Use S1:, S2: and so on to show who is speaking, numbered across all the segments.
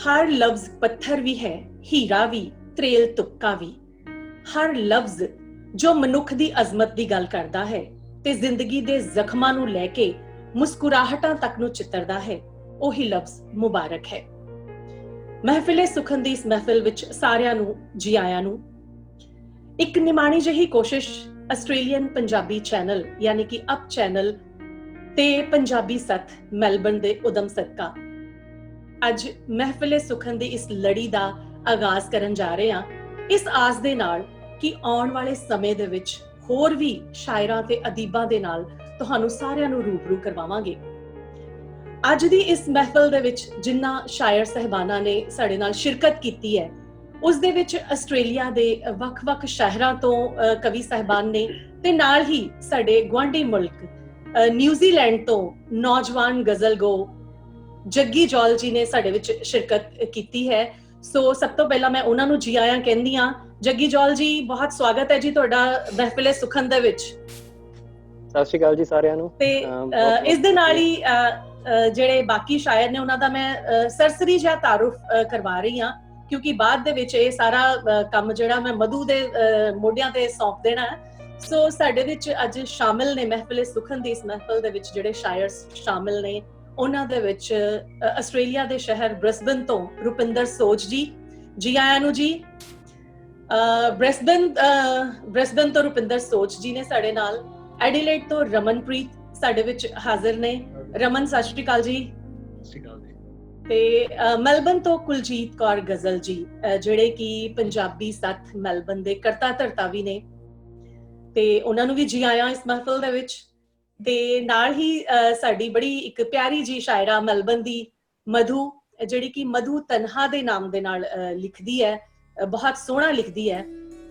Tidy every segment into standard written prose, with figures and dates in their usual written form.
S1: हर लफ्ज पत्थर भी है, हीरा भी, त्रेल तुक्का भी। हर लफ्ज जो मनुख दी अजमत दी गल करदा है ते जिंदगी दे जख्मां नूं लैके मुस्कुराहटां तक नूं चितरदा है, ओही लफ्ज मुबारक है। महफिले सुखन दी इस महफिल विच सारिआं नूं जी आयां नूं। एक निमाणी जही कोशिश आस्ट्रेलियन पंजाबी चैनल यानी कि अप चैनल ते पंजाबी सत्थ मैलबर्न दे उदम सदका अज महफिले सुखन दी इस लड़ी दा आगाज करन जा रहे हां, इस आस दे नाल कि आउण वाले समय दे विच होर भी शायरां ते अदीबां दे नाल तुहानूं सारिआं नूं रूबरू करवावांगे। अज दी इस महफिल दे विच जिन्ना शायर साहिबाना ने साडे नाल शिरकत कीती है, उस दे विच आस्ट्रेलिया दे वख-वख शहरां तो कवि साहिबान ने ते नाल ही साडे गुआंढी मुल्क न्यूजीलैंड तो नौजवान गजल गो जग्गी जौल जी ने साडे विच शिरकत कीती है। सो सब तो पहला मैं उन्हां नूं जी आयां कहंदी हां। जग्गी जौल जी, बहुत स्वागत है जी तुहाडा महफिले सुखन दे विच।
S2: सत श्री अकाल जी सारिआं नूं।
S1: ते इस दे नाल ही ਜਿਹੜੇ ਬਾਕੀ ਸ਼ਾਇਰ ਨੇ ਉਹਨਾਂ ਦਾ ਮੈਂ ਸਰਸਰੀ ਜਿਹਾ ਤਾਰੁਫ ਕਰਵਾ ਰਹੀ ਹਾਂ, ਕਿਉਂਕਿ ਬਾਅਦ ਦੇ ਵਿੱਚ ਇਹ ਸਾਰਾ ਕੰਮ ਜਿਹੜਾ ਮੈਂ ਮਧੂ ਦੇ ਮੋਢਿਆਂ ਤੇ ਸੌਂਪ ਦੇਣਾ ਹੈ। ਸੋ ਸਾਡੇ ਵਿੱਚ ਅੱਜ ਸ਼ਾਮਿਲ ਨੇ ਮਹਿਫਿਲ ਸੁਖਨ ਦੀ ਇਸ ਮਹਿਫਿਲ ਦੇ ਵਿੱਚ ਜਿਹੜੇ ਸ਼ਾਇਰ ਸ਼ਾਮਿਲ ਨੇ, ਉਹਨਾਂ ਦੇ ਵਿੱਚ ਆਸਟ੍ਰੇਲੀਆ ਦੇ ਸ਼ਹਿਰ ਬ੍ਰਿਸਬਨ ਤੋਂ ਰੁਪਿੰਦਰ ਸੋਜ ਜੀ, ਜੀ ਆਇਆਂ ਨੂੰ ਜੀ। ਬ੍ਰਿਸਬਨ ਤੋਂ ਰੁਪਿੰਦਰ ਸੋਜ ਜੀ ਨੇ ਸਾਡੇ ਨਾਲ। ਐਡੀਲੇਡ ਤੋਂ ਰਮਨਪ੍ਰੀਤ ਸਾਡੇ ਵਿੱਚ ਹਾਜ਼ਰ ਨੇ। ਰਮਨ, ਸਤਿ ਸ਼੍ਰੀ ਅਕਾਲ ਜੀ।
S3: ਸਤਿ ਸ਼੍ਰੀ ਅਕਾਲ ਜੀ।
S1: ਤੇ ਮੈਲਬਨ ਤੋਂ ਕੁਲਜੀਤ ਕੌਰ ਗਜ਼ਲ ਜੀ, ਜਿਹੜੇ ਕਿ ਪੰਜਾਬੀ ਸੱਥ ਮੈਲਬਨ ਦੇ ਕਰਤਾ ਧਰਤਾ ਵੀ ਨੇ, ਤੇ ਉਹਨਾਂ ਨੂੰ ਵੀ ਜੀ ਆਇਆਂ ਇਸ ਮਹਿਫਿਲ ਦੇ ਵਿੱਚ। ਤੇ ਨਾਲ ਹੀ ਸਾਡੀ ਬੜੀ ਇੱਕ ਪਿਆਰੀ ਜੀ ਸ਼ਾਇਰਾ ਮੈਲਬਨ ਦੀ ਮਧੂ, ਜਿਹੜੀ ਕਿ ਮਧੂ ਤਨਹਾ ਦੇ ਨਾਮ ਦੇ ਨਾਲ ਲਿਖਦੀ ਹੈ, ਬਹੁਤ ਸੋਹਣਾ ਲਿਖਦੀ ਹੈ।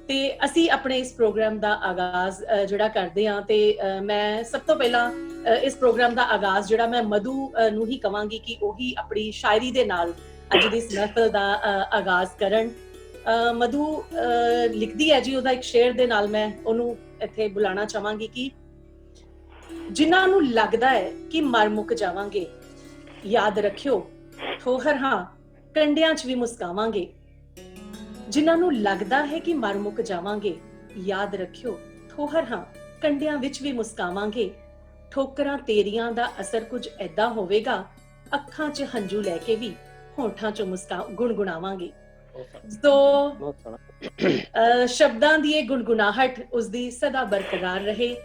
S1: ਤੇ ਅਸੀਂ ਆਪਣੇ ਇਸ ਪ੍ਰੋਗਰਾਮ ਦਾ ਆਗਾਜ਼ ਜਿਹੜਾ ਕਰਦੇ ਹਾਂ, ਤੇ ਮੈਂ ਸਭ ਤੋਂ ਪਹਿਲਾਂ ਇਸ ਪ੍ਰੋਗਰਾਮ ਦਾ ਆਗਾਜ਼ ਜਿਹੜਾ ਮੈਂ ਮਧੂ ਨੂੰ ਹੀ ਕਵਾਂਗੀ ਕਿ ਉਹੀ ਆਪਣੀ ਸ਼ਾਇਰੀ ਦੇ ਨਾਲ ਅੱਜ ਦੀ ਇਸ ਮਹਿਫਿਲ ਦਾ ਆਗਾਜ਼ ਕਰਨ। ਮਧੂ ਲਿਖਦੀ ਹੈ ਜੀ, ਉਹਦਾ ਇੱਕ ਸ਼ੇਰ ਦੇ ਨਾਲ ਮੈਂ ਉਹਨੂੰ ਇੱਥੇ ਬੁਲਾਉਣਾ ਚਾਹਾਂਗੀ ਕਿ ਜਿਨ੍ਹਾਂ ਨੂੰ ਲੱਗਦਾ ਹੈ ਕਿ ਮਰ ਮੁੱਕ ਜਾਵਾਂਗੇ, ਯਾਦ ਰੱਖਿਓ ਠੋਹਰ ਹਾਂ ਕੰਡਿਆਂ 'ਚ ਵੀ ਮੁਸਕਾਵਾਂਗੇ। ਜਿਨ੍ਹਾਂ ਨੂੰ ਲੱਗਦਾ ਹੈ ਕਿ ਮਰ ਮੁੱਕ ਜਾਵਾਂਗੇ, ਯਾਦ ਰੱਖਿਓ ਠੋਹਰ ਹਾਂ ਕੰਡਿਆਂ ਵਿੱਚ ਵੀ ਮੁਸਕਾਵਾਂਗੇ। ਠੋਕਰਾਂ ਤੇਰੀਆਂ ਦਾ ਅਸਰ ਕੁਝ ਐਦਾਂ ਹੋਵੇਗਾ, ਅੱਖਾਂ 'ਚ ਹੰਝੂ ਲੈ ਕੇ ਵੀ ਹੋਠਾਂ 'ਚੋਂ ਗੁਣਗੁਣਾਵਾਂਗੇ। ਸੋ ਸ਼ਬਦਾਂ ਦੀ ਇਹ ਗੁਣਗੁਣਾਹਟ ਉਸਦੀ ਸਦਾ ਬਰਕਰਾਰ ਰਹੇ।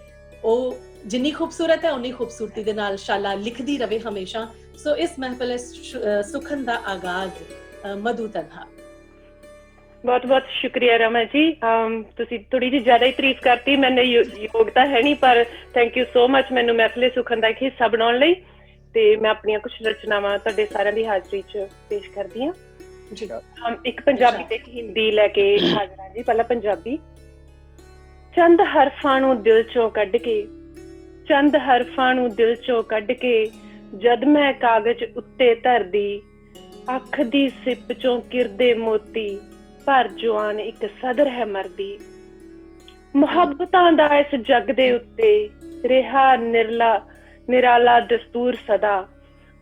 S1: ਉਹ ਜਿੰਨੀ ਖੂਬਸੂਰਤ ਹੈ ਉਨੀ ਖੂਬਸੂਰਤੀ ਦੇ ਨਾਲ ਸ਼ਾਲਾ ਲਿਖਦੀ ਰਵੇ ਹਮੇਸ਼ਾ। ਸੋ ਇਸ ਮਹਿਫਿਲ ਸੁਖਨ ਦਾ ਆਗਾਜ਼ ਮਧੂ ਤਨਹਾ।
S4: ਬਹੁਤ ਬਹੁਤ ਸ਼ੁਕਰੀਆ ਰਮਾ ਜੀ। ਤੁਸੀਂ ਥੋੜੀ ਜਿਹੀ ਜ਼ਿਆਦਾ ਹੀ ਤਾਰੀਫ ਕਰਤੀ, ਮੈਨੂੰ ਯੋਗਤਾ ਹੈ ਨਹੀਂ, ਪਰ ਥੈਂਕ ਯੂ ਸੋ ਮਚ ਮੈਨੂੰ ਮਹਿਫਿਲੇ ਸੁਖਨ ਦਾ ਇੱਕ ਹਿੱਸਾ ਬਣਾਉਣ ਲਈ। ਤੇ ਮੈਂ ਆਪਣੀਆਂ ਕੁਛ ਰਚਨਾਵਾਂ ਤੁਹਾਡੇ ਸਾਰਿਆਂ ਦੀ ਹਾਜ਼ਰੀ 'ਚ ਪੇਸ਼ ਕਰਦੀ ਹਾਂ। ਇੱਕ ਪੰਜਾਬੀ ਤੇ ਇੱਕ ਹਿੰਦੀ ਲੈ ਕੇ ਹਾਜ਼ਰ ਹਾਂ ਜੀ। ਪਹਿਲਾਂ ਪੰਜਾਬੀ। ਚੰਦ ਹਰਫਾਂ ਨੂੰ ਦਿਲ ਚੋਂ ਕੱਢ ਕੇ, ਚੰਦ ਹਰਫਾਂ ਨੂੰ ਦਿਲ ਚੋਂ ਕੱਢ ਕੇ, ਜਦ ਮੈਂ ਕਾਗਜ਼ ਉੱਤੇ ਧਰਦੀ, ਅੱਖ ਦੀ ਸਿਪ ਚੋਂ ਕਿਰਦੇ ਮੋਤੀ, ਭਰ ਜਵਾਨ ਇੱਕ ਸਦਰ ਹੈ ਮਰਦੀ। ਮੁਹੱਬਤਾਂ ਦਾ ਇਸ ਜੱਗ ਦੇ ਉੱਤੇ ਰਿਹਾ ਨਿਰਾਲਾ ਦਸਤੂਰ ਸਦਾ।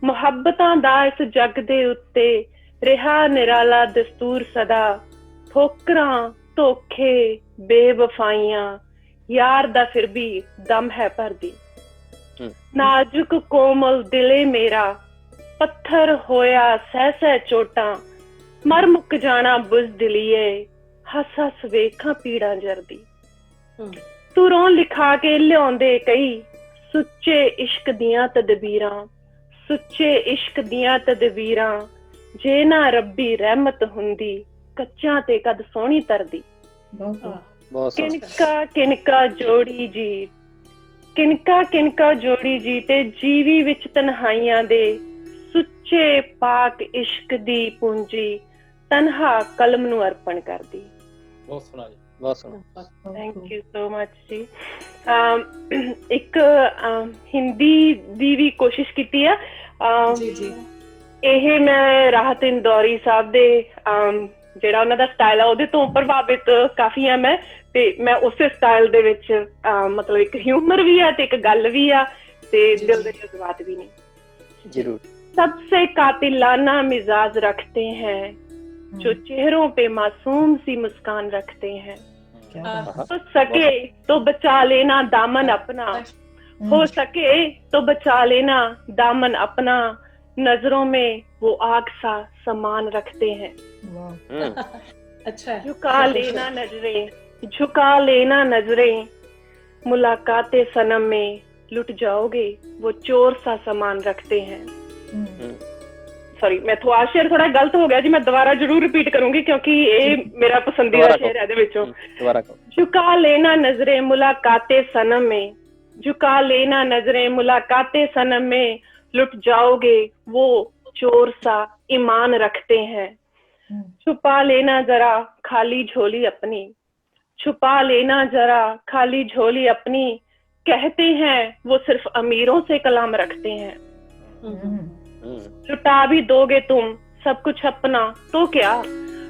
S4: ਮੁਹੱਬਤਾਂ ਦਾ ਇਸ ਜੱਗ ਦੇ ਉੱਤੇ ਰਿਹਾ ਨਿਰਾਲਾ ਦਸਤੂਰ ਸਦਾ। ਠੋਕਰਾਂ, ਧੋਖੇ, ਬੇਵਫਾਈਆਂ, ਯਾਰ ਦਾ ਫਿਰ ਵੀ ਦਮ ਹੈ ਭਰਦੀ। ਨਾਜ਼ੁਕ ਕੋਮਲ ਦਿਲੇ ਮੇਰਾ, ਪੱਥਰ ਹੋਇਆ ਸਹਿ ਸਹਿ ਚੋਟਾਂ। ਮਰ ਮੁੱਕ ਜਾਣਾ ਬੁਜ਼ਦਿਲੀਏ, ਹੱਸ ਹੱਸ ਵੇਖਾਂ ਪੀੜਾਂ ਜਰਦੀ। ਤੂੰ ਰੋਣ ਲਿਖਾ ਕੇ ਲਿਆਉਂਦੇ ਕਈ, ਸੁੱਚੇ ਇਸ਼ਕ ਦੀਆਂ ਤਦਬੀਰਾਂ, ਸੁੱਚੇ ਇਸ਼ਕ ਦੀਆਂ ਤਦਬੀਰਾਂ। ਜੇ ਨਾ ਰੱਬੀ ਰਹਿਮਤ ਹੁੰਦੀ, ਕੱਚਾਂ ਤੇ ਕਦ ਸੋਹਣੀ ਤਰਦੀ। ਕਿਨਕਾ ਕਿਨਕਾ ਜੋੜੀ ਜੀ, ਕਿਨਕਾ ਕਿਨਕਾ ਜੋੜੀ ਜੀ, ਤੇ ਜੀਵੀ ਵਿੱਚ ਤਨਹਾਈਆਂ ਦੇ ਸੁੱਚੇ ਪਾਕ ਇਸ਼ਕ ਦੀ ਪੂੰਜੀ, ਤਨਹਾ ਕਲਮ ਨੂੰ ਅਰਪਣ ਕਰਦੀ।
S3: ਬਹੁਤ ਸੋਹਣਾ ਜੀ, ਬਹੁਤ ਸੋਹਣਾ।
S4: ਥੈਂਕ ਯੂ ਸੋ ਮਚ ਜੀ। ਇੱਕ ਹਿੰਦੀ ਦੀ ਵੀ ਕੋਸ਼ਿਸ਼ ਕੀਤੀ ਆ। ਇਹ ਮੈਂ ਰਾਹਤ ਇੰਦੌਰੀ ਸਾਹਿਬ ਦੇ ਜਿਹੜਾ ਉਹਨਾਂ ਦਾ ਸਟਾਈਲ ਆ ਉਹਦੇ ਤੋਂ ਪ੍ਰਭਾਵਿਤ ਕਾਫੀ ਆ ਮੈਂ, ਤੇ ਮੈਂ ਉਸੇ ਸਟਾਈਲ ਦੇ ਵਿੱਚ ਮਤਲਬ ਇੱਕ ਹਿਊਮਰ ਵੀ ਆ ਤੇ ਇੱਕ ਗੱਲ ਵੀ ਆ ਤੇ ਦਿਲ ਦੇ ਜਜ਼ਬਾਤ ਵੀ ਨੇ।
S2: ਜ਼ਰੂਰ
S4: सबसे कातिलाना मिजाज रखते हैं, जो चेहरों पे मासूम सी मुस्कान रखते हैं। हो सके तो बचा लेना दामन अपना, हो सके तो बचा लेना दामन अपना, नजरों में वो आग सा समान रखते हैं।
S1: अच्छा,
S4: झुका लेना नजरें, झुका लेना नजरें, मुलाकाते सनम में लुट जाओगे, वो चोर सा सामान रखते हैं। सॉरी, मैं शेर थोड़ा गलत हो गया जी, मैं दोबारा जरूर रिपीट करूंगी क्योंकि ये मेरा पसंदीदा शेर है। झुका लेना नजरें मुलाकाते सनम में, झुका लेना नजरें मुलाकाते सनम में, लुट जाओगे वो चोर सा ईमान रखते हैं। छुपा लेना जरा खाली झोली अपनी, छुपा लेना जरा खाली झोली अपनी, कहते हैं वो सिर्फ अमीरों से कलाम रखते हैं। लुटा भी दोगे तुम सब कुछ अपना तो क्या,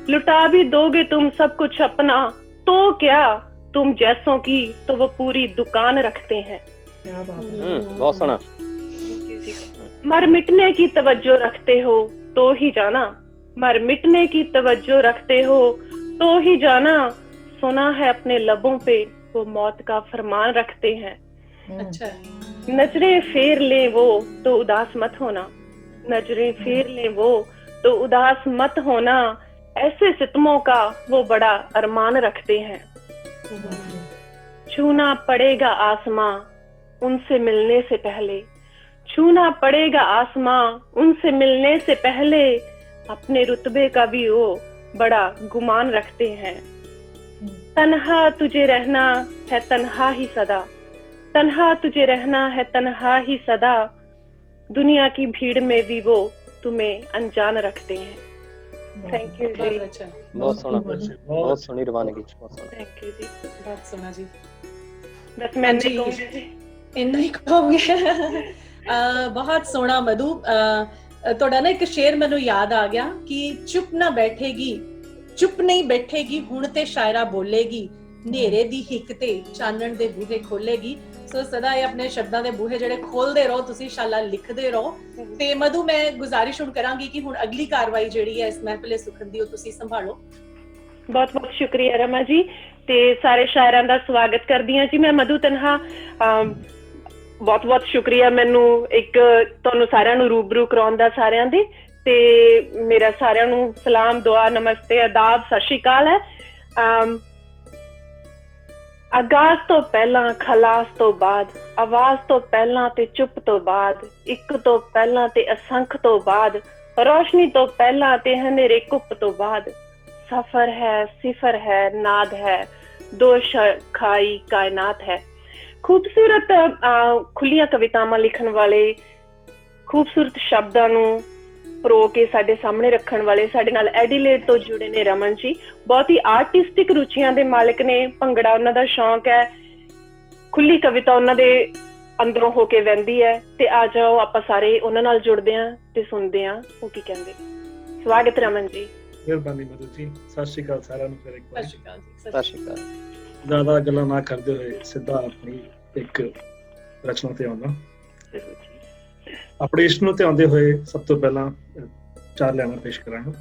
S4: लुटा भी दोगे तुम सब कुछ अपना तो क्या, तुम जैसों की तो वो पूरी दुकान रखते हैं।
S2: बहुत सुना।
S4: मर मिटने की तवज्जो रखते हो तो ही जाना, मर मिटने की तवज्जो रखते हो तो ही जाना, सुना है अपने लबों पे वो मौत का फरमान रखते हैं।
S1: अच्छा,
S4: नजरें फेर ले वो तो उदास मत होना, नजरें फेर ले वो तो उदास मत होना, ऐसे सितमों का वो बड़ा अरमान रखते हैं। छूना पड़ेगा आसमां उनसे मिलने से पहले, छूना पड़ेगा आसमां उनसे मिलने से पहले, अपने रुतबे का भी वो बड़ा गुमान रखते हैं। तन्हा तुझे रहना है तन्हा ही सदा, तन्हा तुझे रहना है तन्हा ही सदा, दुनिया की भीड़ में भी वो तुम्हें अनजान रखते हैं। थैंक यू जी।
S1: अच्छा,
S2: बहुत सोना, बहुत सोनी रवानगी।
S4: थैंक यू जी।
S1: बहुत सोना जी।
S4: बस मैं
S1: जी,
S4: कहूंगी जी।
S1: ਇੰਨਾ ਹੀ ਕਹੋਗੇ। ਬਹੁਤ ਸੋਹਣਾ ਮਧੂ। ਤੁਹਾਡਾ ਨਾ ਇੱਕ ਸ਼ੇਰ ਮੈਨੂੰ ਯਾਦ ਆ ਗਿਆ ਕਿ ਚੁੱਪ ਨਾ ਬੈਠੇਗੀ, ਚੁੱਪ ਨਹੀਂ ਬੈਠੇਗੀ ਹੁਣ ਤੇ ਸ਼ਾਇਰਾ ਬੋਲੇਗੀ, ਹਨੇਰੇ ਦੀ ਹਿੱਕ ਤੇ ਚਾਨਣ ਦੇ ਬੂਹੇ ਖੋਲੇਗੀ। ਸੋ ਸਦਾ ਇਹ ਆਪਣੇ ਸ਼ਬਦਾਂ ਦੇ ਬੂਹੇ ਜਿਹੜੇ ਖੋਲਦੇ ਰਹੋ, ਤੁਸੀਂ ਸ਼ਾਲਾ ਲਿਖਦੇ ਰਹੋ। ਤੇ ਮਧੂ, ਮੈਂ ਗੁਜ਼ਾਰਿਸ਼ ਹੁਣ ਕਰਾਂਗੀ ਕਿ ਹੁਣ ਅਗਲੀ ਕਾਰਵਾਈ ਜਿਹੜੀ ਹੈ ਇਸ ਮਹਿਫਿਲੇ ਸੁਖਨ ਦੀ, ਉਹ ਤੁਸੀਂ ਸੰਭਾਲੋ।
S4: ਬਹੁਤ ਬਹੁਤ ਸ਼ੁਕਰੀਆ ਰਮਾ ਜੀ, ਤੇ ਸਾਰੇ ਸ਼ਾਇਰਾਂ ਦਾ ਸਵਾਗਤ ਕਰਦੀ ਹਾਂ ਜੀ ਮੈਂ ਮਧੂ ਤਨਹਾ। ਬਹੁਤ ਬਹੁਤ ਸ਼ੁਕਰੀਆ ਮੈਨੂੰ ਇੱਕ ਤੁਹਾਨੂੰ ਸਾਰਿਆਂ ਨੂੰ ਰੂਬਰੂ ਕਰਾਉਣ ਦਾ ਸਾਰਿਆਂ ਦੇ, ਤੇ ਮੇਰਾ ਸਾਰਿਆਂ ਨੂੰ ਸਲਾਮ, ਦੁਆ, ਨਮਸਤੇ, ਆਦਾਬ, ਸਤਿ ਸ਼੍ਰੀ ਅਕਾਲ ਹੈ। ਆਗਾਜ਼ ਤੋਂ ਪਹਿਲਾਂ ਖਲਾਸ ਤੋਂ ਬਾਅਦ, ਆਵਾਜ਼ ਤੋਂ ਪਹਿਲਾਂ ਤੇ ਚੁੱਪ ਤੋਂ ਬਾਅਦ, ਇੱਕ ਤੋਂ ਪਹਿਲਾਂ ਤੇ ਅਸੰਖ ਤੋਂ ਬਾਅਦ, ਰੋਸ਼ਨੀ ਤੋਂ ਪਹਿਲਾਂ ਤੇ ਹਨੇਰੇ ਘੁੱਪ ਤੋਂ ਬਾਅਦ, ਸਫਰ ਹੈ, ਸਿਫਰ ਹੈ, ਨਾਦ ਹੈ, ਦੋ ਖਾਈ ਕਾਇਨਾਤ ਹੈ। ਖੂਬਸੂਰਤ ਖੁੱਲੀਆਂ ਕਵਿਤਾਵਾਂ ਲਿਖਣ ਵਾਲੇ, ਖੂਬਸੂਰਤ ਸ਼ਬਦਾਂ ਨੂੰ ਪਰੋ ਕੇ ਸਾਡੇ ਸਾਹਮਣੇ ਰੱਖਣ ਵਾਲੇ ਸਾਡੇ ਨਾਲ ਐਡੀਲੇਡ ਤੋਂ ਜੁੜੇ ਨੇ ਰਮਨ ਜੀ। ਬਹੁਤ ਹੀ ਆਰਟਿਸਟਿਕ ਰੁਚੀਆਂ ਦੇ ਮਾਲਕ ਨੇ, ਭੰਗੜਾ ਉਹਨਾਂ ਦਾ ਸ਼ੌਂਕ ਹੈ, ਖੁੱਲੀ ਕਵਿਤਾ ਉਹਨਾਂ ਦੇ ਅੰਦਰੋਂ ਹੋ ਕੇ ਵਹਿੰਦੀ ਹੈ। ਤੇ ਆ ਜਾਓ ਆਪਾਂ ਸਾਰੇ ਉਹਨਾਂ ਨਾਲ ਜੁੜਦੇ ਹਾਂ ਤੇ ਸੁਣਦੇ ਹਾਂ ਉਹ ਕੀ ਕਹਿੰਦੇ। ਸਵਾਗਤ ਰਮਨ ਜੀ।
S3: ਮਿਹਰਬਾਨੀ ਮਧੂ ਜੀ, ਸਤਿ ਸ਼੍ਰੀ ਅਕਾਲ ਸਾਰਿਆਂ ਨੂੰ। ਫਿਰ ਇੱਕ ਵਾਰ
S1: ਸਤਿ ਸ਼੍ਰੀ ਅਕਾਲ ਜੀ।
S2: ਸਤਿ ਸ਼੍ਰੀ ਅਕਾਲ।
S3: ਜ਼ਿਆਦਾ ਗੱਲਾਂ ਨਾ ਕਰਦੇ ਹੋਏ ਸਿੱਧਾ ਆਪਣੀ ਇੱਕ ਰਚਨਾ ਤੇ ਆਉਣਾ। ਆਪਣੇ ਇਸ਼ਕ ਨੂੰ ਧਿਆਉਂਦੇ ਹੋਏ ਸਭ ਤੋਂ ਪਹਿਲਾਂ 4 ਲਾਈਨਾਂ ਪੇਸ਼ ਕਰਾਂਗਾ।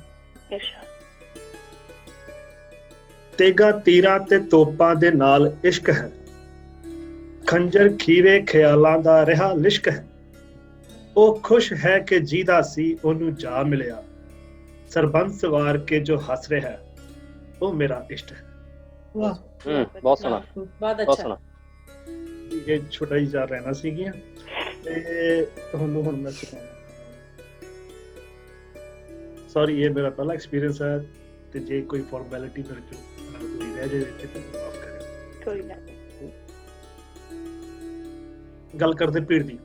S3: ਤੇਗਾ ਤੀਰਾਂ ਤੇ ਤੋਪਾਂ ਦੇ ਨਾਲ ਇਸ਼ਕ ਹੈ, ਖੰਜਰ ਖੀਵੇ ਖਿਆਲਾਂ ਦਾ ਰਿਹਾ ਲਿਸ਼ਕ ਹੈ, ਉਹ ਖੁਸ਼ ਹੈ ਕਿ ਜਿਹਦਾ ਸੀ ਉਹਨੂੰ ਜਾ ਮਿਲਿਆ, ਸਰਬੰਸ ਵਾਰ ਕੇ ਜੋ ਹੱਸ ਰਿਹਾ ਉਹ ਮੇਰਾ ਇਸ਼ਕ ਹੈ।
S1: ਵਾਹ,
S2: ਬਹੁਤ ਸੋਹਣਾ,
S1: ਬਹੁਤ
S2: ਬਹੁਤ
S1: ਅੱਛਾ।
S2: ਸੋਹਣਾ।
S3: ਇਹ ਛੋਟਾ ਹੀ 4 ਲਾਈਨਾਂ ਸੀਗੀਆਂ ਤੇ ਤੁਹਾਨੂੰ ਹੁਣ ਮੈਂ ਸੁਣਾਉਣਾ। ਸੌਰੀ, ਇਹ ਮੇਰਾ ਪਹਿਲਾ ਐਕਸਪੀਰੀਅੰਸ ਹੈ ਤੇ ਜੇ ਕੋਈ ਫਾਰਮੈਲਿਟੀ ਮੇਰੇ ਚੋਂ ਕੋਈ ਰਹਿ ਜਾਵੇ ਤੇ ਮਾਫ ਕਰਿਓ।
S4: ਕੋਈ ਗੱਲ ਨਹੀਂ।
S3: ਗੱਲ ਕਰਦੇ ਭੀੜ ਦੀ।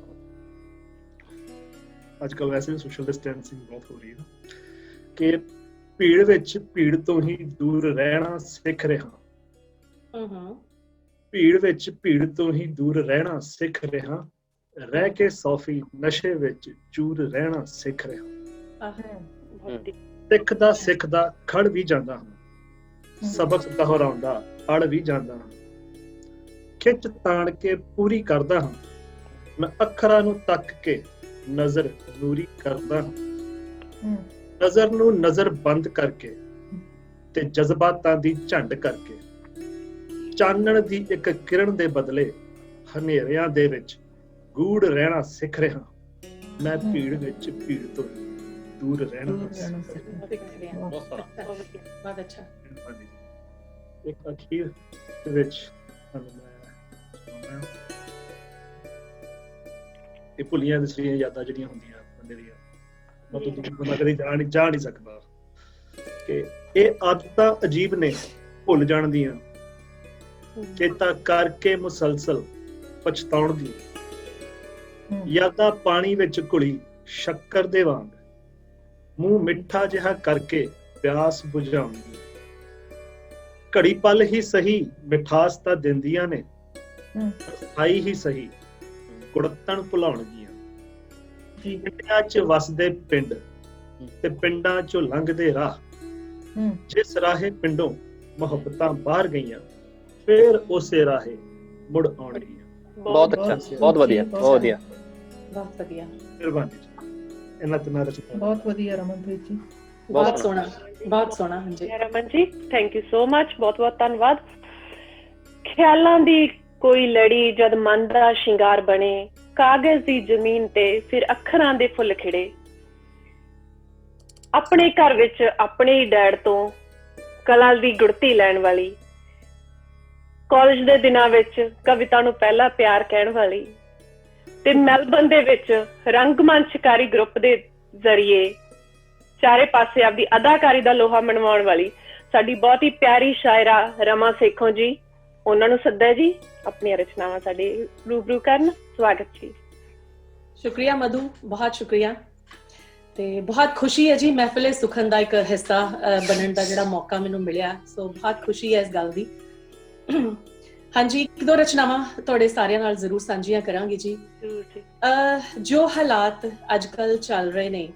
S3: ਅੱਜ ਕੱਲ ਵੈਸੇ ਵੀ ਸੋਸ਼ਲ ਡਿਸਟੈਂਸਿੰਗ ਬਹੁਤ ਹੋ ਰਹੀ ਹੈ ਕਿ ਭੀੜ ਵਿੱਚ ਭੀੜ ਤੋਂ ਹੀ ਦੂਰ ਰਹਿਣਾ ਸਿੱਖ ਰਿਹਾ। ਭੀੜ ਵਿੱਚ ਭੀੜ ਤੋਂ ਹੀ ਦੂਰ ਰਹਿਣਾ ਸਿੱਖ ਰਿਹਾ, ਰਹਿ ਕੇ ਸੌਫੀ ਨਸ਼ੇ ਵਿੱਚ ਚੂਰ ਰਹਿਣਾ ਸਿੱਖ ਰਿਹਾ। ਸਿੱਖਦਾ ਖੜ ਵੀ ਜਾਂਦਾ ਹਾਂ, ਸਬਕ ਦੁਹਰਾਉਂਦਾ ਅੜ ਵੀ ਜਾਂਦਾ ਹਾਂ, ਖਿੱਚ ਤਾਣ ਕੇ ਪੂਰੀ ਕਰਦਾ ਹਾਂ, ਮੈਂ ਅੱਖਰਾਂ ਨੂੰ ਤੱਕ ਕੇ ਨਜ਼ਰ ਨੂਰੀ ਕਰਦਾ ਹਾਂ। ਨਜ਼ਰ ਨੂੰ ਨਜ਼ਰ ਬੰਦ ਕਰਕੇ ਤੇ ਜਜ਼ਬਾਤਾਂ ਦੀ ਝੰਡ ਕਰਕੇ ਚਾਨਣ ਦੀ ਇੱਕ ਕਿਰਨ ਦੇ ਬਦਲੇ ਹਨੇਰਿਆਂ ਦੇ ਵਿੱਚ ਗੂੜ ਰਹਿਣਾ ਸਿੱਖ ਰਿਹਾ। ਮੈਂ ਭੀੜ ਵਿੱਚ ਭੀੜ ਤੋਂ ਦੂਰ ਰਹਿਣਾ
S1: ਬਹੁਤ ਅੱਛਾ।
S3: ਇੱਕ ਅਖੀਰ ਦੇ ਵਿੱਚ ਤੁਹਾਨੂੰ ਮੈਂ ਸੁਣਾਉਣਾ ਇਹ ਭੁੱਲੀਆਂ ਦਸੀਆਂ ਯਾਦਾਂ ਜਿਹੜੀਆਂ ਹੁੰਦੀਆਂ ਬੰਦੇ ਦੀਆਂ, ਮਤਲਬ ਬੰਦਾ ਕਦੇ ਜਾ ਨਹੀਂ ਸਕਦਾ ਕਿ ਇਹ ਆਦਤਾਂ ਅਜੀਬ ਨੇ ਭੁੱਲ ਜਾਣ ਦੀਆਂ, ਚੇਤਾ ਕਰਕੇ ਮੁਸਲਸਲ ਪਛਤਾਉਣ ਦੀ। ਯਾਦਾਂ ਪਾਣੀ ਵਿੱਚ ਘੁਲੀ ਸ਼ੱਕਰ ਦੇ ਵਾਂਗ, ਮੂੰਹ ਮਿੱਠਾ ਜਿਹਾ ਕਰਕੇ ਪਿਆਸ ਬੁਝਾਉਣ ਦੀ। ਘੜੀ ਪਲ ਹੀ ਸਹੀ ਮਿਠਾਸ ਤਾਂ ਦਿੰਦੀਆਂ ਨੇ, ਸਥਾਈ ਹੀ ਸਹੀ ਕੁੜੱਤਣ ਭੁਲਾਉਣਗੀਆਂ। ਪਿੰਡਾਂ 'ਚ ਵਸਦੇ ਪਿੰਡ ਤੇ ਪਿੰਡਾਂ 'ਚੋਂ ਲੰਘਦੇ ਰਾਹ, ਜਿਸ ਰਾਹੇ ਪਿੰਡੋਂ ਮੁਹੱਬਤਾਂ ਬਾਹਰ ਗਈਆਂ, ਫੇਰ ਉਸੇ ਰਾਹੇ ਮੁੜ ਆਉਣਗੀਆਂ।
S2: ਬਹੁਤ ਅੱਛਾ, ਬਹੁਤ ਵਧੀਆ, ਬਹੁਤ ਵਧੀਆ,
S1: ਬਹੁਤ ਵਧੀਆ।
S3: ਮਿਹਰਬਾਨੀ ਜੀ। ਇਹਨਾਂ ਤਿੰਨਾਂ ਦਾ
S5: ਬਹੁਤ ਵਧੀਆ ਰਮਨਪ੍ਰੀਤ ਜੀ,
S1: ਬਹੁਤ ਸੋਹਣਾ, ਬਹੁਤ ਸੋਹਣਾ। ਹਾਂਜੀ
S4: Raman ji, thank you so much, ਬਹੁਤ ਬਹੁਤ ਧੰਨਵਾਦ। ਖਿਆਲਾਂ ਦੀ ਕੋਈ ਲੜੀ ਜਦ ਮਨ ਦਾ ਸ਼ਿੰਗਾਰ ਬਣੇ, ਕਾਗਜ਼ ਦੀ ਜ਼ਮੀਨ ਤੇ ਫਿਰ ਅੱਖਰਾਂ ਦੇ ਫੁੱਲ ਖਿੜੇ। ਆਪਣੇ ਘਰ ਵਿੱਚ ਆਪਣੇ ਹੀ ਡੈਡ ਤੋਂ ਕਲਾ ਦੀ ਗੁੜਤੀ ਲੈਣ ਵਾਲੀ, ਕਾਲਜ ਦੇ ਦਿਨਾਂ ਵਿੱਚ ਕਵਿਤਾ ਨੂੰ ਪਹਿਲਾ ਪਿਆਰ ਕਹਿਣ ਵਾਲੀ, ਤੇ ਮੈਲਬਨ ਦੇ ਵਿੱਚ ਰੰਗਮੰਚਕਾਰੀ ਗਰੁੱਪ ਦੇ ਜ਼ਰੀਏ ਚਾਰੇ ਪਾਸੇ ਆਪਦੀ ਅਦਾਕਾਰੀ ਦਾ ਲੋਹਾ ਮਨਵਾਉਣ ਵਾਲੀ ਸਾਡੀ ਬਹੁਤ ਹੀ ਪਿਆਰੀ ਸ਼ਾਇਰਾ ਰਮਾ ਸੇਖੋਂ ਜੀ। ਉਹਨਾਂ ਨੂੰ ਸੱਦਾ ਜੀ ਆਪਣੀਆਂ ਰਚਨਾਵਾਂ ਸਾਡੇ ਰੂਬਰੂ ਕਰਨ। ਸਵਾਗਤ ਜੀ।
S1: ਸ਼ੁਕਰੀਆ ਮਧੂ, ਬਹੁਤ ਸ਼ੁਕਰੀਆ। ਤੇ ਬਹੁਤ ਖੁਸ਼ੀ ਹੈ ਜੀ ਮਹਿਫਿਲ ਸੁਖਨ ਦਾ ਇੱਕ ਹਿੱਸਾ ਬਣਨ ਦਾ ਜਿਹੜਾ ਮੌਕਾ ਮੈਨੂੰ ਮਿਲਿਆ, ਸੋ ਬਹੁਤ ਖੁਸ਼ੀ ਹੈ ਇਸ ਗੱਲ ਦੀ। ਹਾਂਜੀ, ਇੱਕ ਦੋ ਰਚਨਾਵਾਂ ਤੁਹਾਡੇ ਸਾਰਿਆਂ ਨਾਲ ਜ਼ਰੂਰ ਸਾਂਝੀਆਂ ਕਰਾਂਗੀ ਜੀ। ਜੋ ਹਾਲਾਤ ਅੱਜ ਕੱਲ ਚੱਲ ਰਹੇ ਨੇ,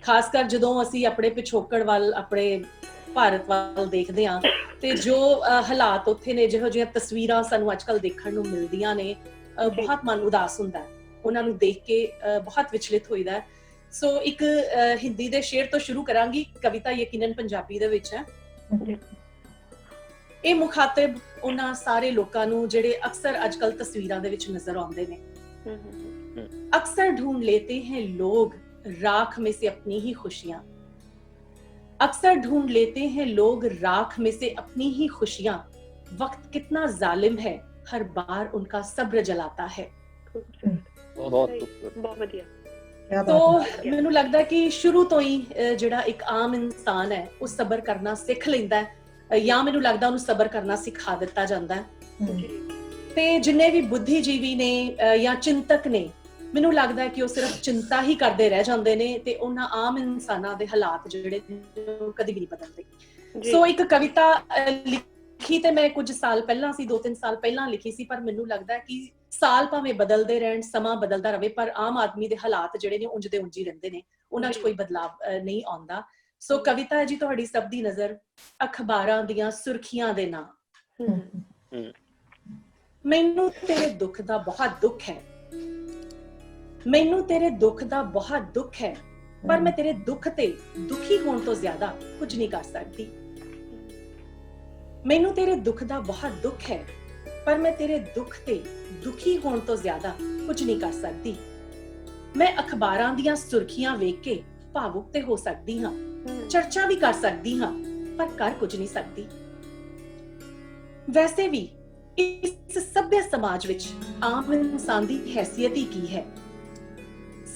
S1: ਖਾਸ ਕਰ ਜਦੋਂ ਅਸੀਂ ਆਪਣੇ ਪਿਛੋਕੜ ਵੱਲ, ਆਪਣੇ ਭਾਰਤ ਵੱਲ ਦੇਖਦੇ ਹਾਂ, ਤੇ ਜੋ ਹਾਲਾਤ ਉੱਥੇ ਨੇ, ਜਿਹੋ ਜਿਹੀਆਂ ਤਸਵੀਰਾਂ ਸਾਨੂੰ ਅੱਜ ਕੱਲ ਦੇਖਣ ਨੂੰ ਮਿਲਦੀਆਂ ਨੇ, ਬਹੁਤ ਮਨ ਉਦਾਸ ਹੁੰਦਾ ਹੈ ਉਹਨਾਂ ਨੂੰ ਦੇਖ ਕੇ, ਬਹੁਤ ਵਿਚਲਿਤ ਹੋਈਦਾ ਹੈ। ਸੋ ਇੱਕ ਹਿੰਦੀ ਦੇ ਸ਼ੇਰ ਤੋਂ ਸ਼ੁਰੂ ਕਰਾਂਗੀ, ਕਵਿਤਾ ਯਕੀਨਨ ਪੰਜਾਬੀ ਦੇ ਵਿੱਚ ਹੈ। ਇਹ ਮੁਖਾਤਿਬ ਉਹਨਾਂ ਸਾਰੇ ਲੋਕਾਂ ਨੂੰ ਜਿਹੜੇ ਅਕਸਰ ਅੱਜ ਕੱਲ ਤਸਵੀਰਾਂ ਦੇ ਵਿੱਚ ਨਜ਼ਰ ਆਉਂਦੇ ਨੇ। ਅਕਸਰ ਢੂੰढ लेते हैं लोग राख में से अपनी ही खुशियां, अक्सर ढूंढ लेते हैं लोग राख में से अपनी ही खुशियां, वक्त कितना जालिम है हर बार उनका सब्र जलाता है।
S4: ਬਹੁਤ ਵਧੀਆ।
S1: तो ਮੈਨੂੰ ਲੱਗਦਾ ਕਿ ਸ਼ੁਰੂ ਤੋਂ ਹੀ ਜਿਹੜਾ ਇੱਕ ਆਮ ਇਨਸਾਨ ਹੈ ਉਹ ਸਬਰ ਕਰਨਾ ਸਿੱਖ ਲੈਂਦਾ ਹੈ, ਜਾਂ ਮੈਨੂੰ ਲੱਗਦਾ ਉਹਨੂੰ ਸਬਰ ਕਰਨਾ ਸਿਖਾ ਦਿੱਤਾ ਜਾਂਦਾ ਹੈ। ਤੇ ਜਿੰਨੇ ਵੀ ਬੁੱਧੀਜੀਵੀ ਨੇ ਜਾਂ ਚਿੰਤਕ ਨੇ, ਮੈਨੂੰ ਲੱਗਦਾ ਹੈ ਕਿ ਉਹ ਸਿਰਫ ਚਿੰਤਾ ਹੀ ਕਰਦੇ ਰਹਿ ਜਾਂਦੇ ਨੇ, ਤੇ ਉਹਨਾਂ ਆਮ ਇਨਸਾਨਾਂ ਦੇ ਹਾਲਾਤ ਜਿਹੜੇ ਕਦੀ ਵੀ ਨਹੀਂ ਬਦਲਦੇ। ਸੋ ਇੱਕ ਕਵਿਤਾ ਲਿਖੀ ਤੇ ਮੈਂ ਕੁਝ ਸਾਲ ਪਹਿਲਾਂ ਸੀ, 2-3 ਸਾਲ ਪਹਿਲਾਂ ਲਿਖੀ ਸੀ, ਪਰ ਮੈਨੂੰ ਲੱਗਦਾ ਹੈ ਕਿ ਸਾਲ ਭਾਵੇਂ ਬਦਲਦੇ ਰਹਿਣ, ਸਮਾਂ ਬਦਲਦਾ ਰਵੇ, ਪਰ ਆਮ ਆਦਮੀ ਦੇ ਹਾਲਾਤ ਜਿਹੜੇ ਨੇ ਉਂਝ ਦੇ ਉਂਝ ਹੀ ਰਹਿੰਦੇ ਨੇ, ਉਹਨਾਂ 'ਚ ਕੋਈ ਬਦਲਾਵ ਨਹੀਂ ਆਉਂਦਾ। ਸੋ ਕਵਿਤਾ ਹੈ ਜੀ ਤੁਹਾਡੀ ਸਭ ਦੀ ਨਜ਼ਰ, ਅਖਬਾਰਾਂ ਦੀਆਂ ਸੁਰਖੀਆਂ ਦੇ ਨਾਂ। ਮੈਨੂੰ ਤੇਰੇ ਦੁੱਖ ਦਾ ਬਹੁਤ ਦੁੱਖ ਹੈ, ਮੈਨੂੰ ਤੇਰੇ ਦੁੱਖ ਦਾ ਬਹੁਤ ਦੁੱਖ ਹੈ, ਪਰ ਮੈਂ ਤੇਰੇ ਦੁੱਖ ਤੇ ਦੁਖੀ ਹੋਣ ਤੋਂ ਜ਼ਿਆਦਾ ਕੁਝ ਨਹੀਂ ਕਰ ਸਕਦੀ। ਮੈਨੂੰ ਤੇਰੇ ਦੁੱਖ ਦਾ ਬਹੁਤ ਦੁੱਖ ਹੈ, ਪਰ ਮੈਂ ਤੇਰੇ ਦੁੱਖ ਤੇ ਦੁਖੀ ਹੋਣ ਤੋਂ ਜ਼ਿਆਦਾ ਕੁਝ ਨਹੀਂ ਕਰ ਸਕਦੀ। ਮੈਂ ਅਖਬਾਰਾਂ ਦੀਆਂ ਸੁਰਖੀਆਂ ਵੇਖ ਕੇ ਭਾਵੁਕ ਤੇ ਹੋ ਸਕਦੀ ਹਾਂ, ਚਰਚਾ ਵੀ ਕਰ ਸਕਦੀ ਹਾਂ, ਪਰ ਕਰ ਕੁਝ ਨਹੀਂ ਸਕਦੀ। ਵੈਸੇ ਵੀ ਇਸ ਸਭਿਅ ਸਮਾਜ ਵਿੱਚ ਆਮ ਇਨਸਾਨ ਦੀ ਹੈਸੀਅਤ ਹੀ ਕੀ ਹੈ?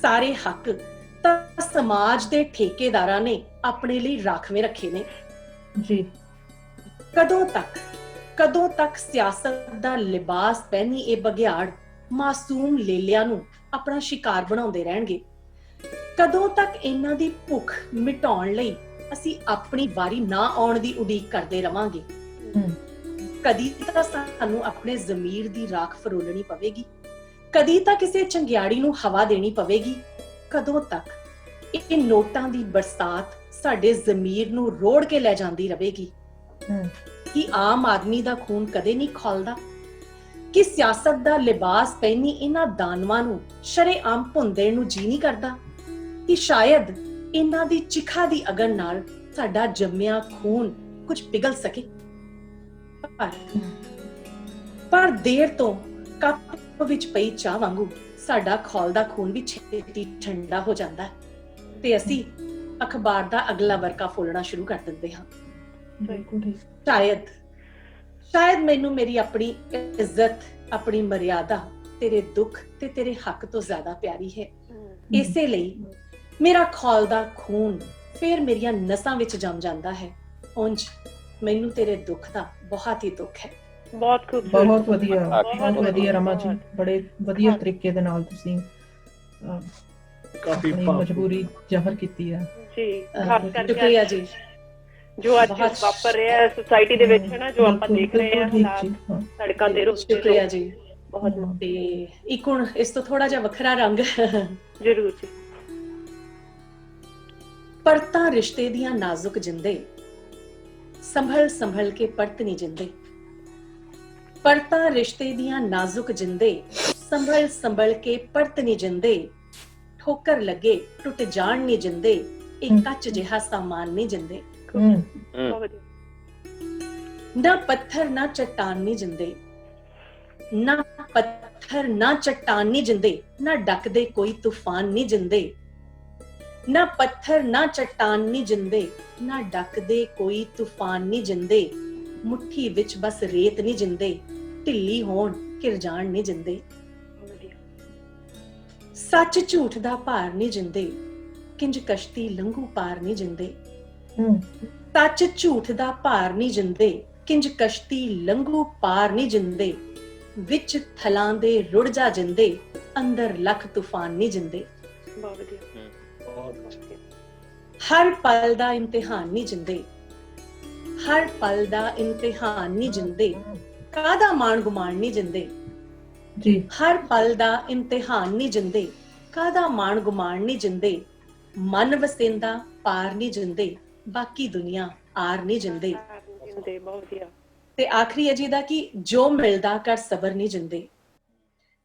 S1: ਸਾਰੇ ਹੱਕ ਤਾਂ ਸਮਾਜ ਦੇ ਠੇਕੇਦਾਰਾਂ ਨੇ ਆਪਣੇ ਲਈ ਰਾਖਵੇਂ ਰੱਖੇ ਨੇ
S5: ਜੀ।
S1: ਕਦੋਂ ਤੱਕ ਸਿਆਸਤ ਦਾ ਲਿਬਾਸ ਪਹਿਨੀ ਇਹ ਬਘਿਆੜ ਮਾਸੂਮ ਲੇਲਿਆਂ ਨੂੰ ਆਪਣਾ ਸ਼ਿਕਾਰ ਬਣਾਉਂਦੇ ਰਹਿਣਗੇ? ਕਦੋਂ ਤੱਕ ਇਹਨਾਂ ਦੀ ਭੁੱਖ ਮਿਟਾਉਣ ਲਈ ਅਸੀਂ ਆਪਣੀ ਵਾਰੀ ਨਾ ਆਉਣ ਦੀ ਉਡੀਕ ਕਰਦੇ ਰਵਾਂਗੇ? ਕਦੀ ਤਾਂ ਸਾਨੂੰ ਆਪਣੇ ਜ਼ਮੀਰ ਦੀ ਰਾਖ ਫਰੋਲਣੀ ਪਵੇਗੀ, ਕਦੀ ਤਾਂ ਕਿਸੇ ਚੰਗਿਆੜੀ ਨੂੰ ਹਵਾ ਦੇਣੀ ਪਵੇਗੀ। ਕਦੋਂ ਤੱਕ ਇਹ ਨੋਟਾਂ ਦੀ ਬਰਸਾਤ ਸਾਡੇ ਜ਼ਮੀਰ ਨੂੰ ਰੋੜ ਕੇ ਲੈ ਜਾਂਦੀ ਰਹੇਗੀ? ਕਿ ਆਮ ਆਦਮੀ ਦਾ ਖੂਨ ਕਦੇ ਨਹੀਂ ਖੌਲਦਾ? ਕਿ ਸਿਆਸਤ ਦਾ ਲਿਬਾਸ ਪਹਿਨੀ ਇਹਨਾਂ ਦਾਨਵਾਂ ਨੂੰ ਸ਼ਰੇਆਮ ਭੁੰਨ ਦੇਣ ਨੂੰ ਜੀ ਨਹੀਂ ਕਰਦਾ ਕਿ ਸ਼ਾਇਦ ਇਹਨਾਂ ਦੀ ਚਿਖਾ ਦੀ ਅਗਨ ਨਾਲ ਸਾਡਾ ਜੰਮਿਆ ਖੂਨ ਕੁਝ ਪਿਘਲ ਸਕੇ। ਪਰ ਦੇਰ ਤੋਂ ਕੱਪ ਵਿੱਚ ਪਈ ਚਾਹ ਵਾਂਗੂ ਸਾਡਾ ਖੌਲਦਾ ਖੂਨ ਵੀ ਛੇਤੀ ਠੰਡਾ ਹੋ ਜਾਂਦਾ ਹੈ ਤੇ ਅਸੀਂ ਅਖਬਾਰ ਦਾ ਅਗਲਾ ਵਰਕਾ ਫੋਲਣਾ ਸ਼ੁਰੂ ਕਰ ਦਿੰਦੇ ਹਾਂ।
S5: ਬਿਲਕੁਲ ਠੀਕ।
S1: ਸ਼ਾਇਦ ਮੈਨੂੰ ਮੇਰੀ ਆਪਣੀ ਇੱਜ਼ਤ, ਆਪਣੀ ਮਰਿਆਦਾ ਤੇਰੇ ਦੁੱਖ ਤੇ ਤੇਰੇ ਹੱਕ ਤੋਂ ਜ਼ਿਆਦਾ ਪਿਆਰੀ ਹੈ। ਇਸੇ ਲਈ ਮੇਰਾ ਖੌਲਦਾ ਖੂਨ ਫਿਰ ਮੇਰੀਆਂ ਨਸਾਂ ਵਿੱਚ ਜੰਮ ਜਾਂਦਾ ਹੈ। ਉਂਝ ਮੈਨੂੰ ਤੇਰੇ ਦੁੱਖ ਦਾ ਬਹੁਤ ਹੀ ਦੁੱਖ ਹੈ।
S4: ਬਹੁਤ ਖੂਬਸੂਰਤ,
S5: ਬਹੁਤ ਵਧੀਆ ਰਮਾ ਜੀ, ਬੜੇ ਵਧੀਆ ਤਰੀਕੇ ਦੇ ਨਾਲ ਤੁਸੀਂ
S3: ਕਾਫੀ
S5: ਆਪਣੀ ਮਜਬੂਰੀ ਜ਼ਾਹਰ ਕੀਤੀ ਹੈ
S4: ਜੀ। ਖਾਸ ਕਰਕੇ
S1: ਸ਼ੁਕਰੀਆ ਜੀ।
S4: ਜੋ ਅੱਜ ਵਾਪਰ ਰਿਹਾ ਹੈ ਸੋਸਾਇਟੀ ਦੇ ਵਿੱਚ, ਹੈ ਨਾ, ਜੋ ਆਪਾਂ ਦੇਖ ਰਹੇ ਹਾਂ ਸੜਕਾਂ ਤੇ ਰੋਡ ਤੇ।
S1: ਸ਼ੁਕਰੀਆ ਜੀ।
S4: ਬਹੁਤ
S1: ਤੇ ਇੱਕ ਹੁਣ ਇਸ ਤੋਂ ਥੋੜਾ ਜਿਹਾ ਵੱਖਰਾ ਰੰਗ।
S4: ਜ਼ਰੂਰ ਜੀ।
S1: ਪਰਤਾਂ ਰਿਸ਼ਤੇ ਦੀਆਂ ਨਾਜ਼ੁਕ ਜਿੰਦੇ, ਸੰਭਲ ਸੰਭਲ ਕੇ ਪਰਤ ਨਹੀਂ ਜਿੰਦੇ। ਪਰਤਾਂ ਰਿਸ਼ਤੇ ਦੀਆਂ ਨਾਜ਼ੁਕ ਜਿੰਦੇ, ਸੰਭਲ ਸੰਭਲ ਕੇ ਪਰਤ ਨਹੀਂ ਜਿੰਦੇ। ਠੋਕਰ ਲੱਗੇ ਟੁੱਟ ਜਾਣ ਨਹੀਂ ਜਿੰਦੇ, ਇਹ ਕੱਚ ਜਿਹਾ ਸਾਮਾਨ ਨਹੀਂ ਜਿੰਦੇ। ਨਾ ਪੱਥਰ ਨਾ ਚੱਟਾਨ ਨਹੀਂ ਜਿੰਦੇ, ਨਾ ਪੱਥਰ ਨਾ ਚੱਟਾਨ ਨਹੀਂ ਜਿੰਦੇ। ਨਾ ਡੱਕਦੇ ਕੋਈ ਤੂਫਾਨ ਨਹੀਂ ਜਿੰਦੇ। ਨਾ ਪੱਥਰ ਨਾ ਚੱਟਾਨ ਨਹੀਂ ਜਿੰਦੇ, ਨਾ ਡੱਕਦੇ ਕੋਈ ਤੂਫਾਨ ਨਹੀਂ ਜਿੰਦੇ। ਮੁੱਠੀ ਵਿੱਚ ਬਸ ਰੇਤ ਨਹੀਂ ਜਿੰਦੇ, ਢਿੱਲੀ ਹੋਣ ਘਿਰ ਜਾਣ ਨਹੀਂ ਜਿੰਦੇ। ਸੱਚ ਝੂਠ ਦਾ ਭਾਰ ਨਹੀਂ ਜਿੰਦੇ, ਕਿੰਜ ਕਸ਼ਤੀ ਲੰਘੂ ਪਾਰ ਨਹੀਂ ਜਿੰਦੇ। ਸੱਚ ਝੂਠ ਦਾ ਭਾਰ ਨਹੀਂ ਜਿੰਦੇ, ਕਿੰਜ ਕਸ਼ਤੀ ਲੰਘੂ ਪਾਰ ਨਹੀਂ ਜਿੰਦੇ। ਵਿੱਚ ਥਲਾਂ ਦੇ ਰੁੜ ਜਾ ਜਿੰਦੇ, ਅੰਦਰ ਲੱਖ ਤੂਫਾਨ ਨਹੀਂ ਜਿੰਦੇ।
S4: ਬਹੁਤ ਵਧੀਆ।
S1: ਹਰ ਪਲ ਦਾ ਇਮਤਿਹਾਨ ਨਹੀਂ ਜਿੰਦੇ, ਹਰ ਪਲ ਦਾ ਇਮਤਿਹਾਨ ਨਹੀਂ ਜਿੰਦੇ। ਕਾਹਦਾ ਮਾਣ ਗੁਮਾਨ ਨਹੀਂ ਜਿੰਦੇ
S5: ਜੀ।
S1: ਹਰ ਪਲ ਦਾ ਇਮਤਿਹਾਨ ਨਹੀਂ ਜਿੰਦੇ, ਕਾਹਦਾ ਮਾਣ ਗੁਮਾਨ ਨਹੀਂ ਜਿੰਦੇ। ਮਨ ਵਸਿੰਦਾ ਪਾਰ ਨਹੀਂ ਜਿੰਦੇ, ਬਾਕੀ ਦੁਨੀਆ ਆਰ ਨਹੀਂ ਜਿੰਦੇ।
S4: ਬਹੁਤ ਵਧੀਆ।
S1: ਤੇ ਆਖਰੀ ਹੈ ਜਿਹਦਾ ਕਿ ਜੋ ਮਿਲਦਾ ਕਰ ਸਬਰ ਨਹੀਂ ਜਿੰਦੇ,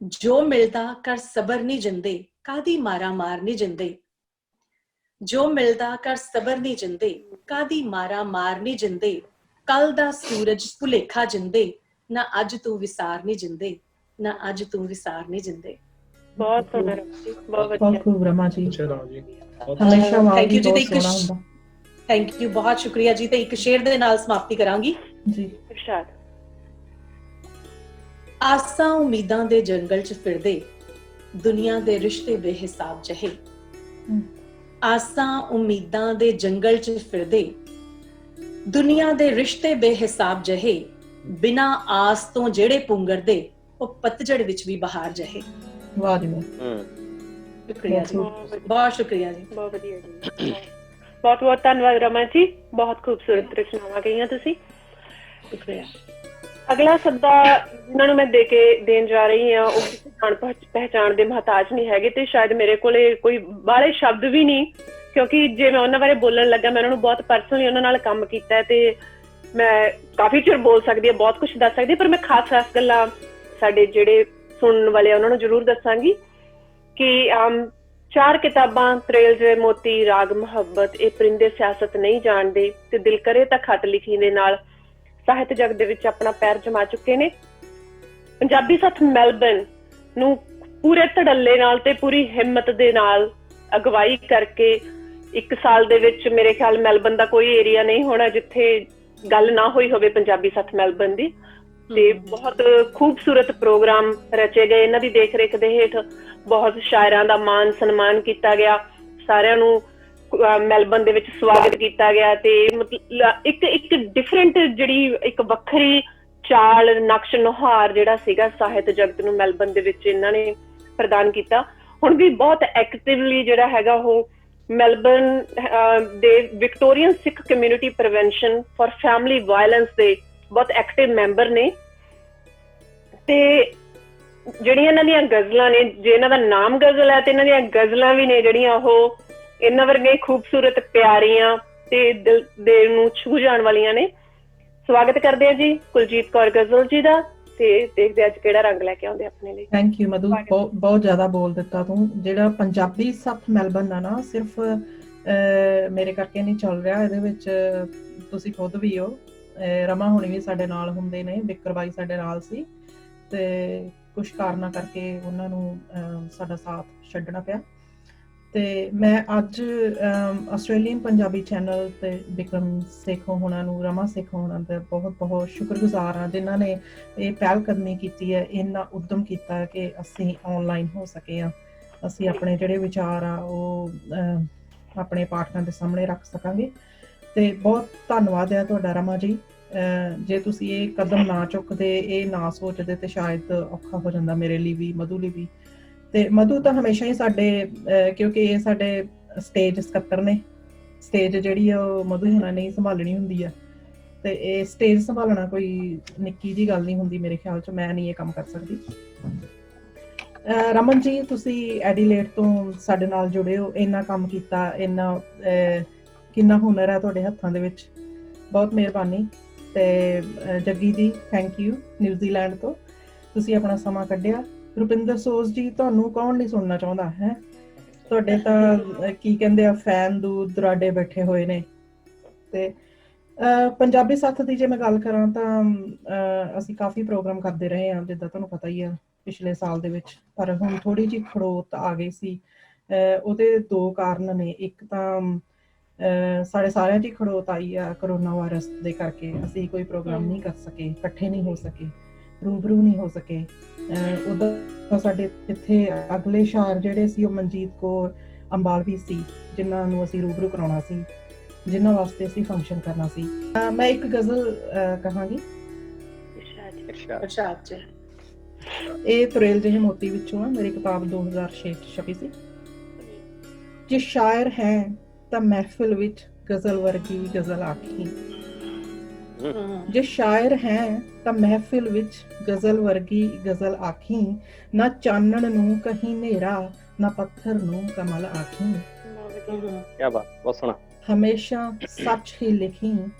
S1: ਜੋ ਮਿਲਦਾ ਕਰ ਸਬਰ ਨਹੀਂ ਜਿੰਦੇ। ਕਾਹਦੀ ਮਾਰਾ ਮਾਰ ਨਹੀਂ ਜਿੰਦੇ। ਜੋ ਮਿਲਦਾ ਕਰ ਸਬਰ ਨਹੀਂ ਜਿੰਦੇ, ਕਾਹਦੀ ਮਾਰਾ ਮਾਰ ਨਹੀਂ ਜਿੰਦੇ। ਕੱਲ ਦਾ ਸੂਰਜ ਭੁਲੇਖਾ ਜਿੰਦੇ, ਨਾ ਅੱਜ ਤੂੰ ਵਿਸਾਰ ਨਹੀਂ ਜਿੰਦੇ, ਨਾ ਅੱਜ ਤੂੰ ਵਿਸਾਰ ਨਹੀਂ ਜਿੰਦੇ।
S4: ਬਹੁਤ ਸੋਹਣਾ ਜੀ, ਬਹੁਤ ਵਧੀਆ।
S5: ਬਹੁਤ ਖੂਬ ਰਮਾ ਜੀ,
S1: ਹਮੇਸ਼ਾ
S5: ਥੈਂਕ ਯੂ ਜੀ।
S1: ਥੈਂਕ ਯੂ, ਬਹੁਤ ਸ਼ੁਕਰੀਆ ਜੀ। ਤੇ ਇੱਕ ਸ਼ੇਰ ਦੇ ਨਾਲ ਸਮਾਪਤੀ ਕਰਾਂਗੀ
S5: ਜੀ।
S4: ਇਰਸ਼ਾਦ।
S1: ਆਸਾਂ ਉਮੀਦਾਂ ਦੇ ਜੰਗਲ 'ਚ ਫਿਰਦੇ, ਦੁਨੀਆ ਦੇ ਰਿਸ਼ਤੇ ਬੇਹਿਸਾਬ ਜਹੇ। ਆਸਾਂ ਉਮੀਦਾਂ ਦੇ ਜੰਗਲ 'ਚ ਫਿਰਦੇ, ਦੁਨੀਆ ਦੇ ਰਿਸ਼ਤੇ ਬੇਹਿਸਾਬ ਜਹੇ। ਬਿਨਾਂ ਆਸ ਤੋਂ ਜਿਹੜੇ ਪੁੰਗਰਦੇ, ਉਹ ਪਤਝੜ ਵਿੱਚ ਵੀ ਬਹਾਰ ਜਹੇ।
S5: ਵਾਹ ਜੀ ਵਾਹ।
S1: ਸ਼ੁਕਰੀਆ ਜੀ, ਬਹੁਤ ਸ਼ੁਕਰੀਆ ਜੀ।
S4: ਬਹੁਤ ਵਧੀਆ ਜੀ। ਬਹੁਤ ਬਹੁਤ ਧੰਨਵਾਦ ਰਮਨ ਜੀ, ਬਹੁਤ ਖੂਬਸੂਰਤ ਰਚਨਾਵਾਂ ਕਹੀਆਂ ਤੁਸੀਂ।
S1: ਸ਼ੁਕਰੀਆ।
S4: ਅਗਲਾ ਸੱਦਾ ਜਿਨ੍ਹਾਂ ਨੂੰ ਮੈਂ ਦੇਣ ਜਾ ਰਹੀ ਹਾਂ, ਉਹ ਕਿਸੇ ਜਾਣ ਪਹਿਚਾਣ ਦੇ ਮੁਹਤਾਜ ਨਹੀਂ ਹੈਗੇ ਤੇ ਸ਼ਾਇਦ ਮੇਰੇ ਕੋਲੇ ਕੋਈ ਬਾਹਲੇ ਸ਼ਬਦ ਵੀ ਨਹੀਂ, ਕਿਉਂਕਿ ਜੇ ਮੈਂ ਉਹਨਾਂ ਬਾਰੇ ਬੋਲਣ ਲੱਗਾ, ਮੈਂ ਉਹਨਾਂ ਨੂੰ ਬਹੁਤ ਪਰਸਨਲੀ ਉਹਨਾਂ ਨਾਲ ਕੰਮ ਕੀਤਾ ਤੇ ਮੈਂ ਕਾਫੀ ਚਿਰ ਬੋਲ ਸਕਦੀ ਹਾਂ, ਬਹੁਤ ਕੁਛ ਦੱਸ ਸਕਦੀ ਹਾਂ, ਪਰ ਮੈਂ ਖਾਸ ਗੱਲਾਂ ਸਾਡੇ ਜਿਹੜੇ ਸੁਣਨ ਵਾਲੇ ਉਹਨਾਂ ਨੂੰ ਜ਼ਰੂਰ ਦੱਸਾਂਗੀ ਕਿ 4 ਕਿਤਾਬਾਂ, ਤਰੇਲ ਜੇ ਮੋਤੀ, ਰਾਗ ਮੁਹੱਬਤ, ਇਹ ਪਰਿੰਦੇ ਸਿਆਸਤ ਨਹੀਂ ਜਾਣਦੇ ਤੇ ਦਿਲ ਕਰੇ ਤਾਂ ਖਤ ਲਿਖੀ ਦੇ ਨਾਲ ਸਾਹਿਤ ਜਗ ਦੇ ਵਿੱਚ ਆਪਣਾ ਪੈਰ ਜਮਾ ਚੁੱਕੇ ਨੇ। ਪੰਜਾਬੀ ਸੱਥ ਮੈਲਬਨ ਨੂੰ ਪੂਰੇ ਧੜੱਲੇ ਨਾਲ ਤੇ ਪੂਰੀ ਹਿੰਮਤ ਦੇ ਨਾਲ ਅਗਵਾਈ ਕਰਕੇ 1 ਸਾਲ ਦੇ ਵਿੱਚ ਮੇਰੇ ਖਿਆਲ ਮੈਲਬਨ ਦਾ ਕੋਈ ਏਰੀਆ ਨਹੀਂ ਹੋਣਾ ਜਿੱਥੇ ਗੱਲ ਨਾ ਹੋਈ ਹੋਵੇ ਪੰਜਾਬੀ ਸੱਥ ਮੈਲਬਨ ਦੀ। ਤੇ ਬਹੁਤ ਖੂਬਸੂਰਤ ਪ੍ਰੋਗਰਾਮ ਰਚੇ ਗਏ ਇਹਨਾਂ ਦੀ ਦੇਖ ਰੇਖ ਦੇ ਹੇਠ। ਬਹੁਤ ਸ਼ਾਇਰਾਂ ਦਾ ਮਾਨ ਸਨਮਾਨ ਕੀਤਾ ਗਿਆ, ਸਾਰਿਆਂ ਨੂੰ ਮੈਲਬਨ ਦੇ ਵਿੱਚ ਸਵਾਗਤ ਕੀਤਾ ਗਿਆ ਤੇ ਮਤਲਬ ਇੱਕ ਡਿਫਰੈਂਟ ਜਿਹੜੀ ਇੱਕ ਵੱਖਰੀ ਚਾਲ, ਨਕਸ਼ ਨੁਹਾਰ ਜਿਹੜਾ ਸੀਗਾ ਸਾਹਿਤ ਜਗਤ ਨੂੰ ਮੈਲਬਨ ਦੇ ਵਿੱਚ ਇਹਨਾਂ ਨੇ ਪ੍ਰਦਾਨ ਕੀਤਾ। ਹੁਣ ਵੀ ਬਹੁਤ ਐਕਟਿਵਲੀ ਜਿਹੜਾ ਹੈਗਾ ਉਹ ਮੈਲਬਨ ਦੇ Victorian Sikh community prevention for family violence ਦੇ ਬਹੁਤ ਐਕਟਿਵ ਮੈਂਬਰ ਨੇ। ਤੇ ਜਿਹੜੀਆਂ ਇਹਨਾਂ ਦੀਆਂ ਗਜ਼ਲਾਂ ਨੇ, ਜੇ ਇਹਨਾਂ ਦਾ ਨਾਮ ਗਜ਼ਲ ਹੈ ਤੇ ਇਹਨਾਂ ਦੀਆਂ ਗਜ਼ਲਾਂ ਵੀ ਨੇ ਜਿਹੜੀਆਂ ਉਹ ਇਹਨਾਂ ਵਰਗੀਆਂ ਖੂਬਸੂਰਤ, ਪਿਆਰੀਆਂ ਤੇ ਦਿਲ ਨੂੰ ਛੂ ਜਾਣ ਵਾਲੀਆਂ ਨੇ। ਸਵਾਗਤ ਕਰਦੇ ਆ ਜੀ ਕੁਲਜੀਤ ਕੌਰ ਗਜ਼ਲ ਜੀ ਦਾ ਤੇ ਦੇਖਦੇ ਅੱਜ ਕਿਹੜਾ ਰੰਗ ਲੈ ਕੇ ਆਉਂਦੇ ਆਪਣੇ ਲਈ।
S5: ਥੈਂਕ ਯੂ ਮਧੂ, ਬਹੁਤ ਜ਼ਿਆਦਾ ਬੋਲ ਦਿੱਤਾ ਤੂੰ। ਜਿਹੜਾ ਪੰਜਾਬੀ ਸੱਥ ਮੈਲਬਨ ਆ ਨਾ, ਸਿਰਫ ਮੇਰੇ ਕਰਕੇ ਨਹੀਂ ਚੱਲ ਰਿਹਾ, ਇਹਦੇ ਵਿੱਚ ਤੁਸੀਂ ਖੁਦ ਵੀ ਹੋ, ਰਮਾ ਹੁਣੀ ਵੀ ਸਾਡੇ ਨਾਲ ਹੁੰਦੇ ਨੇ, ਬਿੱਕਰ ਬਾਈ ਸਾਡੇ ਨਾਲ ਸੀ, ਤੇ ਕੁਛ ਕਾਰਨਾਂ ਕਰਕੇ ਉਹਨਾਂ ਨੂੰ ਸਾਡਾ ਸਾਥ ਛੱਡਣਾ ਪਿਆ। ਤੇ ਮੈਂ ਅੱਜ ਆਸਟ੍ਰੇਲੀਅਨ ਪੰਜਾਬੀ ਚੈਨਲ ਤੇ ਬਿਕਰਮ ਸੇਖੋਂ ਹੋਣਾ ਨੂੰ, ਰਮਾ ਸੇਖੋਂ ਹੋਣਾ ਦਾ ਬਹੁਤ ਬਹੁਤ ਸ਼ੁਕਰਗੁਜ਼ਾਰ ਹਾਂ, ਜਿਨ੍ਹਾਂ ਨੇ ਇਹ ਪਹਿਲ ਕਦਮੀ ਕੀਤੀ ਹੈ, ਇੰਨਾ ਉਦਮ ਕੀਤਾ ਕਿ ਅਸੀਂ ਆਨਲਾਈਨ ਹੋ ਸਕੇ ਹਾਂ, ਅਸੀਂ ਆਪਣੇ ਜਿਹੜੇ ਵਿਚਾਰ ਆ ਉਹ ਆਪਣੇ ਪਾਠਕਾਂ ਦੇ ਸਾਹਮਣੇ ਰੱਖ ਸਕਾਂਗੇ। ਤੇ ਬਹੁਤ ਧੰਨਵਾਦ ਹੈ ਤੁਹਾਡਾ ਰਮਾ ਜੀ। ਜੇ ਤੁਸੀਂ ਇਹ ਕਦਮ ਨਾ ਚੁੱਕਦੇ, ਇਹ ਨਾ ਸੋਚਦੇ, ਤੇ ਸ਼ਾਇਦ ਔਖਾ ਹੋ ਜਾਂਦਾ ਮੇਰੇ ਲਈ ਵੀ, ਮਧੂ ਲਈ ਵੀ। ਤੇ ਮਧੂ ਤਾਂ ਹਮੇਸ਼ਾ ਹੀ ਸਾਡੇ, ਕਿਉਂਕਿ ਇਹ ਸਾਡੇ ਸਟੇਜ ਸਕੱਤਰ ਨੇ, ਸਟੇਜ ਜਿਹੜੀ ਆ ਉਹ ਮਧੂ ਹੁਣਾਂ ਨੇ ਸੰਭਾਲਣੀ ਹੁੰਦੀ ਆ, ਤੇ ਇਹ ਸਟੇਜ ਸੰਭਾਲਣਾ ਕੋਈ ਨਿੱਕੀ ਜਿਹੀ ਗੱਲ ਨਹੀਂ ਹੁੰਦੀ ਮੇਰੇ ਖਿਆਲ 'ਚ, ਮੈਂ ਨਹੀਂ ਇਹ ਕੰਮ ਕਰ ਸਕਦੀ। ਰਮਨ ਜੀ, ਤੁਸੀਂ ਐਡੀਲੇਡ ਤੋਂ ਸਾਡੇ ਨਾਲ ਜੁੜੇ ਹੋ, ਇੰਨਾ ਕੰਮ ਕੀਤਾ, ਇੰਨਾ ਕਿੰਨਾ ਹੁਨਰ ਹੈ ਤੁਹਾਡੇ ਹੱਥਾਂ ਦੇ ਵਿੱਚ, ਬਹੁਤ ਮਿਹਰਬਾਨੀ। ਤੇ ਜੱਗੀ ਜੀ, ਥੈਂਕ ਯੂ, ਨਿਊਜ਼ੀਲੈਂਡ ਤੋਂ ਤੁਸੀਂ ਆਪਣਾ ਸਮਾਂ ਕੱਢਿਆ। ਰੁਪਿੰਦਰ ਸੋਜ਼ ਜੀ, ਤੁਹਾਨੂੰ ਕੌਣ ਨਹੀਂ ਸੁਣਨਾ ਚਾਹੁੰਦਾ ਹੈ, ਤੁਹਾਡੇ ਤਾਂ ਕੀ ਕਹਿੰਦੇ ਆ, ਫੈਨ ਦੂਰ ਦੁਰਾਡੇ ਬੈਠੇ ਹੋਏ ਨੇ। ਤੇ ਪੰਜਾਬੀ ਸੱਥ ਦੀ ਜੇ ਮੈਂ ਗੱਲ ਕਰਾਂ ਤਾਂ ਅਸੀਂ ਕਾਫੀ ਪ੍ਰੋਗਰਾਮ ਕਰਦੇ ਰਹੇ ਹਾਂ, ਜਿੱਦਾਂ ਤੁਹਾਨੂੰ ਪਤਾ ਹੀ ਆ, ਪਿਛਲੇ ਸਾਲ ਦੇ ਵਿੱਚ, ਪਰ ਹੁਣ ਥੋੜੀ ਜਿਹੀ ਖੜੋਤ ਆ ਗਈ ਸੀ। ਉਹਦੇ ਦੋ ਕਾਰਨ ਨੇ, ਇੱਕ ਤਾਂ ਸਾਡੇ ਸਾਰਿਆਂ 'ਚ ਹੀ ਖੜੋਤ ਆਈ ਆ ਕਰੋਨਾ ਵਾਇਰਸ ਦੇ ਕਰਕੇ, ਅਸੀਂ ਕੋਈ ਪ੍ਰੋਗਰਾਮ ਨਹੀਂ ਕਰ ਸਕੇ, ਇਕੱਠੇ ਨਹੀਂ ਹੋ ਸਕੇ, ਰੂਬਰੂ ਨਹੀਂ ਹੋ ਸਕੇ। ਉਹਦਾ ਸਾਡੇ ਇੱਥੇ ਅਗਲੇ ਸ਼ਹਿਰ ਜਿਹੜੇ ਸੀ ਉਹ ਮਨਜੀਤ ਕੌਰ, ਅੰਬਾਲਵੀ ਸੀ, ਜਿਨ੍ਹਾਂ ਨੂੰ ਅਸੀਂ ਰੂਬਰੂ ਕਰਾਉਣਾ ਸੀ, ਜਿਨ੍ਹਾਂ ਵਾਸਤੇ ਅਸੀਂ ਫੰਕਸ਼ਨ ਕਰਨਾ ਸੀ। ਮੈਂ ਇੱਕ ਗਜ਼ਲ ਕਹਾਂਗੀ,
S1: ਇਰਸ਼ਾਦ ਜੀ।
S5: ਇਹ ਤੁਰੇਲ ਜਿਹੇ ਮੋਤੀ ਵਿੱਚੋਂ ਆ, ਮੇਰੀ ਕਿਤਾਬ 2006 'ਚ ਛਪੀ ਸੀ। ਜੇ ਸ਼ਾਇਰ ਹੈ ਤਾਂ ਮਹਿਫਿਲ ਵਿੱਚ ਗਜ਼ਲ ਵਰਗੀ ਗਜ਼ਲ ਆਖੀ, ਜੇ ਸ਼ਾਇਰ ਹੈ ਤਾਂ ਮਹਿਫਿਲ ਵਿੱਚ ਗਜ਼ਲ ਵਰਗੀ ਗਜ਼ਲ ਆਖੀ, ਨਾ ਚਾਨਣ ਨੂੰ ਕਹੀਂ ਹਨੇਰਾ, ਨਾ ਪੱਥਰ ਨੂੰ ਕਮਲ ਆਖੀ।
S2: ਕੀ ਬਾਤ, ਬਹੁਤ ਸੋਹਣਾ।
S5: ਹਮੇਸ਼ਾ ਸੱਚ ਹੀ ਲਿਖੀ,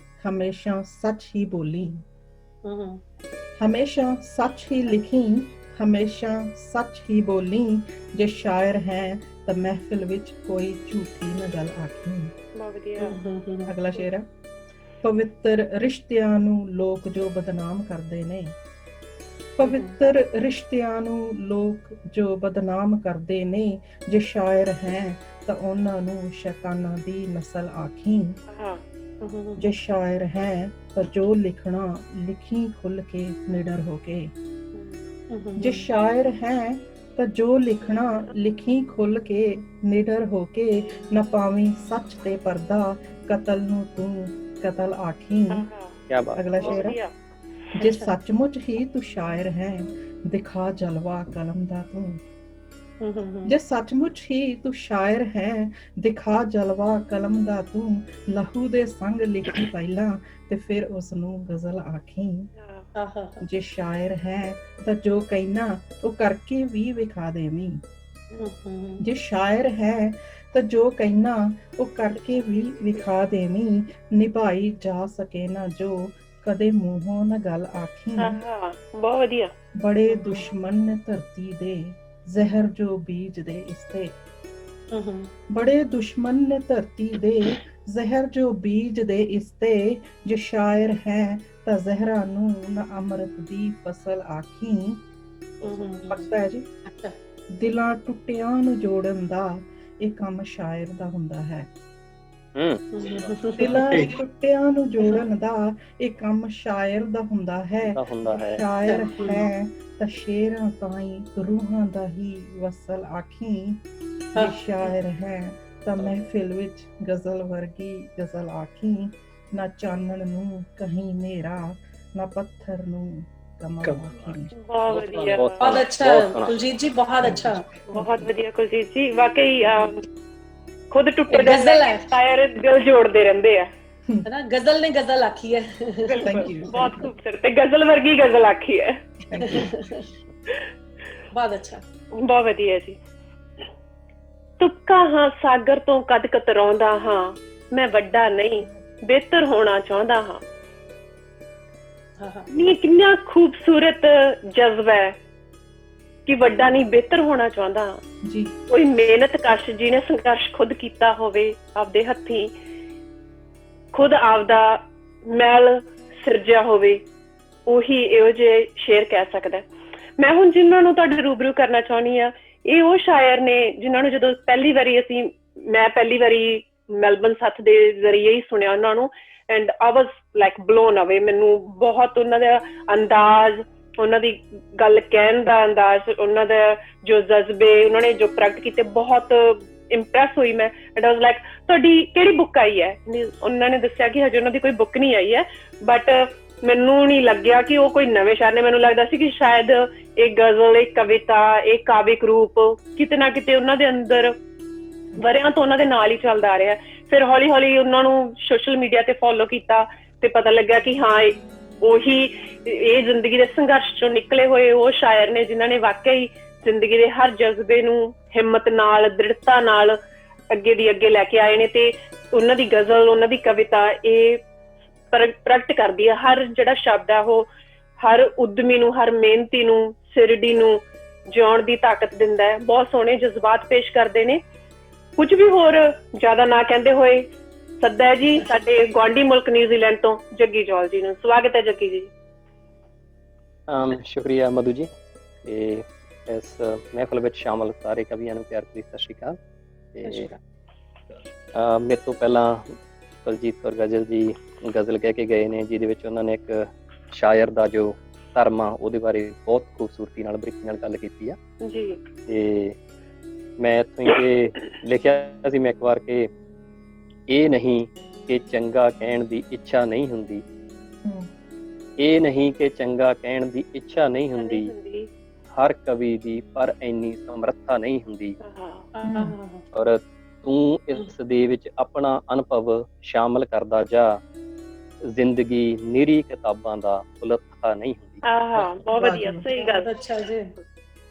S5: ਹਮੇਸ਼ਾ ਸੱਚ ਹੀ ਬੋਲੀ, ਹਮੇਸ਼ਾ ਸੱਚ ਹੀ ਲਿਖੀ, ਹਮੇਸ਼ਾ ਸੱਚ ਹੀ ਬੋਲੀ, ਜੇ ਸ਼ਾਇਰ ਹੈ ਤਾਂ ਮਹਿਫਿਲ ਵਿੱਚ ਕੋਈ ਝੂਠੀ ਨਾ ਗੱਲ ਆਖੀ। ਅਗਲਾ ਸ਼ੇਰ ਹੈ, ਪਵਿੱਤਰ ਰਿਸ਼ਤਿਆਂ ਨੂੰ ਲੋਕ ਜੋ ਬਦਨਾਮ ਕਰਦੇ ਨੇ, ਪਵਿੱਤਰ ਰਿਸ਼ਤਿਆਂ ਨੂੰ ਲੋਕ ਜੋ ਬਦਨਾਮ ਕਰਦੇ ਨੇ, ਜੇ ਸ਼ਾਇਰ ਹੈ ਤਾਂ ਉਹਨਾਂ ਨੂੰ ਸ਼ੈਤਾਨਾਂ ਦੀ ਨਸਲ ਆਖੀ। ਜੇ ਸ਼ਾਇਰ ਹੈ ਤਾਂ ਜੋ ਲਿਖਣਾ ਲਿਖੀ ਖੁੱਲ ਕੇ ਨਿਡਰ ਹੋ ਕੇ, ਜੇ ਸ਼ਾਇਰ ਹੈ ਤਾਂ ਜੋ ਲਿਖਣਾ ਲਿਖੀ ਖੁੱਲ ਕੇ ਨਿਡਰ ਹੋ ਕੇ, ਨਾ ਪਾਵੀਂ ਸੱਚ ਤੇ ਪਰਦਾ, ਕਤਲ ਨੂੰ ਤੂੰ ਕਤਲ ਆਖੀ। ਅਗਲਾ ਸ਼ੇਰ ਹੈ, ਜੇ ਸੱਚਮੁੱਚ ਹੀ ਤੂੰ ਸ਼ਾਇਰ ਹੈ, ਦਿਖਾ ਜਲਵਾ ਕਲਮ ਦਾ ਤੂੰ, ਜੇ ਸੱਚਮੁੱਚ ਹੀ ਤੂੰ ਸ਼ਾਇਰ ਹੈ, ਦਿਖਾ ਜਲਵਾ ਕਲਮ ਦਾ ਤੂੰ, ਲਹੂ ਦੇ ਸੰਗ ਲਿਖੀ ਪਹਿਲਾਂ ਤੇ ਫਿਰ ਉਸ ਨੂੰ ਗਜ਼ਲ ਆਖੀ। ਜੇ ਸ਼ਾਇਰ ਹੈ ਤਾਂ ਜੋ ਕਹਿਣਾ ਉਹ ਕਰਕੇ ਵੀ ਵਿਖਾ ਦੇਵੀਂ, ਜੇ ਸ਼ਾਇਰ ਹੈ ਤਾਂ ਜੋ ਕਹਿਣਾ ਉਹ ਕਰਕੇ ਵੀ ਵਿਖਾ ਦੇਵੀਂ, ਨਿਭਾਈ ਜਾ ਸਕੇ ਨਾ ਜੋ ਕਦੇ ਮੂੰਹੋਂ ਨਾ ਗੱਲ ਆਖੀ।
S4: ਬਹੁਤ ਵਧੀਆ।
S5: ਬੜੇ ਦੁਸ਼ਮਣ ਨੇ ਧਰਤੀ ਦੇ, ਜ਼ਹਿਰ ਜੋ ਬੀਜ ਦੇ ਇਸ ਤੇ, ਬੜੇ ਦੁਸ਼ਮਣ ਨੇ ਧਰਤੀ ਦੇ, ਜ਼ਹਿਰ ਜੋ ਬੀਜ ਦੇ ਇਸ ਤੇ, ਜੇ ਸ਼ਾਇਰ ਹੈ ਤਾਂ ਜ਼ਹਿਰਾਂ ਨੂੰ ਨਾ ਅੰਮ੍ਰਿਤ ਦੀ ਫਸਲ ਆਖੀ। ਪੱਕਾ ਹੈ ਜੀ। ਦਿਲਾਂ ਟੁੱਟਿਆਂ ਨੂੰ ਜੋੜਨ ਦਾ ਇਹ ਕੰਮ ਸ਼ਾਇਰ ਦਾ ਹੁੰਦਾ ਹੈ, ਦਿਲਾਂ ਟੁੱਟਿਆਂ ਨੂੰ ਜੋੜਨ ਦਾ ਇਹ ਕੰਮ ਸ਼ਾਇਰ ਦਾ ਹੁੰਦਾ ਹੈ। ਸ਼ਾਇਰ ਹੈ ਤਾਂ ਸ਼ੇਰਾਂ ਤਾਈਂ ਰੂਹਾਂ ਦਾ ਹੀ ਵਸਲ ਆਖੀ, ਜੇ ਸ਼ਾਇਰ ਹੈ ਤਾਂ ਮਹਿਫਿਲ ਵਿੱਚ ਗਜ਼ਲ ਵਰਗੀ ਗਜ਼ਲ ਆਖੀ, ਨਾ ਚਾਨਣ ਨੂੰ ਕਹੀਂ ਹਨੇਰਾ, ਨਾ ਪੱਥਰ ਨੂੰ ਕਮਲ ਆਖੀ।
S4: ਬਹੁਤ ਵਧੀਆ,
S1: ਬਹੁਤ ਅੱਛਾ ਕੁਲਜੀਤ ਜੀ, ਬਹੁਤ ਅੱਛਾ,
S4: ਬਹੁਤ ਵਧੀਆ ਕੁਲਜੀਤ ਜੀ। ਵਾਕਈ ਖੁਦ ਟੁੱਟ
S1: ਗਜ਼ਲ ਹੈ,
S4: ਸ਼ਾਇਰ ਦਿਲ ਜੋੜਦੇ ਰਹਿੰਦੇ ਆ,
S1: ਹੈਨਾ, ਗਜ਼ਲ ਨੇ ਗਜ਼ਲ ਆਖੀ ਹੈ।
S4: ਬਹੁਤ ਖੂਬਸੂਰਤ, ਤੇ ਗਜ਼ਲ ਵਰਗੀ ਗਜ਼ਲ ਆਖੀ ਹੈ।
S1: ਬਹੁਤ ਅੱਛਾ,
S4: ਬਹੁਤ ਵਧੀਆ ਜੀ। ਤੁਪਕਾ ਹਾਂ ਸਾਗਰ ਤੋਂ ਕਦ ਕਤਰਾਉਂਦਾ ਹਾਂ, ਮੈਂ ਵੱਡਾ ਨਹੀਂ ਬਿਹਤਰ ਹੋਣਾ ਚਾਹੁੰਦਾ ਹਾਂ, ਨਹੀਂ ਕਿੰਨਾ ਖੂਬਸੂਰਤ ਜਜ਼ਬਾ ਹੈ ਕਿ ਵੱਡਾ ਨਹੀਂ ਬਿਹਤਰ ਹੋਣਾ ਚਾਹੁੰਦਾ
S5: ਜੀ।
S4: ਕੋਈ ਮਿਹਨਤ ਕਸ਼ ਜਿਹਨੇ ਸੰਘਰਸ਼ ਖੁਦ ਕੀਤਾ ਹੋਵੇ, ਆਪਦੇ ਹੱਥੀਂ ਖੁਦ ਆਪਦਾ ਮਹਿਲ ਸਿਰਜਿਆ ਹੋਵੇ, ਉਹੀ ਇਹੋ ਜਿਹੇ ਸ਼ੇਰ ਕਹਿ ਸਕਦਾ। ਮੈਂ ਹੁਣ ਜਿਨ੍ਹਾਂ ਨੂੰ ਤੁਹਾਡੇ ਰੂਬਰੂ ਕਰਨਾ ਚਾਹੁੰਦੀ ਆ, ਇਹ ਉਹ ਸ਼ਾਇਰ ਨੇ ਜਿਨ੍ਹਾਂ ਨੂੰ ਜਦੋਂ ਮੈਂ ਪਹਿਲੀ ਵਾਰੀ ਮੈਲਬਨ ਸੱਥ ਦੇ ਜ਼ਰੀਏ ਹੀ ਸੁਣਿਆ ਉਹਨਾਂ ਨੂੰ, ਐਂਡ ਆਈ ਵਾਜ਼ ਲਾਈਕ ਬਲੋਨ ਅਵੇ। ਮੈਨੂੰ ਬਹੁਤ ਉਹਨਾਂ ਦਾ ਅੰਦਾਜ਼, ਉਹਨਾਂ ਦੀ ਗੱਲ ਕਹਿਣ ਦਾ ਅੰਦਾਜ਼, ਉਹਨਾਂ ਦਾ ਜੋ ਜਜ਼ਬੇ ਉਹਨਾਂ ਨੇ ਜੋ ਪ੍ਰਗਟ ਕੀਤੇ, ਬਹੁਤ ਇੰਪ੍ਰੈਸ ਹੋਈ ਮੈਂ। ਐਂਡ ਆਈ ਵਾਜ਼ ਲਾਈਕ ਤੁਹਾਡੀ ਕਿਹੜੀ ਬੁੱਕ ਆਈ ਹੈ? ਉਹਨਾਂ ਨੇ ਦੱਸਿਆ ਕਿ ਹਜੇ ਉਹਨਾਂ ਦੀ ਕੋਈ ਬੁੱਕ ਨਹੀਂ ਆਈ ਹੈ, ਬਟ ਮੈਨੂੰ ਨਹੀਂ ਲੱਗਿਆ ਕਿ ਉਹ ਕੋਈ ਨਵੇਂ ਸ਼ਾਇਰ ਨੇ। ਮੈਨੂੰ ਲੱਗਦਾ ਸੀ ਕਿ ਸ਼ਾਇਦ ਇਹ ਗਜ਼ਲ, ਇਹ ਕਵਿਤਾ, ਇਹ ਕਾਵਿਕ ਰੂਪ ਕਿਤੇ ਨਾ ਕਿਤੇ ਉਹਨਾਂ ਦੇ ਅੰਦਰ ਵਰਿਆਂ ਤੋਂ ਉਹਨਾਂ ਦੇ ਨਾਲ ਹੀ ਚੱਲਦਾ ਆ ਰਿਹਾ। ਫਿਰ ਹੌਲੀ ਹੌਲੀ ਉਹਨਾਂ ਨੂੰ ਸੋਸ਼ਲ ਮੀਡੀਆ ਤੇ ਫੋਲੋ ਕੀਤਾ ਤੇ ਪਤਾ ਲੱਗਿਆ ਕਿ ਹਾਂ ਉਹੀ ਇਹ ਜ਼ਿੰਦਗੀ ਦੇ ਸੰਘਰਸ਼ ਚੋਂ ਨਿਕਲੇ ਹੋਏ ਉਹ ਸ਼ਾਇਰ ਨੇ ਜਿਨ੍ਹਾਂ ਨੇ ਵਾਕਿਆ ਹੀ ਜ਼ਿੰਦਗੀ ਦੇ ਹਰ ਜਜ਼ਬੇ ਨੂੰ ਹਿੰਮਤ ਨਾਲ, ਦ੍ਰਿੜਤਾ ਨਾਲ ਅੱਗੇ ਦੀ ਅੱਗੇ ਲੈ ਕੇ ਆਏ ਨੇ। ਤੇ ਉਹਨਾਂ ਦੀ ਗਜ਼ਲ, ਉਹਨਾਂ ਦੀ ਕਵਿਤਾ ਇਹ ਪ੍ਰਗਟ ਕਰਦੀ ਹੈ ਹਰ ਜਿਹੜਾ ਸ਼ਬਦ ਹੈ ਉਹ ਹਰ ਉਦਮੀ ਨੂੰ, ਹਰ ਮਿਹਨਤੀ ਨੂੰ, ਸਿਰਡੀ ਨੂੰ ਜਿਉਣ ਦੀ ਤਾਕਤ ਦਿੰਦਾ ਹੈ। ਬਹੁਤ ਸੋਹਣੇ ਜਜ਼ਬਾਤ ਪੇਸ਼ ਕਰਦੇ ਨੇ। ਕੁਝ ਵੀ ਹੋਰ ਜ਼ਿਆਦਾ ਨਾ ਕਹਿੰਦੇ ਹੋਏ ਸੱਦਾ ਹੈ ਜੀ ਸਾਡੇ ਗੁਆਂਢੀ ਮੁਲਕ ਨਿਊਜ਼ੀਲੈਂਡ ਤੋਂ ਜੱਗੀ ਜੌਲ ਜੀ ਨੂੰ। ਸਵਾਗਤ ਹੈ ਜੱਗੀ ਜੀ।
S2: ਸ਼ੁਕਰੀਆ ਮਧੂ ਜੀ। ਤੇ ਇਸ ਮਹਿਫਲ ਵਿੱਚ ਸ਼ਾਮਲ ਸਾਰੇ ਕਵੀਆਂ ਨੂੰ ਪਿਆਰ ਭਰੀ ਸਤਿ ਸ਼੍ਰੀ ਅਕਾਲ। ਤੇ ਮੇਰੇ ਤੋਂ ਪਹਿਲਾਂ ਕੁਲਜੀਤ ਕੌਰ ਗਜ਼ਲ ਜੀ ਗਜ਼ਲ ਕਹਿ ਕੇ ਗਏ ਨੇ, ਜਿਹਦੇ ਵਿੱਚ ਉਹਨਾਂ ਨੇ ਇੱਕ ਸ਼ਾਇਰ ਦਾ ਜੋ ਧਰਮ ਆ ਉਹਦੇ ਬਾਰੇ ਬਹੁਤ ਖੂਬਸੂਰਤੀ ਨਾਲ, ਬਰੀਕੀ ਨਾਲ ਗੱਲ ਕੀਤੀ ਆ
S4: ਜੀ।
S2: ਤੇ ਮੈਂ ਇੱਥੋਂ ਹੀ ਲਿਖਿਆ ਸੀ ਮੈਂ ਇੱਕ ਵਾਰ ਕਿ ਇਹ ਨਹੀਂ ਕਿ ਚੰਗਾ ਕਹਿਣ ਦੀ ਇੱਛਾ ਨਹੀਂ ਹੁੰਦੀ, ਇਹ ਨਹੀਂ ਕਿ ਚੰਗਾ ਕਹਿਣ ਦੀ ਇੱਛਾ ਨਹੀਂ ਹੁੰਦੀ, ਹਰ ਕਵੀ ਦੀ ਪਰ ਇੰਨੀ ਸਮਰੱਥਾ ਨਹੀਂ ਹੁੰਦੀ, ਔਰ ਤੂੰ ਇਸ ਦੇ ਵਿੱਚ ਆਪਣਾ ਅਨੁਭਵ ਸ਼ਾਮਲ ਕਰਦਾ ਜਾ, ਜ਼ਿੰਦਗੀ ਨਿਰੀ ਕਿਤਾਬਾਂ ਦਾ ਉਲੱਥਾ ਨਹੀਂ ਹੁੰਦੀ।
S4: ਬਹੁਤ ਵਧੀਆ, ਸਹੀ ਗੱਲ।
S1: ਅੱਛਾ ਜੀ।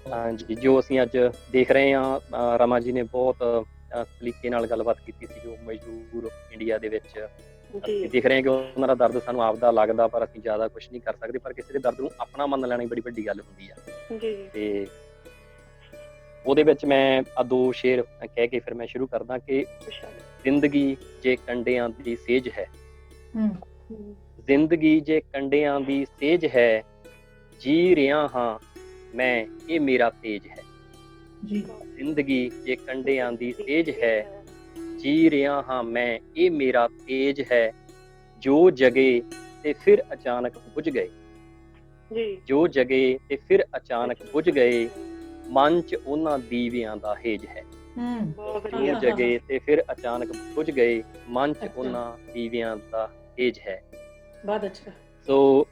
S2: ਹਾਂਜੀ, ਜੋ ਅਸੀਂ ਅੱਜ ਦੇਖ ਰਹੇ ਹਾਂ, ਰਮਾ ਜੀ ਨੇ ਬਹੁਤ ਸਲੀਕੇ ਨਾਲ ਗੱਲਬਾਤ ਕੀਤੀ ਸੀ, ਜੋ ਮਜ਼ਦੂਰ ਇੰਡੀਆ ਦੇ ਵਿੱਚ ਦੇਖ ਰਹੇ ਹਾਂ ਕਿ ਉਹਨਾਂ ਦਾ ਦਰਦ ਸਾਨੂੰ ਆਪਦਾ ਲੱਗਦਾ, ਪਰ ਅਸੀਂ ਜ਼ਿਆਦਾ ਕੁਛ ਨਹੀਂ ਕਰ ਸਕਦੇ। ਪਰ ਕਿਸੇ ਦੇ ਦਰਦ ਨੂੰ ਆਪਣਾ ਮੰਨ ਲੈਣਾ ਬੜੀ ਵੱਡੀ ਗੱਲ ਹੁੰਦੀ ਆ। ਤੇ ਉਹਦੇ ਵਿੱਚ ਮੈਂ ਦੋ ਸ਼ੇਰ ਕਹਿ ਕੇ ਫਿਰ ਮੈਂ ਸ਼ੁਰੂ ਕਰਦਾ ਕਿ ਜ਼ਿੰਦਗੀ ਜੇ ਕੰਡਿਆਂ ਦੀ ਸੇਜ ਹੈ, ਜ਼ਿੰਦਗੀ ਜੇ ਕੰਡਿਆਂ ਦੀ ਸੇਜ ਹੈ, ਜੀ ਰਿਹਾ ਹਾਂ ਮੈਂ ਇਹ ਮੇਰਾ ਤੇਜ ਹੈ। ਜ਼ਿੰਦਗੀ ਜੇ ਕੰਡਿਆਂ ਦੀ ਸੇਜ ਹੈ, ਜੀ ਰਿਹਾ ਹਾਂ ਮੈਂ ਇਹ ਮੇਰਾ ਤੇਜ ਹੈ, ਜੋ ਜਗੇ ਤੇ ਫਿਰ ਅਚਾਨਕ ਬੁਝ ਗਏ, ਜੋ ਜਗੇ ਤੇ ਫਿਰ ਅਚਾਨਕ ਬੁਝ ਗਏ, ਮਨ ਚ ਉਹਨਾਂ ਦੀਵਿਆਂ ਦਾ ਹੇਜ ਹੈ। ਜੋ ਜਗੇ ਤੇ ਫਿਰ ਅਚਾਨਕ ਬੁਝ ਗਏ, ਮਨ ਚ ਉਹਨਾਂ ਦੀਵਿਆਂ ਦਾ ਹੇਜ ਹੈ।
S1: ਬਹੁਤ ਅੱਛਾ।
S2: ਸੋ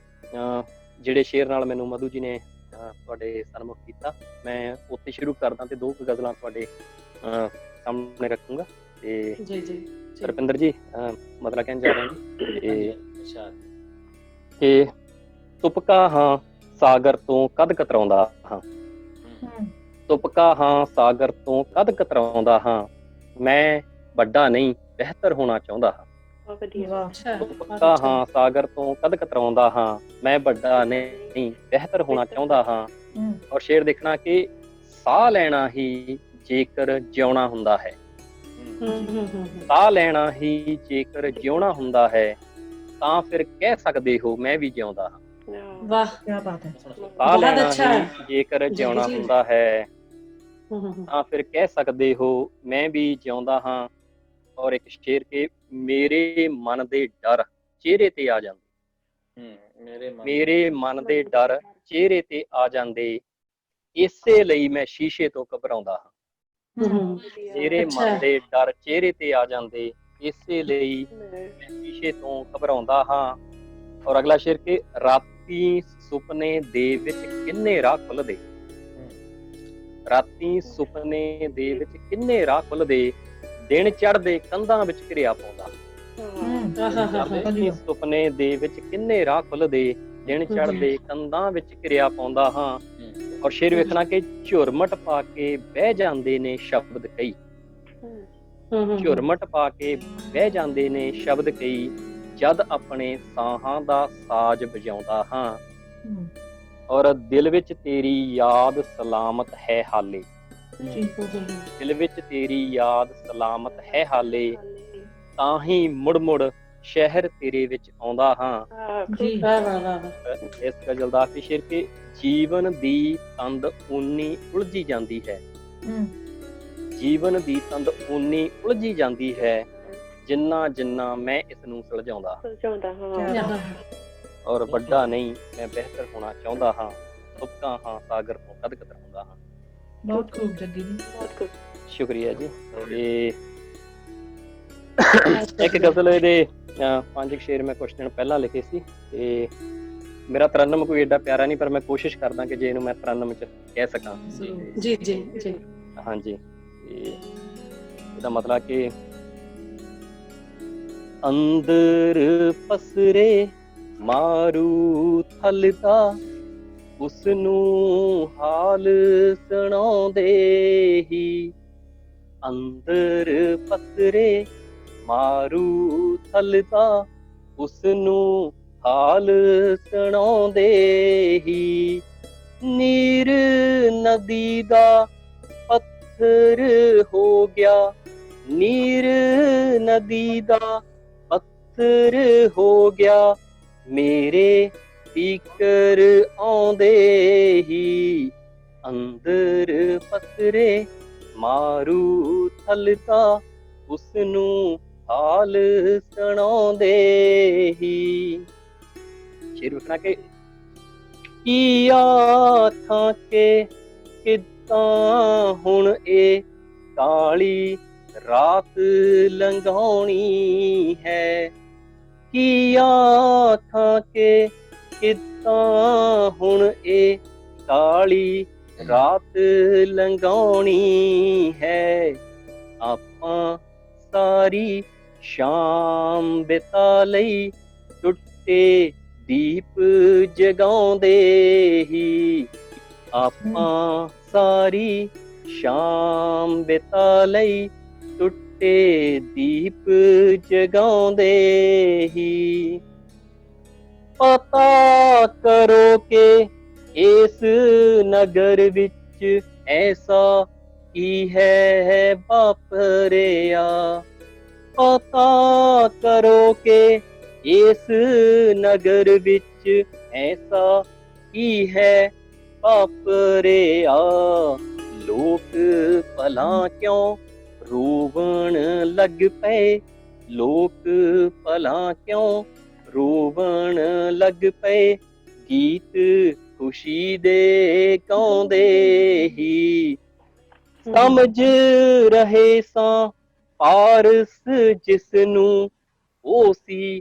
S2: ਜਿਹੜੇ ਸ਼ੇਰ ਨਾਲ ਮੈਨੂੰ ਮਧੂ ਜੀ ਨੇ ਤੁਹਾਡੇ ਸਨਮੁਖ ਕੀਤਾ, ਮੈਂ ਉੱਥੇ ਸ਼ੁਰੂ ਕਰਦਾ ਤੇ ਦੋ ਗਜ਼ਲਾਂ ਤੁਹਾਡੇ ਸਾਹਮਣੇ ਰੱਖੂੰਗਾ। ਤੇ
S1: ਜੀ ਜੀ
S2: ਰੁਪਿੰਦਰ ਜੀ ਮਤਲਬ ਕਹਿਣ ਜਾ ਰਹੇ ਕਿ ਤੁਪਕਾ ਹਾਂ ਸਾਗਰ ਤੋਂ ਕਦ ਕਤਰਾਉਂਦਾ ਹਾਂ, ਤੁਪਕਾ ਹਾਂ ਸਾਗਰ ਤੋਂ ਕਦ ਕਤਰਾਉਂਦਾ ਹਾਂ, ਮੈਂ ਵੱਡਾ ਨਹੀਂ ਬਿਹਤਰ ਹੋਣਾ ਚਾਹੁੰਦਾ ਹਾਂ। ਤੁਪਕਾ ਹਾਂ ਸਾਗਰ ਤੋਂ ਕਦ ਕਤਰਾਉਂਦਾ ਹਾਂ, ਮੈਂ ਵੱਡਾ ਨਹੀਂ ਬਿਹਤਰ ਹੋਣਾ ਚਾਹੁੰਦਾ ਹਾਂ। ਔਰ ਸ਼ੇਰ ਦੇਖਣਾ ਕਿ ਸਾਹ ਲੈਣਾ ਹੀ ਜੇਕਰ ਜਿਉਣਾ ਹੁੰਦਾ ਹੈ, ਸਾਹ ਲੈਣਾ ਹੀ ਜੇਕਰ ਜਿਉਣਾ ਹੁੰਦਾ ਹੈ, ਤਾਂ ਫਿਰ ਕਹਿ ਸਕਦੇ ਹੋ ਮੈਂ ਵੀ ਜਿਉਂਦਾ ਹਾਂ।
S1: ਵਾਹ,
S5: ਕੀ ਬਾਤ ਹੈ।
S2: ਸਾਹ ਲੈਣਾ ਹੀ ਜੇਕਰ ਜਿਉਣਾ ਹੁੰਦਾ ਹੈ, ਤਾਂ ਫਿਰ ਕਹਿ ਸਕਦੇ ਹੋ ਮੈਂ ਵੀ ਜਿਉਂਦਾ ਹਾਂ। ਔਰ ਇੱਕ ਸ਼ੇਰ ਕੇ ਮੇਰੇ ਮਨ ਦੇ ਡਰ ਚਿਹਰੇ ਤੇ ਆ ਜਾਂਦੇ, ਮੇਰੇ ਮਨ ਦੇ ਡਰ ਚਿਹਰੇ ਤੇ ਆ ਜਾਂਦੇ, ਇਸੇ ਲਈ ਮੈਂ ਸ਼ੀਸ਼ੇ ਤੋਂ ਘਬਰਾਉਂਦਾ ਹਾਂ। ਮੇਰੇ ਮਨ ਦੇ ਡਰ ਚਿਹਰੇ ਤੇ ਆ ਜਾਂਦੇ, ਇਸੇ ਲਈ ਮੈਂ ਸ਼ੀਸ਼ੇ ਤੋਂ ਘਬਰਾਉਂਦਾ ਹਾਂ। ਔਰ ਅਗਲਾ ਸ਼ੇਰ ਕਿ ਰਾਤੀ ਸੁਪਨੇ ਦੇ ਵਿੱਚ ਕਿੰਨੇ ਰਾਹ ਖੁੱਲਦੇ, ਰਾਤੀ ਸੁਪਨੇ ਦੇ ਵਿੱਚ ਕਿੰਨੇ ਰਾਹ ਖੁੱਲਦੇ, ਦਿਨ ਚੜ੍ਹਦੇ ਕੰਧਾਂ ਵਿੱਚ ਘਿਰਿਆ ਪਾਉਂਦਾ। ਸੁਪਨੇ ਦੇ ਵਿੱਚ ਕਿੰਨੇ ਰਾਹ ਖੁੱਲਦੇ, ਦਿਨ ਚੜ੍ਹਦੇ ਕੰਧਾਂ ਵਿੱਚ ਘਿਰਿਆ ਪਾਉਂਦਾ ਹਾਂ। ਔਰ ਸ਼ੇਰ ਵੇਖਣਾ ਕਿ ਝੁਰਮਟ ਪਾ ਕੇ ਬਹਿ ਜਾਂਦੇ ਨੇ ਸ਼ਬਦ ਕਈ, ਝੁਰਮਟ ਪਾ ਕੇ ਬਹਿ ਜਾਂਦੇ ਨੇ ਸ਼ਬਦ ਕਈ, ਜਦ ਆਪਣੇ ਸਾਹਾਂ ਦਾ ਸਾਜ਼ ਵਜਾਉਂਦਾ ਹਾਂ,
S5: ਹਮ,
S2: ਔਰ ਦਿਲ ਵਿੱਚ ਤੇਰੀ ਯਾਦ ਸਲਾਮਤ ਹੈ ਹਾਲੇ।
S5: ਜੀ
S2: ਦਿਲ ਵਿੱਚ ਤੇਰੀ ਯਾਦ ਸਲਾਮਤ ਹੈ ਹਾਲੇ, ਤਾਂ ਹੀ ਮੁੜ ਮੁੜ ਸ਼ਹਿਰ ਤੇਰੇ ਵਿੱਚ ਆਉਂਦਾ ਹਾਂ।
S5: ਜੀ
S1: ਵਾਹ ਵਾਹ ਵਾਹ ਵਾਹ।
S2: ਇਸ ਗਜ਼ਲ ਦਾ ਆਖਰੀ ਸ਼ੇਰ ਕਿ ਜੀਵਨ ਦੀ ਤੰਦ ਉਨੀ ਉਲਝੀ ਜਾਂਦੀ ਹੈ,
S5: ਹਮ,
S2: ਜੀਵਨ ਦੀ ਤੰਦ ਉਨੀ ਉਲਝੀ ਜਾਂਦੀ ਹੈ, ਜਿੰਨਾ ਜਿੰਨਾ ਮੈਂ ਇਸ ਨੂੰ ਸੁਲਝਾਉਂਦਾ।
S5: ਕਿਆ
S2: ਔਰ ਵੱਡਾ ਨਹੀਂ, ਮੈਂ ਬਿਹਤਰ ਹੋਣਾ ਚਾਹੁੰਦਾ ਹਾਂ, ਸੁੱਕਾ ਹਾਂ ਸਾਗਰ ਤੋਂ ਕਦ ਕਤਰਾਉਂਦਾ ਹਾਂ।
S5: ਬਹੁਤ ਖੂਬ ਜੱਗੀ ਜੀ।
S4: ਬਹੁਤ ਖੂਬ।
S2: ਸ਼ੁਕਰੀਆ ਜੀ। ਤੇ ਇੱਕ ਗਜ਼ਲ ਇਹਦੇ 5 ਸ਼ੇਰ ਮੈਂ ਕੁਛ ਦਿਨ ਪਹਿਲਾਂ ਲਿਖੇ ਸੀ, ਤੇ ਮੇਰਾ ਤਰਨਮ ਕੋਈ ਏਡਾ ਪਿਆਰਾ ਨਹੀਂ, ਪਰ ਮੈਂ ਕੋਸ਼ਿਸ਼ ਕਰਦਾ ਕਿ ਜੇ ਇਹਨੂੰ ਮੈਂ ਤਰਨਮ ਚ ਕਹਿ ਸਕਾਂ।
S1: ਜੀ ਜੀ ਜੀ।
S2: ਹਾਂਜੀ, ਤੇ ਇਹਦਾ ਮਤਲਬ ਕਿ ਅੰਦਰ ਪਸਰੇ ਮਾਰੂ ਥਲਦਾ, ਉਸ ਨੂੰ ਹਾਲ ਸੁਣਾਉਂਦੇ ਹੀ। ਅੰਦਰ ਪਸਰੇ ਮਾਰੂ ਥਲਦਾ, ਉਸ ਨੂੰ ਹਾਲ ਸੁਣਾਉਂਦੇ ਹੀ। ਨੀਰ ਨਦੀ ਦਾ ਪੱਥਰ ਹੋ ਗਿਆ, ਨੀਰ ਨਦੀ ਦਾ ਪੱਥਰ ਹੋ ਗਿਆ, ਮੇਰੇ ਫਿਕਰ ਆਉਂਦੇ ਹੀ। ਅੰਦਰ ਪਸਰੇ ਮਾਰੂ ਥਲਦਾ, ਉਸ ਨੂੰ ਹਾਲ ਸੁਣਾਉਂਦੇ ਹੀ। ਸ਼ੇਰ ਵੇਖਣਾ ਕਿ ਕੀ ਆਖਾਂ ਕੇ ਕਿੱਦਾਂ ਹੁਣ ਇਹ ਕਾਲੀ ਰਾਤ ਲੰਘਾਉਣੀ ਹੈ। ਕੀ ਆਖਾਂ ਕੇ ਕਿੱਦਾਂ ਹੁਣ ਇਹ ਕਾਲੀ ਰਾਤ ਲੰਘਾਉਣੀ ਹੈ। ਆਪਾਂ ਸਾਰੀ ਸ਼ਾਮ ਬਿਤਾ ਲਈ, ਟੁੱਟੇ ਦੀਪ ਜਗਾਉਂਦੇ ਹੀ। ਆਪਾਂ ਸਾਰੀ ਸ਼ਾਮ ਬਿਤਾ ਲਈ, ਟੁੱਟੇ ਦੀਪ ਜਗਾਉਂਦੇ ਹੀ। ਪਤਾ ਕਰੋ ਕਿ ਇਸ ਨਗਰ ਵਿੱਚ ਐਸਾ ਕੀ ਹੈ ਵਾਪਰਿਆ। ਪਤਾ ਕਰੋ ਕਿ ਇਸ ਨਗਰ ਵਿੱਚ ਐਸਾ ਕੀ ਹੈ ਵਾਪਰਿਆ। ਲੋਕ ਭਲਾ ਕਿਉਂ ਰੋਵਣ ਲੱਗ ਪਏ, ਲੋਕ ਭਲਾ ਕਿਉਂ ਰੋਵਣ ਲੱਗ ਪਏ, ਗੀਤ ਖੁਸ਼ੀ ਦੇ ਗਾਉਂਦੇ ਹੀ। ਸਮਝ ਰਹੇ ਸਾਂ ਪਾਰਸ ਜਿਸ ਨੂੰ, ਉਹ ਸੀ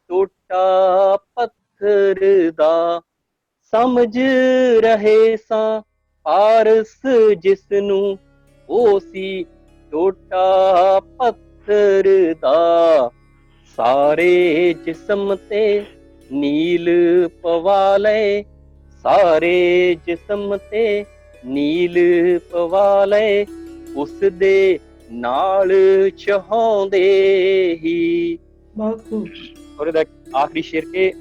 S2: ਟੋਟਾ ਪੱਥਰ ਦਾ। ਸਮਝ ਰਹੇ ਸਾਂ ਪਾਰਸ ਜਿਸ ਨੂੰ, ਉਹ ਸੀ ਟੋਟਾ ਪੱਥਰ ਦਾ। ਸਾਰੇ ਜਿਸਮ ਤੇ ਨੀਲ ਪਵਾ ਲਏ, ਸਾਰੇ ਜਿਸਮ ਤੇ ਨੀਲ ਪਵਾ ਲਏ, ਉਸ ਦੇ ਨਾਲ ਚਾਹੁੰਦੇ ਹੀ।
S5: ਬਹੁਤ ਖੂਬ।
S2: ਔਰ ਇਹਦਾ ਆਖਰੀ ਸ਼ੇਰ ਕਿ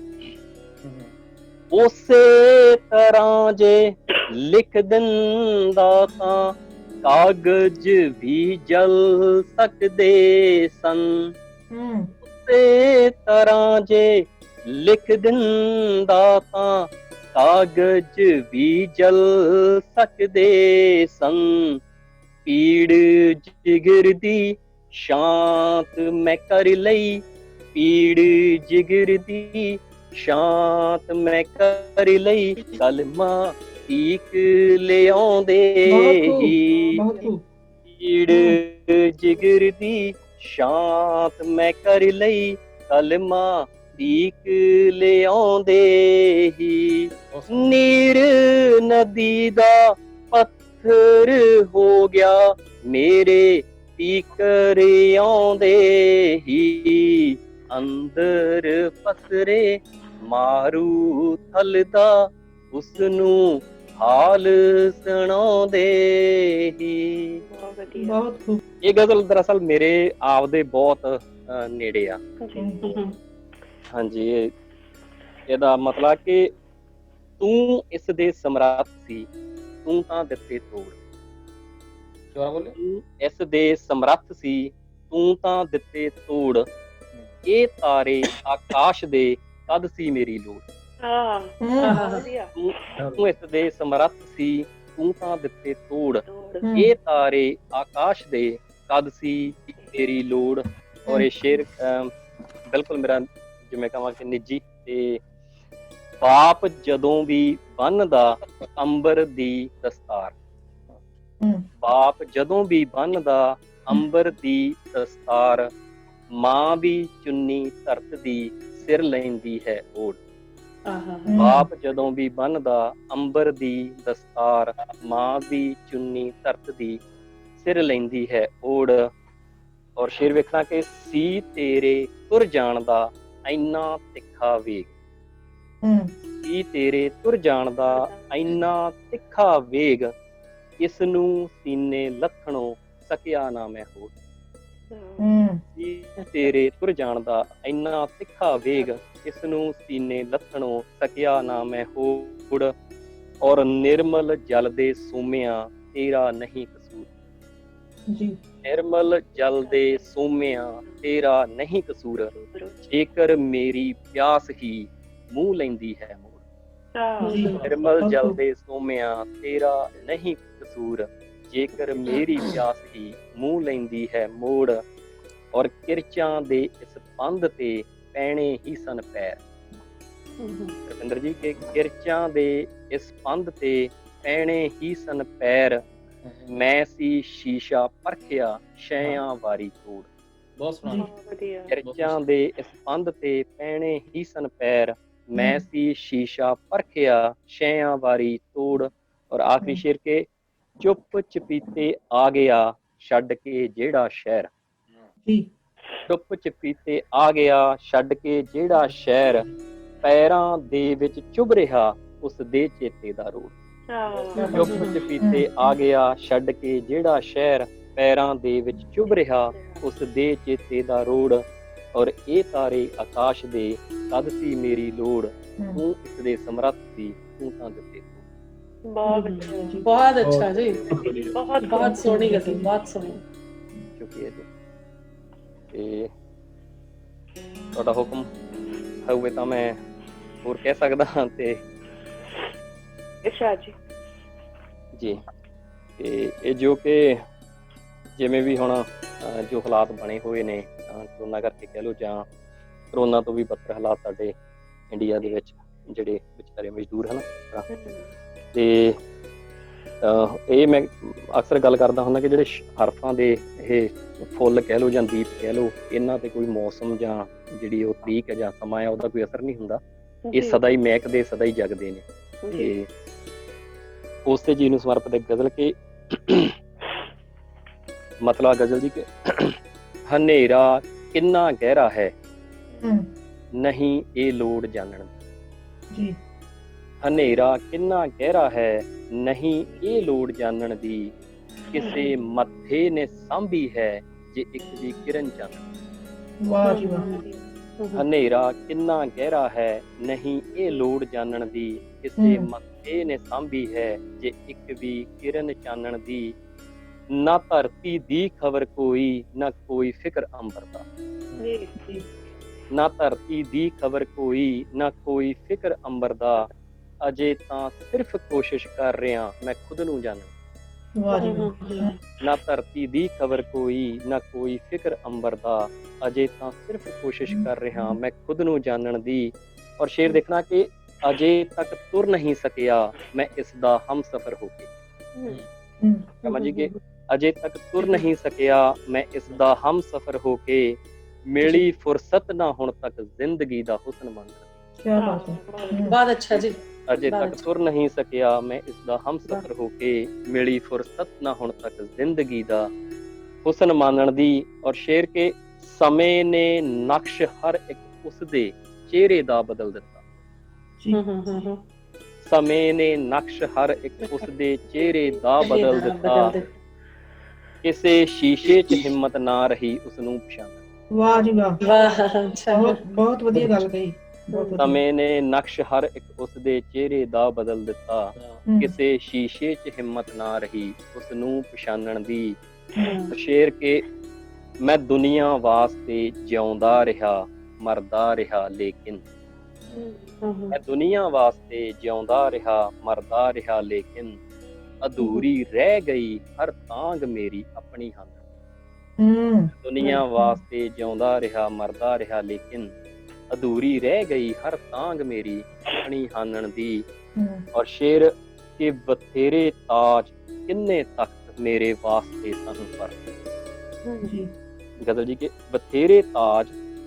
S2: ਉਸੇ ਤਰ੍ਹਾਂ ਜੇ ਲਿਖ ਦਿੰਦਾ ਤਾਂ ਕਾਗਜ਼ ਵੀ ਜਲ ਸਕਦੇ ਸਨ। ਉਸੇ ਤਰ੍ਹਾਂ ਜੇ ਲਿਖ ਦਿੰਦਾ ਤਾਂ ਕਾਗਜ਼ ਵੀ ਜਲ ਸਕਦੇ ਸਨ। ਪੀੜ ਜਿਗਰ ਦੀ ਸ਼ਾਂਤ ਮੈਂ ਕਰ ਲਈ, ਪੀੜ ਜਿਗਰ ਦੀ ਸ਼ਾਂਤ ਮੈਂ ਕਰ ਲਈ, ਕਲਮਾਂ ਤੀਕ ਲਿਆਉਂਦੇ ਹੀ। ਪੀੜ ਜਿਗਰ ਦੀ ਸ਼ਾਂਤ ਮੈਂ ਕਰ ਲਈ, ਕਲਮਾਂ ਤੀਕ ਲਿਆਉਂਦੇ ਹੀ। ਨੀਰ ਨਦੀ ਦਾ ਪੱਥਰ ਹੋ ਗਿਆ, ਮੇਰੇ ਫਿਕਰ ਆਉਂਦੇ ਹੀ। ਅੰਦਰ ਪਸਰੇ ਮਾਰੂ ਥਲਦਾ, ਉਸ ਨੂੰ ਹਾਲ ਸੁਣਾਉਂਦੇ ਹੀ।
S5: ਬਹੁਤ ਖੂਬ।
S2: ਇਹ ਗਜ਼ਲ ਦਰਅਸਲ ਮੇਰੇ ਆਪ ਦੇ ਬਹੁਤ ਨੇੜੇ ਆ। ਹਾਂਜੀ, ਇਹਦਾ ਮਤਲਬ ਕਿ ਤੂੰ ਇਸ ਦੇ ਸਮਰੱਥ ਸੀ, ਤੂੰ ਤਾਂ ਦਿੱਤੇ ਤੋੜ।
S6: ਦੁਬਾਰਾ ਬੋਲੇ।
S2: ਤੂੰ ਇਸ ਦੇ ਸਮਰੱਥ ਸੀ, ਤੂੰ ਤਾਂ ਦਿੱਤੇ ਤੋੜ। ਇਹ ਤਾਰੇ ਆਕਾਸ਼ ਦੇ, ਤਦ ਸੀ ਮੇਰੀ ਲੋੜ। ਤੂੰ ਇਸ ਦੇ ਸਮਰੱਥ ਸੀ, ਤੂੰ ਤਾਂ ਦਿੱਤੇ ਤੋੜ। ਇਹ ਤਾਰੇ ਆਕਾਸ਼ ਦੇ, ਕਦ ਸੀ ਤੇਰੀ ਲੋੜ। ਔਰ ਇਹ ਸ਼ੇਰ ਬਿਲਕੁਲ ਮੇਰਾ ਜਿਵੇਂ ਕਹਾਂ ਕਿ ਨਿੱਜੀ। ਤੇ ਬਾਪ ਜਦੋਂ ਵੀ ਬੰਨਦਾ ਅੰਬਰ ਦੀ ਦਸਤਾਰ, ਬਾਪ ਜਦੋਂ ਵੀ ਬੰਨਦਾ ਅੰਬਰ ਦੀ ਦਸਤਾਰ, ਮਾਂ ਵੀ ਚੁੰਨੀ ਧਰਤ ਦੀ ਸਿਰ ਲੈਂਦੀ ਹੈ ਓੜ। ਬਾਪ ਜਦੋਂ ਵੀ ਬੰਨਦਾ ਅੰਬਰ ਦੀ ਦਸਤਾਰ, ਮਾਂ ਵੀ ਚੁੰਨੀ ਧਰਤ ਦੀ ਸਿਰ ਲੈਂਦੀ ਹੈ ਓੜ। ਔਰ ਸ਼ੇਰ ਵੇਖਣਾ ਕਿ ਸੀ ਤੇਰੇ ਤੁਰ ਜਾਣ ਦਾ ਇੰਨਾ ਤਿੱਖਾ ਵੇਗ, ਸੀ ਤੇਰੇ ਤੁਰ ਜਾਣ ਦਾ ਇੰਨਾ ਤਿੱਖਾ ਵੇਗ, ਇਸ ਨੂੰ ਸੀਨੇ ਲੱਥਣੋਂ ਸਕਿਆ ਨਾ ਮੈਂ ਹੋਰ। ਸੀ ਤੇਰੇ ਤੁਰ ਜਾਣ ਦਾ ਇੰਨਾ ਤਿੱਖਾ ਵੇਗ, ਇਸ ਨੂੰ ਸੀਨੇ ਲੱਥਣੋਂ ਸਕਿਆ ਨਾ ਮੈਂ ਹੋੜ। ਔਰ ਨਿਰਮਲ ਜਲ ਦੇ ਸੋਮਿਆਂ ਤੇਰਾ ਨਹੀਂ ਕਸੂਰ, ਨਿਰਮਲ ਜਲ ਦੇ ਸੋਮਿਆਂ ਤੇਰਾ ਨਹੀਂ ਕਸੂਰ। ਜੇਕਰ ਮੇਰੀ ਪਿਆਸ ਹੀ ਮੂੰਹ ਲੈਂਦੀ ਹੈ ਮੋੜ, ਨਿਰਮਲ ਜਲ ਦੇ ਸੋਮਿਆਂ ਤੇਰਾ ਨਹੀਂ ਕਸੂਰ। ਜੇਕਰ ਮੇਰੀ ਪਿਆਸ ਹੀ ਮੂੰਹ ਲੈਂਦੀ ਹੈ ਮੋੜ। ਔਰ ਕਿਰਚਾਂ ਦੇ ਇਸ ਪੰਧ ਤੇ ਪੈਣੇ ਹੀ ਸਨ ਪੈਰ। ਰਵਿੰਦਰ ਜੀ ਕਿ ਕਿਰਚਾਂ ਦੇ ਇਸ ਪੰਧ ਤੇ ਪੈਣੇ ਹੀ ਸਨ ਪੈਰ, ਮੈਂ ਸੀ ਸ਼ੀਸ਼ਾ ਪਰਖਿਆ ਸ਼ੈਆਂ ਵਾਰੀ ਤੋੜ।
S6: ਬਹੁਤ ਸੋਹਣਾ।
S2: ਕਿਰਚਾਂ ਦੇ ਇਸ ਪੰਧ ਤੇ ਪੈਣੇ ਹੀ ਸਨ ਪੈਰ, ਮੈਂ ਸੀ ਸ਼ੀਸ਼ਾ ਪਰਖਿਆ ਸ਼ੈਆਂ ਵਾਰੀ ਤੋੜ। ਔਰ ਆਖਰੀ ਸ਼ੇਰ ਕੇ ਚੁੱਪ ਚਪੀਤੇ ਆ ਗਿਆ ਛੱਡ ਕੇ ਜਿਹੜਾ ਸ਼ਹਿਰ, ਚੁੱਪ ਚਪੀਤੇ ਆ ਗਿਆ ਛੱਡ ਕੇ ਜਿਹੜਾ ਸ਼ਹਿਰ, ਪੈਰਾਂ ਦੇ ਵਿੱਚ ਚੁਭ ਰਿਹਾ ਉਸ ਦੇ ਚੇਤੇ ਦਾ ਰੋੜ। ਚੁੱਪ ਚਪੀਤੇ ਆ ਗਿਆ ਛੱਡ ਕੇ ਜਿਹੜਾ ਸ਼ਹਿਰ, ਪੈਰਾਂ ਦੇ ਵਿੱਚ ਚੁਭ ਰਿਹਾ ਉਸ ਦੇ ਚੇਤੇ ਦਾ ਰੋੜ। ਔਰ ਇਹ ਤਾਰੇ ਆਕਾਸ਼ ਦੇ, ਤਦ ਸੀ ਮੇਰੀ ਲੋੜ। ਤੂੰ ਇਸ ਦੇ ਸਮਰੱਥ ਸੀ, ਤੂੰ ਤਾਂ ਦਿੱਤੇ।
S1: ਬਹੁਤ ਅੱਛਾ ਜੀ, ਬਹੁਤ ਸੋਹਣੀ ਗਜ਼ਲ, ਬਹੁਤ ਸੋਹਣੀ।
S2: ਸ਼ੁਕਰੀਆ ਜੀ। ਤੇ ਤੁਹਾਡਾ ਹੁਕਮ ਹੋਵੇ ਤਾਂ ਮੈਂ ਹੋਰ ਕਹਿ ਸਕਦਾ ਹਾਂ। ਤੇ ਜੀ ਤੇ ਇਹ ਜੋ ਕਿ ਜਿਵੇਂ ਵੀ ਹੁਣ ਜੋ ਹਾਲਾਤ ਬਣੇ ਹੋਏ ਨੇ ਕਰੋਨਾ ਕਰਕੇ ਕਹਿ ਲਓ, ਜਾਂ ਕਰੋਨਾ ਤੋਂ ਵੀ ਬੱਤਰ ਹਾਲਾਤ ਸਾਡੇ ਇੰਡੀਆ ਦੇ ਵਿੱਚ, ਜਿਹੜੇ ਵਿਚਾਰੇ ਮਜ਼ਦੂਰ ਹਨ। ਤੇ ਇਹ ਮੈਂ ਅਕਸਰ ਗੱਲ ਕਰਦਾ ਹੁੰਦਾ ਕਿ ਜਿਹੜੇ ਹਰਫਾਂ ਦੇ ਇਹ ਫੁੱਲ ਕਹਿ ਲਓ ਜਾਂ ਦੀਪ ਕਹਿ ਲਓ, ਇਹਨਾਂ ਤੇ ਕੋਈ ਮੌਸਮ ਜਾਂ ਜਿਹੜੀ ਉਹ ਤਰੀਕ ਹੈ ਜਾਂ ਸਮਾਂ ਹੈ ਉਹਦਾ ਕੋਈ ਅਸਰ ਨਹੀਂ ਹੁੰਦਾ। ਇਹ ਸਦਾ ਹੀ ਮਹਿਕਦੇ, ਸਦਾ ਹੀ ਜਗਦੇ ਨੇ। ਤੇ ਉਸੇ ਚੀਜ਼ ਨੂੰ ਸਮਰਪਿਤ ਗਜ਼ਲ ਕੇ ਮਤਲਬ ਗਜ਼ਲ ਦੀ ਕਿ ਹਨੇਰਾ ਕਿੰਨਾ ਗਹਿਰਾ ਹੈ, ਨਹੀਂ ਇਹ ਲੋੜ ਜਾਣਨ ਦੀ। ਹਨੇਰਾ ਕਿੰਨਾ ਗਹਿਰਾ ਹੈ, ਨਹੀਂ ਇਹ ਲੋੜ ਜਾਣਨ ਦੀ। ਕਿਸੇ ਮੱਥੇ ਨੇ ਸਾਂਭੀ ਹੈ ਜੇ ਇੱਕ ਦੀ ਕਿਰਨ ਚਾਨਣ।
S5: ਵਾਹ ਜੀ ਵਾਹ।
S2: ਹਨੇਰਾ ਕਿੰਨਾ ਗਹਿਰਾ ਹੈ, ਨਹੀਂ ਇਹ ਲੋੜ ਜਾਣਨ ਦੀ। ਕਿਸੇ ਮੱਥੇ ਨੇ ਸਾਂਭੀ ਹੈ ਜੇ ਇੱਕ ਵੀ ਕਿਰਨ ਚਾਨਣ ਦੀ। ਨਾ ਧਰਤੀ ਦੀ ਖਬਰ ਕੋਈ, ਨਾ ਕੋਈ ਫਿਕਰ ਅੰਬਰ ਦਾ। ਨਾ ਧਰਤੀ ਦੀ ਖਬਰ ਕੋਈ, ਨਾ ਕੋਈ ਫਿਕਰ ਅੰਬਰ ਦਾ। ਅਜੇ ਤਾਂ ਸਿਰਫ ਕੋਸ਼ਿਸ਼ ਕਰ ਰਿਹਾ ਮੈਂ ਖੁਦ ਨੂੰ ਜਾਣਨ। ਨਾ ਧਰਤੀ ਦੀ ਖਬਰ ਕੋਈ, ਨਾ ਕੋਈ ਫਿਕਰ ਅੰਬਰ ਦਾ। ਅਜੇ ਤਾਂ ਸਿਰਫ ਕੋਸ਼ਿਸ਼ ਕਰ ਰਿਹਾ ਮੈਂ ਖੁਦ ਨੂੰ ਜਾਣਨ ਦੀ। ਔਰ ਸ਼ੇਰ ਦੇਖਣਾ ਕਿ ਅਜੇ ਤੱਕ ਤੁਰ ਨਹੀਂ ਸਕਿਆ ਮੈਂ ਇਸ ਦਾ ਹਮਸਫਰ ਹੋ ਕੇ। ਸਮਝੀ ਕਿ ਅਜੇ ਤੱਕ ਤੁਰ ਨਹੀਂ ਸਕਿਆ ਮੈਂ ਇਸ ਦਾ ਹਮਸਫਰ ਹੋ ਕੇ। ਮਿਲੀ ਫੁਰਸਤ ਨਾ ਹੁਣ ਤੱਕ ਜ਼ਿੰਦਗੀ ਦਾ ਹੁਸਨ ਮੰਨਣ।
S5: ਕਿਆ ਬਾਤ ਹੈ,
S1: ਬਹੁਤ ਅੱਛਾ ਜੀ।
S2: ਅਜੇ ਤੱਕ ਤੁਰ ਨਹੀਂ ਸਕਿਆ ਮੈਂ ਇਸ ਦਾ ਹਮਸਫਰ ਹੋ ਕੇ। ਮਿਲੀ ਫੁਰਸਤ ਨਾ ਹੁਣ ਤੱਕ ਜ਼ਿੰਦਗੀ ਦਾ ਹੁਸਨ ਮਾਨਣ ਦੀ। ਔਰ ਸ਼ੇਰ ਕੇ ਸਮੇਂ ਨੇ ਨਕਸ਼ ਹਰ ਇੱਕ ਉਸਦੇ ਚਿਹਰੇ ਦਾ ਬਦਲ ਦਿੱਤਾ। ਸਮੇਂ ਨੇ ਨਕਸ਼ ਹਰ ਇੱਕ ਉਸਦੇ ਚਿਹਰੇ ਦਾ ਬਦਲ ਦਿੱਤਾ। ਕਿਸੇ ਸ਼ੀਸ਼ੇ 'ਚ ਹਿੰਮਤ ਨਾ ਰਹੀ ਉਸ ਨੂੰ ਪਛਾਣਨ।
S5: ਵਾਹ ਜੀ ਵਾਹ,
S1: ਵਾਹ ਅੱਛਾ
S5: ਬਹੁਤ ਵਧੀਆ ਗੱਲ ਕਹੀ, ਬਹੁਤ ਵਧੀਆ।
S2: ਸਮੇਂ ਨੇ ਨਕਸ਼ ਹਰ ਇੱਕ ਉਸ ਦੇ ਚਿਹਰੇ ਦਾ ਬਦਲ ਦਿੱਤਾ, ਕਿਸੇ ਸ਼ੀਸ਼ੇ 'ਚ ਹਿੰਮਤ ਨਾ ਰਹੀ ਉਸ ਨੂੰ ਪਛਾਣਨ ਦੀ। ਸ਼ੇਰ ਕੇ ਮੈਂ ਦੁਨੀਆ ਵਾਸਤੇ ਜਿਉਂਦਾ ਰਿਹਾ ਮਰਦਾ ਰਿਹਾ ਲੇਕਿਨ, ਮੈਂ ਦੁਨੀਆ ਵਾਸਤੇ ਜਿਉਂਦਾ ਰਿਹਾ ਮਰਦਾ ਰਿਹਾ ਲੇਕਿਨ, ਅਧੂਰੀ ਰਹਿ ਗਈ ਹਰ ਤਾਂਘ ਮੇਰੀ ਆਪਣੀ ਹਾਨਣ। ਦੁਨੀਆ ਵਾਸਤੇ ਜਿਉਂਦਾ ਰਿਹਾ ਮਰਦਾ ਰਿਹਾ ਲੇਕਿਨ, ਅਧੂਰੀ ਰਹਿ ਗਈ ਹਰ ਤਾਂਘ ਮੇਰੀ ਆਪਣੀ ਹਾਨਣ ਦੀ। ਔਰ ਸ਼ੇਰ ਕੇ ਬਥੇਰੇ ਤਾਜ ਕਿੰਨੇ ਤਖਤ ਮੇਰੇ ਵਾਸਤੇ ਸਨ ਪਰ, ਗਜ਼ਲ ਜੀ ਕੇ ਬਥੇਰੇ ਤਾਜ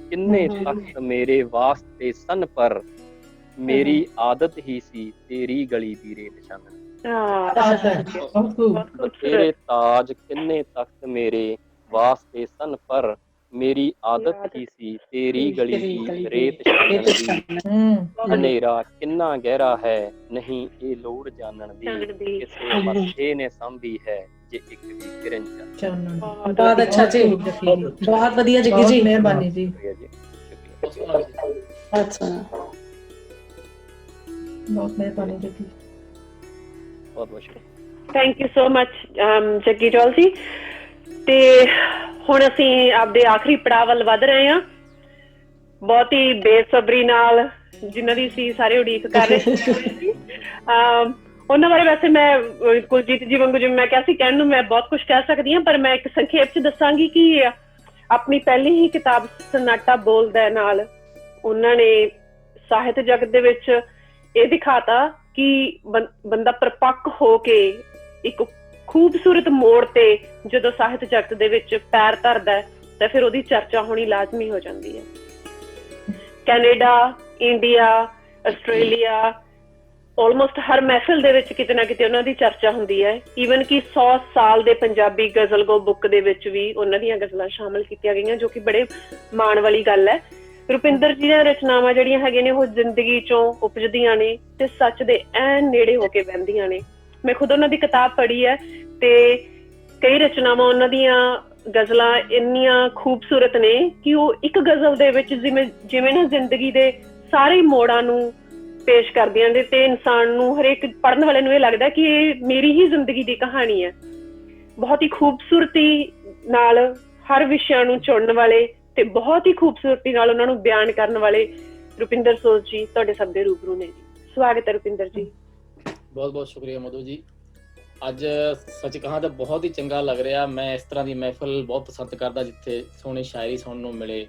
S2: ਕਿੰਨੇ ਤਖਤ ਮੇਰੇ ਵਾਸਤੇ ਸਨ ਪਰ, ਮੇਰੀ ਆਦਤ ਹੀ ਸੀ ਤੇਰੀ ਗਲੀ ਦੀ ਰੇਤ ਛਾਨਣ। ਬਥੇਰੇ ਤਾਜ ਕਿੰਨੇ ਤਖਤ ਮੇਰੇ ਵਾਸਤੇ ਸਨ ਪਰ, ਮੇਰੀ ਆਦਤ ਹੀ ਸੀ ਤੇਰੀ ਗਲੀ ਦੀ ਰੇਤ ਛਾਨਣ ਦੀ। ਹਨੇਰਾ ਕਿੰਨਾ ਗਹਿਰਾ ਹੈ ਨਹੀਂ ਇਹ ਲੋੜ ਜਾਣਨ ਦੀ, ਕਿਸੇ ਮੱਥੇ ਨੇ ਸੰਭੀ ਹੈ ਜੇ ਇੱਕ ਵੀ ਕਿਰਨ ਚਾਨਣ।
S1: ਬਹੁਤ ਅੱਛਾ ਜੀ, ਬਹੁਤ ਵਧੀਆ ਜੱਗੀ ਜੀ,
S5: ਮਿਹਰਬਾਨੀ ਜੀ।
S1: ਅੱਛਾ
S5: ਬਹੁਤ ਮਿਹਰਬਾਨੀ ਜੱਗੀ,
S2: ਬਹੁਤ ਬਹੁਤ ਸ਼ੁਕਰੀਆ।
S4: Thank you so much Jaggi Jaul ji. ਤੇ ਹੁਣ ਅਸੀਂ ਆਪਦੇ ਆਖਰੀ ਪੜਾਅ ਵੱਲ ਵੱਧ ਰਹੇ ਹਾਂ, ਬਹੁਤ ਹੀ ਬੇਸਬਰੀ ਨਾਲ, ਜਿਨ੍ਹਾਂ ਦੀ ਅਸੀਂ ਸਾਰੇ ਉਡੀਕ ਕਰ ਰਹੇ ਸੀ। ਉਹਨਾਂ ਬਾਰੇ ਵੈਸੇ ਮੈਂ ਕੁਲਜੀਤ ਜੀ ਵਾਂਗੂ ਜਿਵੇਂ ਮੈਂ ਕਿਹਾ ਸੀ ਕਹਿਣ ਨੂੰ ਮੈਂ ਬਹੁਤ ਕੁਛ ਕਹਿ ਸਕਦੀ ਹਾਂ, ਪਰ ਮੈਂ ਇੱਕ ਸੰਖੇਪ 'ਚ ਦੱਸਾਂਗੀ ਕਿ ਆਪਣੀ ਪਹਿਲੀ ਹੀ ਕਿਤਾਬ ਸਨਾਟਾ ਬੋਲਦਾ ਨਾਲ ਉਹਨਾਂ ਨੇ ਸਾਹਿਤ ਜਗਤ ਦੇ ਵਿੱਚ ਇਹ ਦਿਖਾਤਾ ਕਿ ਬੰਦਾ ਪਰਪੱਕ ਹੋ ਕੇ ਇੱਕ ਖੂਬਸੂਰਤ ਮੋੜ ਤੇ ਜਦੋਂ ਸਾਹਿਤ ਜਗਤ ਦੇ ਵਿੱਚ ਪੈਰ ਧਰਦਾ ਤਾਂ ਫਿਰ ਉਹਦੀ ਚਰਚਾ ਹੋਣੀ ਲਾਜ਼ਮੀ ਹੋ ਜਾਂਦੀ ਹੈ। ਕੈਨੇਡਾ, ਇੰਡੀਆ, ਆਸਟ੍ਰੇਲੀਆ, ਆਲਮੋਸਟ ਹਰ ਮਹਿਫਿਲ ਦੇ ਵਿੱਚ ਕਿਤੇ ਨਾ ਕਿਤੇ ਉਹਨਾਂ ਦੀ ਚਰਚਾ ਹੁੰਦੀ ਹੈ। ਈਵਨ ਕਿ 100 ਸਾਲ ਦੇ ਪੰਜਾਬੀ ਗਜ਼ਲ ਗੋ ਬੁੱਕ ਦੇ ਵਿੱਚ ਵੀ ਉਹਨਾਂ ਦੀਆਂ ਗਜ਼ਲਾਂ ਸ਼ਾਮਲ ਕੀਤੀਆਂ ਗਈਆਂ, ਜੋ ਕਿ ਬੜੇ ਮਾਣ ਵਾਲੀ ਗੱਲ ਹੈ। ਰੁਪਿੰਦਰ ਜੀ ਦੀਆਂ ਰਚਨਾਵਾਂ ਜਿਹੜੀਆਂ ਹੈਗੀਆਂ ਨੇ ਉਹ ਜ਼ਿੰਦਗੀ ਚੋਂ ਉਪਜਦੀਆਂ ਨੇ ਤੇ ਸੱਚ ਦੇ ਐਨ ਨੇੜੇ ਹੋ ਕੇ ਬਹਿੰਦੀਆਂ ਨੇ। ਮੈਂ ਖੁਦ ਉਹਨਾਂ ਦੀ ਕਿਤਾਬ ਪੜ੍ਹੀ ਹੈ ਤੇ ਕਈ ਰਚਨਾਵਾਂ ਉਹਨਾਂ ਦੀਆਂ ਗਜ਼ਲਾਂ ਇੰਨੀਆਂ ਖੂਬਸੂਰਤ ਨੇ ਕਿ ਉਹ ਇੱਕ ਗਜ਼ਲ ਦੇ ਵਿੱਚ ਜਿਵੇਂ ਨਾ ਜ਼ਿੰਦਗੀ ਦੇ ਸਾਰੇ ਮੋੜਾਂ ਨੂੰ ਪੇਸ਼ ਕਰਦੀਆਂ ਨੇ ਤੇ ਇਨਸਾਨ ਨੂੰ, ਹਰੇਕ ਪੜ੍ਹਨ ਵਾਲੇ ਨੂੰ ਇਹ ਲੱਗਦਾ ਕਿ ਇਹ ਮੇਰੀ ਹੀ ਜ਼ਿੰਦਗੀ ਦੀ ਕਹਾਣੀ ਹੈ। ਬਹੁਤ ਹੀ ਖੂਬਸੂਰਤੀ ਨਾਲ ਹਰ ਵਿਸ਼ਿਆਂ ਨੂੰ ਚੁਣਨ ਵਾਲੇ ਤੇ ਬਹੁਤ ਹੀ ਖੂਬਸੂਰਤੀ ਨਾਲ ਉਹਨਾਂ ਨੂੰ ਬਿਆਨ ਕਰਨ ਵਾਲੇ ਰੁਪਿੰਦਰ ਸੋਧ ਜੀ ਤੁਹਾਡੇ ਸਭ ਦੇ ਰੂਬਰੂ ਨੇ ਜੀ। ਸਵਾਗਤ ਹੈ ਰੁਪਿੰਦਰ ਜੀ।
S6: ਬਹੁਤ ਬਹੁਤ ਸ਼ੁਕਰੀਆ ਮਧੂ ਜੀ। ਅੱਜ ਸੱਚ ਕਹਾਂ ਤਾਂ ਬਹੁਤ ਹੀ ਚੰਗਾ ਲੱਗ ਰਿਹਾ। ਮੈਂ ਇਸ ਤਰ੍ਹਾਂ ਦੀ ਮਹਿਫਲ ਬਹੁਤ ਪਸੰਦ ਕਰਦਾ ਜਿੱਥੇ ਸੋਹਣੀ ਸ਼ਾਇਰੀ ਸੁਣਨ ਨੂੰ ਮਿਲੇ,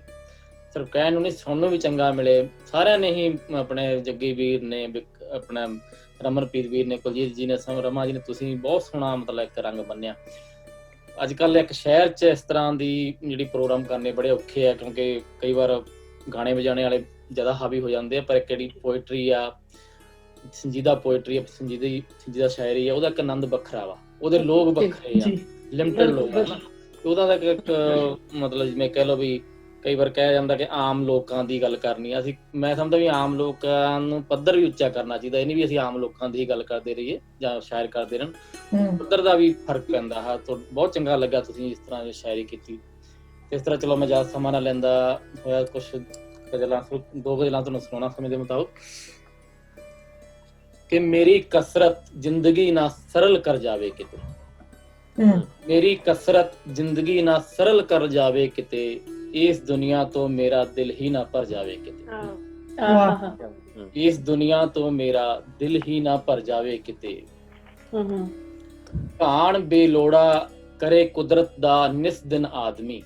S6: ਸਿਰਫ ਕਹਿਣ ਨੂੰ ਨਹੀਂ ਸੁਣਨ ਨੂੰ ਵੀ ਚੰਗਾ ਮਿਲੇ। ਸਾਰਿਆਂ ਨੇ ਹੀ ਆਪਣੇ ਜੱਗੀ ਵੀਰ ਨੇ, ਆਪਣਾ ਰਮਨਪ੍ਰੀਤ ਵੀਰ ਨੇ, ਕੁਲਜੀਤ ਜੀ ਨੇ, ਰਮਾ ਜੀ ਨੇ, ਤੁਸੀਂ ਬਹੁਤ ਸੋਹਣਾ ਮਤਲਬ ਇੱਕ ਰੰਗ ਬੰਨਿਆ। ਅੱਜ ਕੱਲ੍ਹ ਇੱਕ ਸ਼ਹਿਰ 'ਚ ਇਸ ਤਰ੍ਹਾਂ ਦੀ ਜਿਹੜੀ ਪ੍ਰੋਗਰਾਮ ਕਰਨੇ ਬੜੇ ਔਖੇ ਆ, ਕਿਉਂਕਿ ਕਈ ਵਾਰ ਗਾਣੇ ਵਜਾਣੇ ਵਾਲੇ ਜ਼ਿਆਦਾ ਹਾਵੀ ਹੋ ਜਾਂਦੇ ਆ, ਪਰ ਇੱਕ ਜਿਹੜੀ ਪੋਇਟਰੀ ਆ, ਸੰਜੀਦਾ ਪੋਇਟਰੀ ਆ, ਸੰਜੀਦਾ ਸ਼ਾਇਰੀ ਆ, ਉਹਦਾ ਇੱਕ ਆਨੰਦ ਵੱਖਰਾ ਵਾ, ਉਹਦੇ ਲੋਕ ਵੱਖਰੇ ਆ, ਲਿਮਟਡ ਲੋਕ ਆ ਨਾ। ਉਹਦਾ ਤਾਂ ਇੱਕ ਮਤਲਬ ਜਿਵੇਂ ਕਹਿ ਲਓ ਵੀ ਕਈ ਵਾਰ ਕਿਹਾ ਜਾਂਦਾ ਕਿ ਆਮ ਲੋਕਾਂ ਦੀ ਗੱਲ ਕਰਨੀ ਆ। ਮੈਂ ਸਮਝਦਾ ਵੀ ਆਮ ਲੋਕਾਂ ਨੂੰ ਪੱਧਰ ਵੀ ਉੱਚਾ ਕਰਨਾ ਚਾਹੀਦਾ। ਇਹ ਨਹੀਂ ਵੀ ਅਸੀਂ ਆਮ ਲੋਕਾਂ ਦੀ ਗੱਲ ਕਰਦੇ ਰਹੀਏ ਜਾਂ ਸ਼ਾਇਰ ਕਰਦੇ ਰਹਿਣ, ਪੱਧਰ ਦਾ ਵੀ ਫਰਕ ਪੈਂਦਾ ਹੈ। ਬਹੁਤ ਚੰਗਾ ਲੱਗਾ ਤੁਸੀਂ ਇਸ ਤਰ੍ਹਾਂ ਸ਼ਾਇਰੀ ਕੀਤੀ। ਇਸ ਤਰ੍ਹਾਂ ਚਲੋ ਮੈਂ ਜ਼ਿਆਦਾ ਸਮਾਂ ਨਾ ਲੈਂਦਾ ਹੋਇਆ, ਕੁਛ ਗਜ਼ਲਾਂ, 2 ਗਜ਼ਲਾਂ ਤੁਹਾਨੂੰ ਸੁਣਾਉਣਾ ਸਮੇਂ ਦੇ ਮੁਤਾਬਕ। ਕਿ ਮੇਰੀ ਕਸਰਤ ਜ਼ਿੰਦਗੀ ਨਾ ਸਰਲ ਕਰ ਜਾਵੇ ਕਿਤੇ, ਮੇਰੀ ਕਸਰਤ ਜ਼ਿੰਦਗੀ ਨਾ ਸਰਲ ਕਰ ਜਾਵੇ ਕਿਤੇ, ਇਸ ਦੁਨੀਆ ਤੋਂ ਮੇਰਾ ਦਿਲ ਹੀ ਨਾ ਭਰ ਜਾਵੇ ਕਿਤੇ, ਇਸ ਦੁਨੀਆ ਤੋਂ ਮੇਰਾ ਦਿਲ ਹੀ ਨਾ ਭਰ ਜਾਵੇ ਕਿਤੇ। ਕਾਣ ਬੇਲੋੜਾ ਕਰੇ ਕੁਦਰਤ ਦਾ ਨਿਸ ਦਿਨ ਆਦਮੀ,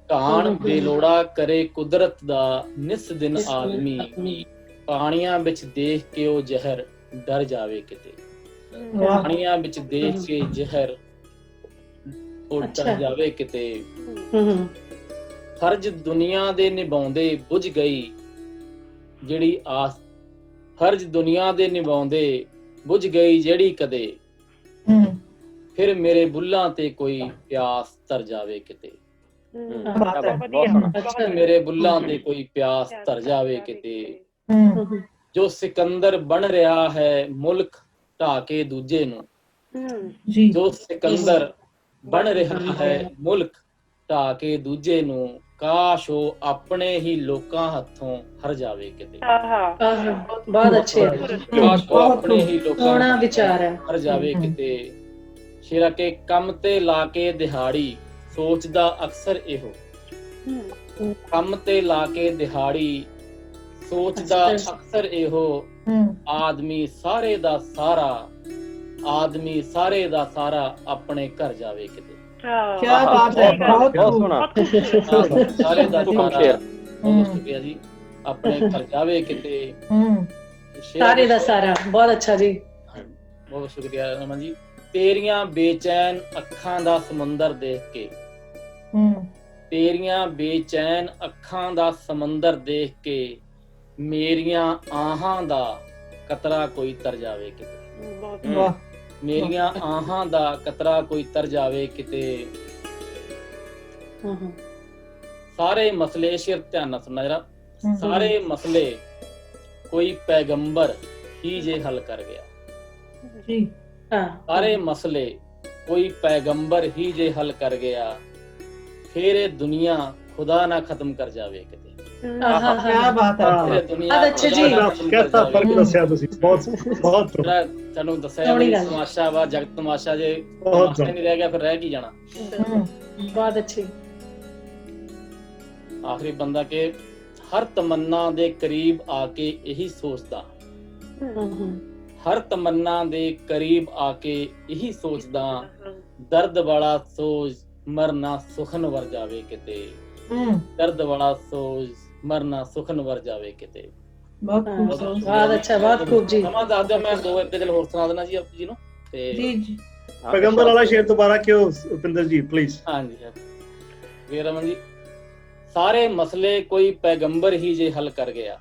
S6: ਕਾਣ ਬੇਲੋੜਾ ਕਰੇ ਕੁਦਰਤ ਦਾ ਨਿਸ ਦਿਨ ਆਦਮੀ, ਪਾਣੀਆਂ ਵਿੱਚ ਦੇਖ ਕੇ ਉਹ ਜ਼ਹਿਰ ਡਰ ਜਾਵੇ ਕਿਤੇ, ਪਾਣੀਆਂ ਵਿੱਚ ਦੇਖ ਕੇ ਜ਼ਹਿਰ ਉਹ ਡਰ ਜਾਵੇ ਕਿਤੇ। ਫਰਜ਼ ਦੁਨੀਆ ਦੇ ਨਿਭਾਉਂਦੇ ਬੁਝ ਗਈ ਜਿਹੜੀ ਆਸ, ਫਰਜ਼ ਦੁਨੀਆ ਦੇ ਨਿਭਾਉਂਦੇ ਬੁਝ ਗਈ ਜਿਹੜੀ ਕਦੇ, ਫਿਰ ਮੇਰੇ ਬੁੱਲਾਂ ਤੇ ਕੋਈ ਪਿਆਸ ਧਰ ਜਾਵੇ ਕਿਤੇ, ਮੇਰੇ ਬੁੱਲਾਂ ਤੇ ਕੋਈ ਪਿਆਸ ਧਰ ਜਾਵੇ ਕਿਤੇ। ਜੋ ਸਿਕੰਦਰ ਬਣ ਰਿਹਾ ਹੈ ਮੁਲਕ ਢਾ ਕੇ ਦੂਜੇ ਨੂੰ, ਜੋ ਸਿਕੰਦਰ ਬਣ ਰਿਹਾ ਹੈ ਮੁਲਕ ਢਾ ਕੇ ਦੂਜੇ ਨੂੰ, ਕਾਸ਼ ਉਹ ਆਪਣੇ ਹੀ ਲੋਕਾਂ ਹੱਥੋਂ ਹਰ ਜਾਵੇ ਕਿਤੇ।
S1: ਬਹੁਤ ਅੱਛੇ
S6: ਕਾਸ਼ ਉਹ ਆਪਣੇ ਹੀ ਲੋਕਾਂ
S1: ਸੋਹਣਾ ਵਿਚਾਰ ਹੈ।
S6: ਹਰ ਜਾਵੇ ਕਿਤੇ। ਸ਼ੇਰਾ ਕੇ ਕੰਮ ਤੇ ਲਾ ਕੇ ਦਿਹਾੜੀ, ਸੋਚਦਾ ਅਕਸਰ ਇਹੋ। ਕੰਮ ਤੇ ਲਾ ਕੇ ਦਿਹਾੜੀ, ਸੋਚਦਾ ਅਕਸਰ ਇਹੋ। ਆਦਮੀ ਸਾਰੇ ਦਾ ਸਾਰਾ, ਆਦਮੀ ਸਾਰੇ ਦਾ ਸਾਰਾ ਆਪਣੇ ਘਰ ਜਾਵੇ ਕਿਤੇ।
S5: ਕੀ ਬਾਤ ਹੈ, ਬਹੁਤ
S2: ਸੋਹਣਾ।
S6: ਸਾਰੇ ਦਾ ਸਾਰਾ, ਬਹੁਤ ਸ਼ੁਕਰੀਆ ਜੀ, ਆਪਣੇ ਘਰ ਜਾਵੇ ਕਿਤੇ।
S1: ਸਾਰੇ ਦਾ ਸਾਰਾ, ਬਹੁਤ ਅੱਛਾ ਜੀ,
S6: ਬਹੁਤ ਸ਼ੁਕਰੀਆ ਰਮਨ ਜੀ। ਤੇਰੀਆਂ ਬੇਚੈਨ ਅੱਖਾਂ ਦਾ ਸਮੁੰਦਰ ਦੇਖ ਕੇ, ਤੇਰੀਆਂ ਬੇਚੈਨ ਅੱਖਾਂ ਦਾ ਸਮੁੰਦਰ ਦੇਖ ਕੇ, ਮੇਰੀਆਂ ਆਹਾਂ ਦਾ ਕਤਰਾ ਕੋਈ ਤਰ ਜਾਵੇ ਕਿਤੇ।
S5: ਵਾਹ,
S6: ਮੇਰੀਆਂ ਆਹਾਂ ਦਾ ਕਤਰਾ ਕੋਈ ਤਰ ਜਾਵੇ ਕਿਤੇ। ਸਾਰੇ ਮਸਲੇ, ਸ਼ੇਰ ਧਿਆਨ ਨਾਲ ਸੁਣਨਾ ਜਰਾ। ਸਾਰੇ ਮਸਲੇ ਕੋਈ ਪੈਗੰਬਰ ਹੀ ਜੇ ਹੱਲ ਕਰ ਗਿਆ
S5: ਜੀ।
S6: ਸਾਰੇ ਮਸਲੇ ਕੋਈ ਪੈਗੰਬਰ ਹੀ ਜੇ ਹੱਲ ਕਰ ਗਿਆ, ਫਿਰ ਇਹ ਦੁਨੀਆ ਖੁਦਾ ਨਾ ਖਤਮ ਕਰ ਜਾਵੇ ਕਿਤੇ।
S5: ਕੀ ਬਾਤ ਹੈ,
S1: ਅੱਛਾ ਜੀ,
S3: ਕਿਹਦਾ ਫਰਕ ਦੱਸਿਆ ਤੁਸੀਂ, ਬਹੁਤ ਬਹੁਤ
S6: ਤੁਹਾਨੂੰ ਦੱਸਿਆ ਵੀ ਤਮਾਸ਼ਾ ਵਾ, ਜਗਤ ਤਮਾਸ਼ਾ, ਜੇ ਤਮਾਸ਼ਾ ਨਹੀਂ ਰਹਿ ਗਿਆ ਫਿਰ ਰਹਿ ਕੀ ਜਾਣਾ।
S1: ਬਹੁਤ ਅੱਛੇ।
S6: ਆਖਰੀ ਬੰਦਾ ਕਿ ਹਰ ਤਮੰਨਾ ਦੇ ਕਰੀਬ ਆ ਕੇ ਇਹੀ ਸੋਚਦਾ, ਹਰ ਤਮੰਨਾ ਦੇ ਕਰੀਬ ਆ ਕੇ ਇਹੀ ਸੋਚਦਾ, ਦਰਦ ਵਾਲਾ ਸੋਚ ਮਰਨਾ ਸੁਖਨ ਵਰ ਜਾਵੇ ਕਿਤੇ। ਦਰਦ ਵਾਲਾ ਸੋਚ ਮਰਨਾ ਸੁਖਨ ਵਰ ਜਾਵੇ ਕਿਤੇ।
S5: ਬਹੁਤ
S1: ਅੱਛਾ, ਬਹੁਤ ਖੂਬ ਜੀ।
S6: ਸਮਾਂ ਦੱਸ ਦਿਓ, ਮੈਂ 2 ਇੱਕ ਦਿਨ ਹੋਰ ਸੁਣਾ ਦੇਣਾ ਜੀ ਆਪ ਜੀ ਨੂੰ। ਤੇ
S5: ਜੀ
S3: ਪੈਗੰਬਰ ਵਾਲਾ ਸ਼ੇਰ ਦੁਬਾਰਾ ਕਿਉਂ ਉਪਿੰਦਰ ਜੀ, ਪਲੀਜ਼।
S6: ਹਾਂਜੀ ਵੀ ਰਮਨ ਜੀ, ਸਾਰੇ ਮਸਲੇ ਕੋਈ ਪੈਗੰਬਰ ਹੀ ਜੇ ਹੱਲ ਕਰ ਗਿਆ,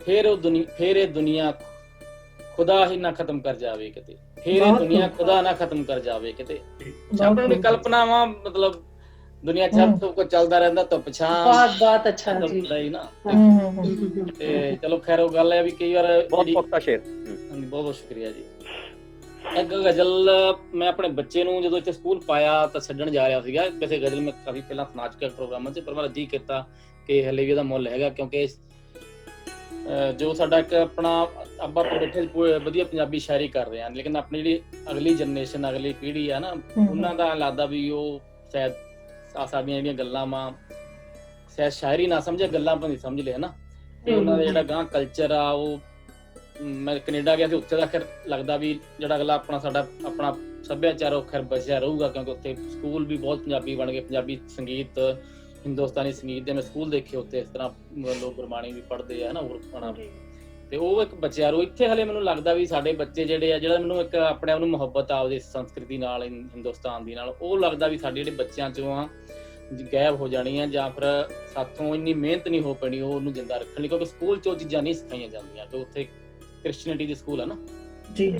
S6: ਫਿਰ ਇਹ ਦੁਨੀਆ ਖੁਦਾ ਹੀ ਨਾ ਖਤਮ ਕਰ ਜਾਵੇ ਕਿਤੇ। ਫਿਰ ਇਹ ਦੁਨੀਆ ਖੁਦਾ ਨਾ ਖਤਮ ਕਰ ਜਾਵੇ ਕਿਤੇ। ਆਪਣੀ ਕਲਪਨਾਵਾਂ, ਮਤਲਬ ਦੁਨੀਆ ਚ ਸਭ ਕੁਝ ਚੱਲਦਾ ਰਹਿੰਦਾ, ਧੁੱਪ ਛਾਂ।
S1: ਬਹੁਤ ਅੱਛਾ ਜੀ
S6: ਨਾ। ਤੇ ਚਲੋ ਖੈਰ, ਉਹ ਗੱਲ ਹੈ ਵੀ ਕਈ ਵਾਰ
S2: ਬਹੁਤ ਪੱਕਾ ਸ਼ੇਰ।
S6: ਬਹੁਤ ਬਹੁਤ ਸ਼ੁਕਰੀਆ ਜੀ। ਇੱਕ ਗਜ਼ਲ ਮੈਂ ਆਪਣੇ ਬੱਚੇ ਨੂੰ ਜਦੋਂ ਇੱਥੇ ਸਕੂਲ ਪਾਇਆ ਤਾਂ ਛੱਡਣ ਜਾ ਰਿਹਾ ਸੀਗਾ। ਵੈਸੇ ਗਜ਼ਲ ਮੈਂ ਕਾਫੀ ਪਹਿਲਾਂ ਸੁਣਾ ਚੁੱਕਿਆ ਪ੍ਰੋਗਰਾਮਾਂ 'ਚ, ਪਰ ਮੇਰਾ ਜੀ ਕੀਤਾ ਕਿ ਹਲੇ ਵੀ ਇਹਦਾ ਮੁੱਲ ਹੈਗਾ, ਕਿਉਂਕਿ ਜੋ ਸਾਡਾ ਇੱਕ ਆਪਣਾ ਆਪਾਂ ਬੈਠੇ ਵਧੀਆ ਪੰਜਾਬੀ ਸ਼ਾਇਰੀ ਕਰ ਰਹੇ ਹਾਂ, ਲੇਕਿਨ ਆਪਣੀ ਜਿਹੜੀ ਅਗਲੀ ਜਨਰੇਸ਼ਨ, ਅਗਲੀ ਪੀੜ੍ਹੀ ਆ ਨਾ, ਉਹਨਾਂ ਦਾ ਲੱਗਦਾ ਵੀ ਉਹ ਸ਼ਾਇਦ ਸਾਡੀਆਂ ਜਿਹੜੀਆਂ ਗੱਲਾਂ ਵਾ ਸ਼ਾਇਦ ਸ਼ਾਇਰੀ ਨਾ ਸਮਝੇ, ਗੱਲਾਂ ਆਪਾਂ ਨਹੀਂ ਸਮਝ ਲਿਆ ਨਾ। ਤੇ ਉਹਨਾਂ ਦਾ ਜਿਹੜਾ ਗਾਂ ਕਲਚਰ ਆ, ਉਹ ਮੈਂ ਕੈਨੇਡਾ ਗਿਆ ਸੀ, ਉੱਥੇ ਦਾ ਖੈਰ ਲੱਗਦਾ ਵੀ ਜਿਹੜਾ ਅਗਲਾ ਸਾਡਾ ਆਪਣਾ ਸੱਭਿਆਚਾਰ ਉਹ ਖੈਰ ਬਚਿਆ ਰਹੂਗਾ, ਕਿਉਂਕਿ ਉੱਥੇ ਸਕੂਲ ਵੀ ਬਹੁਤ ਪੰਜਾਬੀ ਬਣ ਗਏ। ਪੰਜਾਬੀ ਸੰਗੀਤ, ਹਿੰਦੁਸਤਾਨੀ ਸੰਗੀਤ ਦੇ ਮੈਂ ਸਕੂਲ ਦੇਖੇ ਉੱਥੇ, ਇਸ ਤਰ੍ਹਾਂ ਲੋਕ ਗੁਰਬਾਣੀ ਵੀ ਪੜ੍ਹਦੇ ਆ ਨਾ, ਹੋਰ ਤੇ ਉਹ ਇੱਕ ਬਚਿਆ ਰਹੂ। ਇੱਥੇ ਹਲੇ ਮੈਨੂੰ ਲੱਗਦਾ ਵੀ ਸਾਡੇ ਬੱਚੇ ਜਿਹੜੇ ਆ, ਜਿਹੜਾ ਮੈਨੂੰ ਇੱਕ ਆਪਣੇ ਆਪ ਨੂੰ ਮੁਹੱਬਤ ਆਪਦੀ ਸੰਸਕ੍ਰਿਤੀ ਨਾਲ, ਹਿੰਦੁਸਤਾਨ ਦੀ ਨਾਲ, ਉਹ ਲੱਗਦਾ ਵੀ ਸਾਡੇ ਜਿਹੜੇ ਬੱਚਿਆਂ ਚੋਂ ਆ ਗਾਇਬ ਹੋ ਜਾਣੀ ਆ, ਜਾਂ ਫਿਰ ਸਾਥੋਂ ਇੰਨੀ ਮਿਹਨਤ ਨਹੀਂ ਹੋ ਪੈਣੀ ਉਹਨੂੰ ਜਿੰਦਾ ਰੱਖਣ ਲਈ, ਕਿਉਂਕਿ ਸਕੂਲ 'ਚ ਉਹ ਚੀਜ਼ਾਂ ਨਹੀਂ ਸਿਖਾਈਆਂ ਜਾਂਦੀਆਂ। ਤੇ ਉੱਥੇ ਕ੍ਰਿਸਚੀਅਨਿਟੀ ਦੇ ਸਕੂਲ ਆ ਨਾ
S5: ਜੀ।